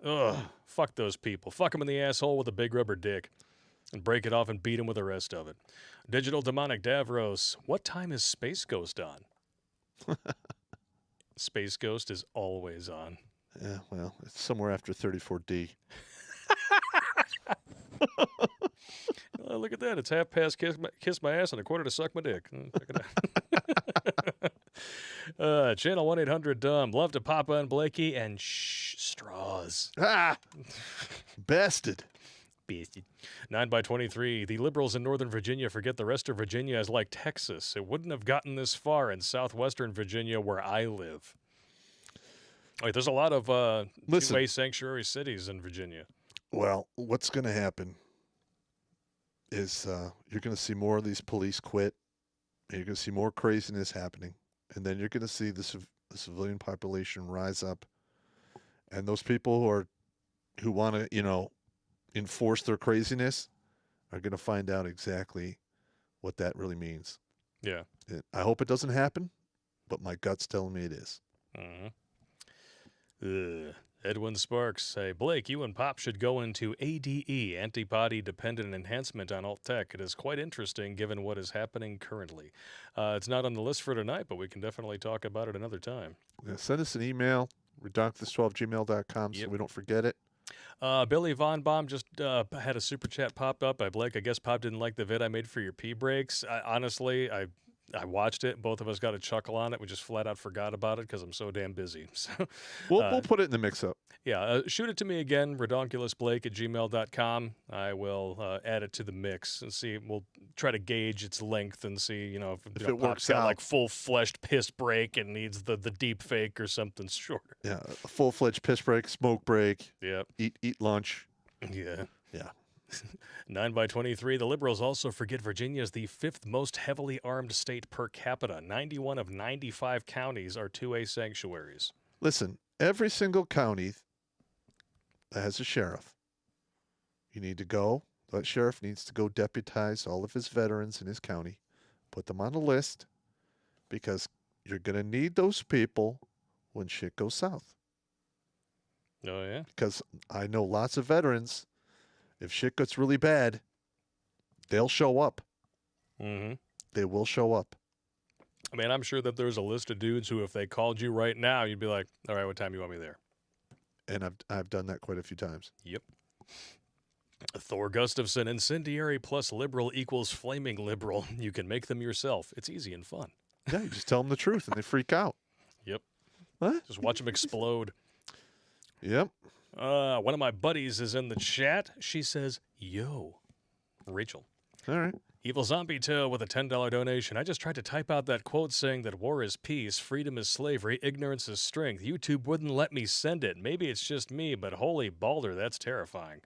Ugh. Fuck those people. Fuck them in the asshole with a big rubber dick. And break it off and beat him with the rest of it. Digital Demonic Davros, what time is Space Ghost on? Space Ghost is always on. Yeah, well, it's somewhere after 34D. Look at that. It's half past kiss my ass and a quarter to suck my dick. Check it out. Channel 1-800-DUMB. Love to Papa and Blakey and straws. Ah, bested. Beastie. 9/23. The liberals in Northern Virginia forget the rest of Virginia is like Texas. It wouldn't have gotten this far in southwestern Virginia where I live. Wait, there's a lot of two-way sanctuary cities in Virginia. Well, what's going to happen is you're going to see more of these police quit. And you're going to see more craziness happening. And then you're going to see the civilian population rise up. And those people who want to, enforce their craziness are going to find out exactly what that really means. Yeah. I hope it doesn't happen, but my gut's telling me it is. Edwin Sparks. Hey, Blake, you and Pop should go into ADE, antibody dependent enhancement on alt tech. It is quite interesting given what is happening currently. It's not on the list for tonight, but we can definitely talk about it another time. Yeah, send us an email, redonkuthis12gmail.com, so we don't forget it. Billy Von Baum just had a super chat popped up by Blake. I guess Pop didn't like the vid I made for your pee breaks. Honestly, I watched it. Both of us got a chuckle on it. We just flat out forgot about it because I'm so damn busy. So we'll put it in the mix-up. Yeah, shoot it to me again, redonkulousblake@gmail.com. I will add it to the mix and see. We'll try to gauge its length and see, if it works got out. like full-fleshed piss break and needs the deep fake or something shorter. Yeah, a full-fledged piss break, smoke break. Yep. Eat lunch. Yeah. Yeah. 9/23. The liberals also forget Virginia is the 5th most heavily armed state per capita. 91 of 95 counties are 2A sanctuaries. Listen, every single county that has a sheriff, you need to go. That sheriff needs to go deputize all of his veterans in his county, put them on a list, because you're going to need those people when shit goes south. Oh, yeah? Because I know lots of veterans. If shit gets really bad, they'll show up. Mm-hmm. They will show up. I mean, I'm sure that there's a list of dudes who, if they called you right now, you'd be like, all right, what time do you want me there? And I've done that quite a few times. Yep. Thor Gustafson, incendiary plus liberal equals flaming liberal. You can make them yourself. It's easy and fun. Yeah, you just tell them the truth and they freak out. Yep. What? Just watch them explode. Yep. One of my buddies is in the chat. She says, yo, Rachel. All right. Evil Zombie Toe with a $10 donation. I just tried to type out that quote saying that war is peace, freedom is slavery, ignorance is strength. YouTube wouldn't let me send it. Maybe it's just me, but holy balder, that's terrifying.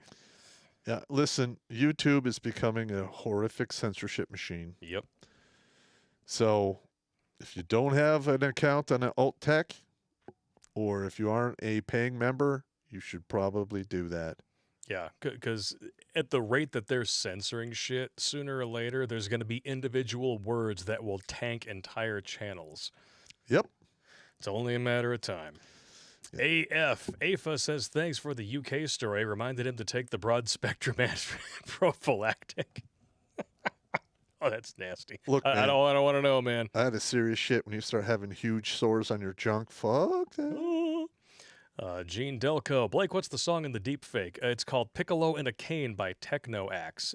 Yeah, listen, YouTube is becoming a horrific censorship machine. Yep. So if you don't have an account on alt tech, or if you aren't a paying member, you should probably do that. Yeah, because at the rate that they're censoring shit, sooner or later, there's going to be individual words that will tank entire channels. Yep. It's only a matter of time. AFA says, thanks for the UK story. Reminded him to take the broad spectrum prophylactic. Oh, that's nasty. Look, I don't want to know, man. I had a serious shit when you start having huge sores on your junk. Fuck that. Gene Delco. Blake, what's the song in the deep fake? It's called Piccolo in a Cane by Technoaxe.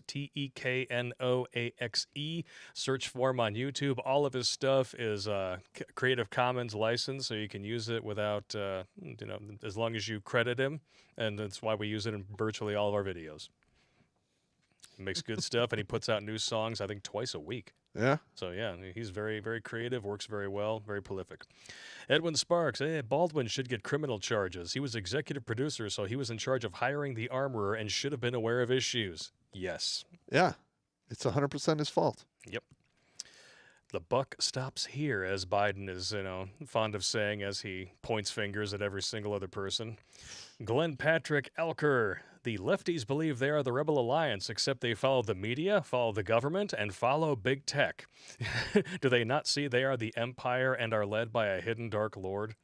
Teknoaxe. Search for him on YouTube. All of his stuff is Creative Commons license, so you can use it without, as long as you credit him. And that's why we use it in virtually all of our videos. He makes good stuff, and he puts out new songs, I think, twice a week. Yeah. So, yeah, he's very, very creative, works very well, very prolific. Edwin Sparks, Baldwin should get criminal charges. He was executive producer, so he was in charge of hiring the armorer and should have been aware of issues. Yes. Yeah. It's 100% his fault. Yep. The buck stops here, as Biden is, fond of saying as he points fingers at every single other person. Glenn Patrick Elker. The lefties believe they are the Rebel Alliance, except they follow the media, follow the government, and follow big tech. Do they not see they are the empire and are led by a hidden Dark Lord?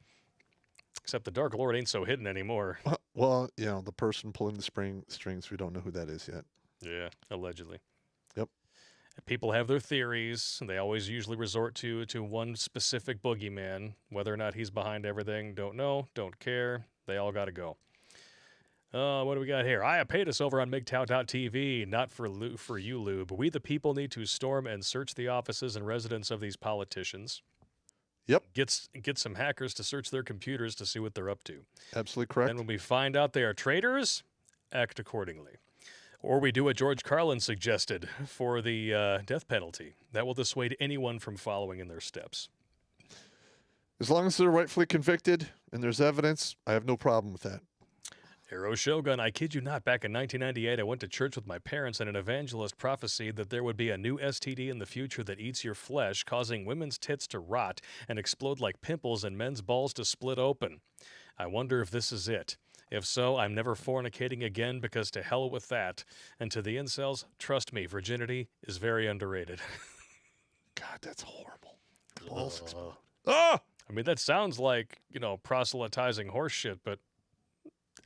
Except the Dark Lord ain't so hidden anymore. Well, the person pulling the strings, we don't know who that is yet. Yeah, allegedly. Yep. People have their theories. They always usually resort to one specific boogeyman. Whether or not he's behind everything, don't know, don't care. They all got to go. What do we got here? I paid us over on MGTOW.tv, not for you, Lube. We the people need to storm and search the offices and residence of these politicians. Yep. Get some hackers to search their computers to see what they're up to. Absolutely correct. Then when we find out they are traitors, act accordingly. Or we do what George Carlin suggested for the death penalty. That will dissuade anyone from following in their steps. As long as they're rightfully convicted and there's evidence, I have no problem with that. Arrow Shogun, I kid you not, back in 1998, I went to church with my parents and an evangelist prophesied that there would be a new STD in the future that eats your flesh, causing women's tits to rot and explode like pimples and men's balls to split open. I wonder if this is it. If so, I'm never fornicating again because to hell with that. And to the incels, trust me, virginity is very underrated. God, that's horrible. Balls explode. Ah! I mean, that sounds like, proselytizing horse shit, but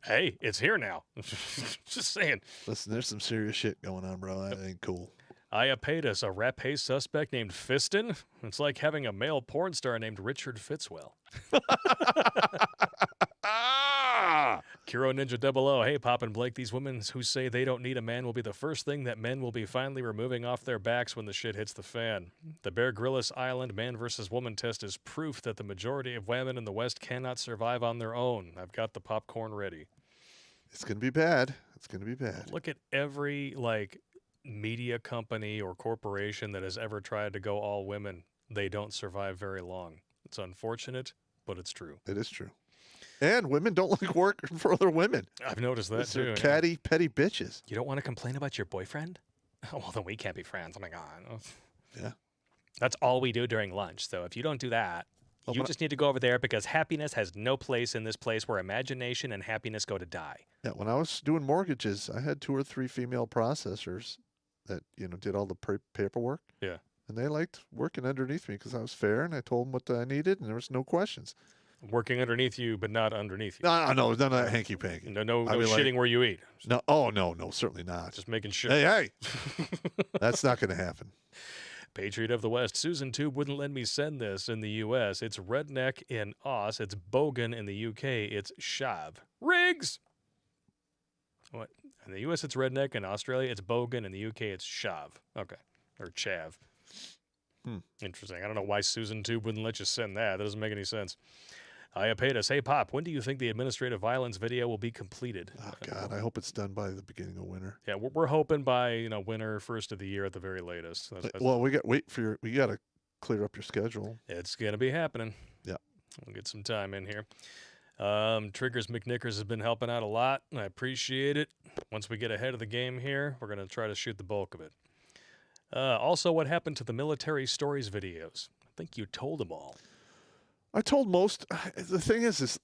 hey, it's here now. Just saying. Listen, there's some serious shit going on, bro. That ain't cool. Iapetus, a rap-haze suspect named Fiston. It's like having a male porn star named Richard Fitzwell. Kiro Ninja 00, hey, Popp and Blake, these women who say they don't need a man will be the first thing that men will be finally removing off their backs when the shit hits the fan. The Bear Grylls Island man versus woman test is proof that the majority of women in the West cannot survive on their own. I've got the popcorn ready. It's going to be bad. It's going to be bad. Look at every, media company or corporation that has ever tried to go all women. They don't survive very long. It's unfortunate, but it's true. It is true. And women don't like working for other women. I've noticed that too. They're catty, petty bitches. You don't want to complain about your boyfriend? Oh, well, then we can't be friends. Oh, my God. Yeah. That's all we do during lunch. So if you don't do that, you just need to go over there because happiness has no place in this place where imagination and happiness go to die. Yeah, when I was doing mortgages, I had 2 or 3 female processors that, did all the paperwork. Yeah. And they liked working underneath me because I was fair and I told them what I needed and there was no questions. Working underneath you, but not underneath you. No, none of that hanky-panky. No shitting where you eat. No, no, certainly not. Just making sure. Hey. That's not going to happen. Patriot of the West, Susan Tube wouldn't let me send this in the U.S. It's redneck in Aus. It's bogan in the U.K. It's shav. Riggs! What? In the U.S. it's redneck. In Australia it's bogan. In the U.K. it's shav. Okay. Or chav. Interesting. I don't know why Susan Tube wouldn't let you send that. That doesn't make any sense. Iapetus, hey, Popp, when do you think the administrative violence video will be completed? Oh, God, I hope it's done by the beginning of winter. Yeah, we're hoping by, winter, first of the year at the very latest. Well, we got to clear up your schedule. It's going to be happening. Yeah. We'll get some time in here. Triggers McNickers has been helping out a lot, and I appreciate it. Once we get ahead of the game here, we're going to try to shoot the bulk of it. Also, what happened to the military stories videos? I think you told them all. I told most. The thing is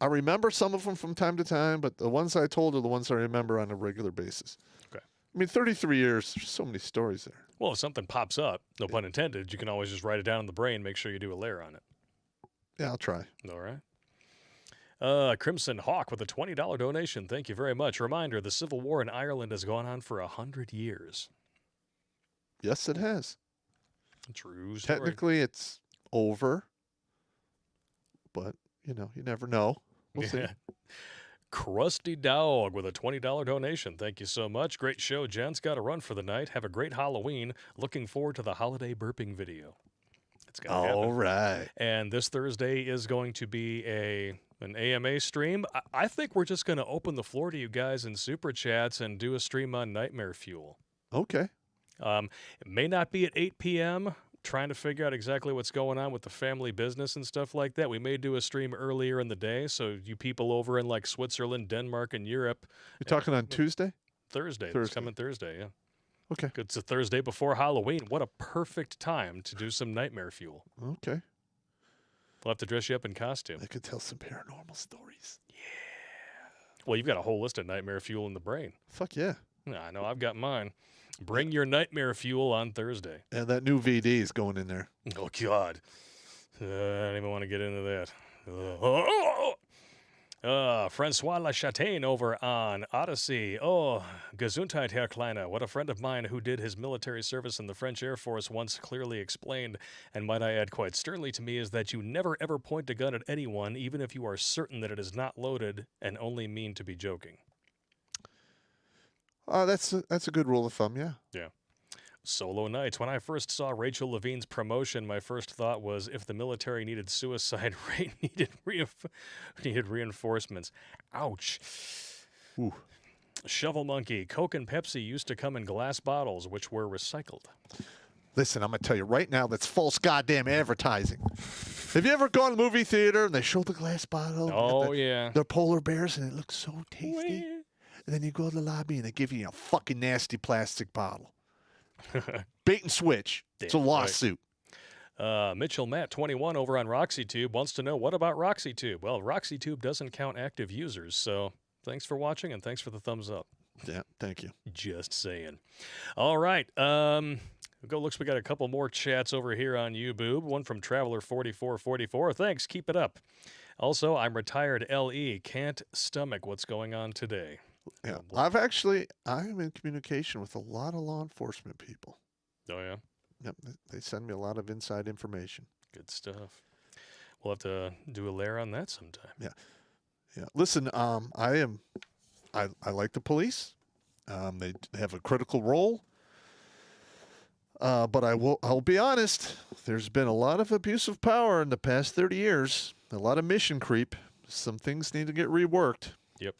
I remember some of them from time to time, but the ones I told are the ones I remember on a regular basis. Okay. I mean, 33 years, there's so many stories there. Well, if something pops up, no pun intended, you can always just write it down in the brain, make sure you do a layer on it. Yeah, I'll try. All right. Crimson Hawk with a $20 donation. Thank you very much. Reminder, the Civil War in Ireland has gone on for 100 years. Yes, it has. True story. Technically, it's over. But, you never know. We'll see. Krusty Dog with a $20 donation. Thank you so much. Great show, gents. Got to run for the night. Have a great Halloween. Looking forward to the holiday burping video. It's going to happen. All right. And this Thursday is going to be an AMA stream. I think we're just going to open the floor to you guys in Super Chats and do a stream on Nightmare Fuel. Okay. It may not be at 8 p.m., trying to figure out exactly what's going on with the family business and stuff like that. We may do a stream earlier in the day, so you people over in Switzerland, Denmark, and Europe. You're talking on Tuesday? Thursday. Thursday. It's coming Thursday, yeah. Okay. It's a Thursday before Halloween. What a perfect time to do some Nightmare Fuel. Okay. We'll have to dress you up in costume. I could tell some paranormal stories. Yeah. Well, you've got a whole list of Nightmare Fuel in the brain. Fuck yeah. I know, I've got mine. Bring your Nightmare Fuel on Thursday. And that new VD is going in there. Oh, God. I don't even want to get into that. Francois Lachataine over on Odyssey. Oh, Gesundheit, Herr Kleiner. What a friend of mine who did his military service in the French Air Force once clearly explained, and might I add quite sternly to me, is that you never ever point a gun at anyone, even if you are certain that it is not loaded and only mean to be joking. That's a good rule of thumb, yeah. Yeah. Solo nights. When I first saw Rachel Levine's promotion, my first thought was if the military needed suicide rate, needed reinforcements. Ouch. Ooh. Shovel Monkey. Coke and Pepsi used to come in glass bottles, which were recycled. Listen, I'm going to tell you right now, that's false goddamn advertising. Have you ever gone to the movie theater and they show the glass bottle? Oh, yeah. They're polar bears and it looks so tasty. Wee. And then you go to the lobby and they give you a fucking nasty plastic bottle. Bait and switch. It's a Damn lawsuit. Mitchell Matt 21 over on RoxyTube wants to know, what about RoxyTube? Well, RoxyTube doesn't count active users, so thanks for watching and thanks for the thumbs up. Yeah, thank you. Just saying. All right. Looks we got a couple more chats over here on YouTube. One from Traveler4444. Thanks. Keep it up. Also, I'm retired LE. Can't stomach what's going on today. Yeah, I'm in communication with a lot of law enforcement people. Oh, yeah? Yep, they send me a lot of inside information. Good stuff. We'll have to do a layer on that sometime. Yeah. Listen, I like the police. They have a critical role. But I'll be honest, there's been a lot of abuse of power in the past 30 years. A lot of mission creep. Some things need to get reworked. Yep.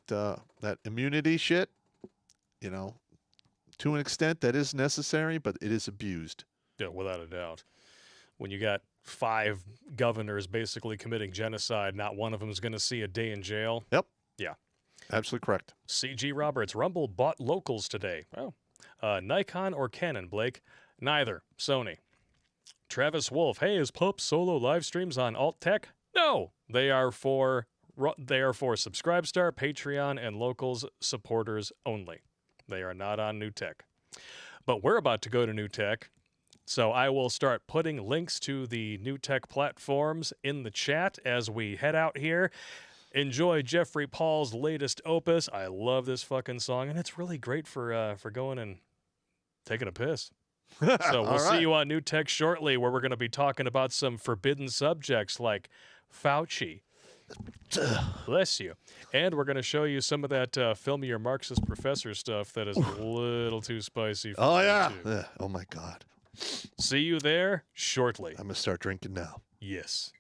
That immunity shit, to an extent that is necessary, but it is abused. Yeah, without a doubt. When you got 5 governors basically committing genocide, not one of them is going to see a day in jail. Yep. Yeah. Absolutely correct. C.G. Roberts, Rumble bought locals today. Oh. Nikon or Canon, Blake? Neither. Sony. Travis Wolf, hey, is Popp solo live streams on Alt Tech? No. They are for Subscribestar, Patreon, and locals supporters only. They are not on New Tech. But we're about to go to New Tech, so I will start putting links to the New Tech platforms in the chat as we head out here. Enjoy Jeffrey Paul's latest opus. I love this fucking song, and it's really great for going and taking a piss. So we'll see you on New Tech shortly, where we're going to be talking about some forbidden subjects like Fauci. Bless you. And we're going to show you some of that film your Marxist professor stuff that is a little too spicy for Oh, me, yeah. too. Oh, my God. See you there shortly. I'm going to start drinking now. Yes.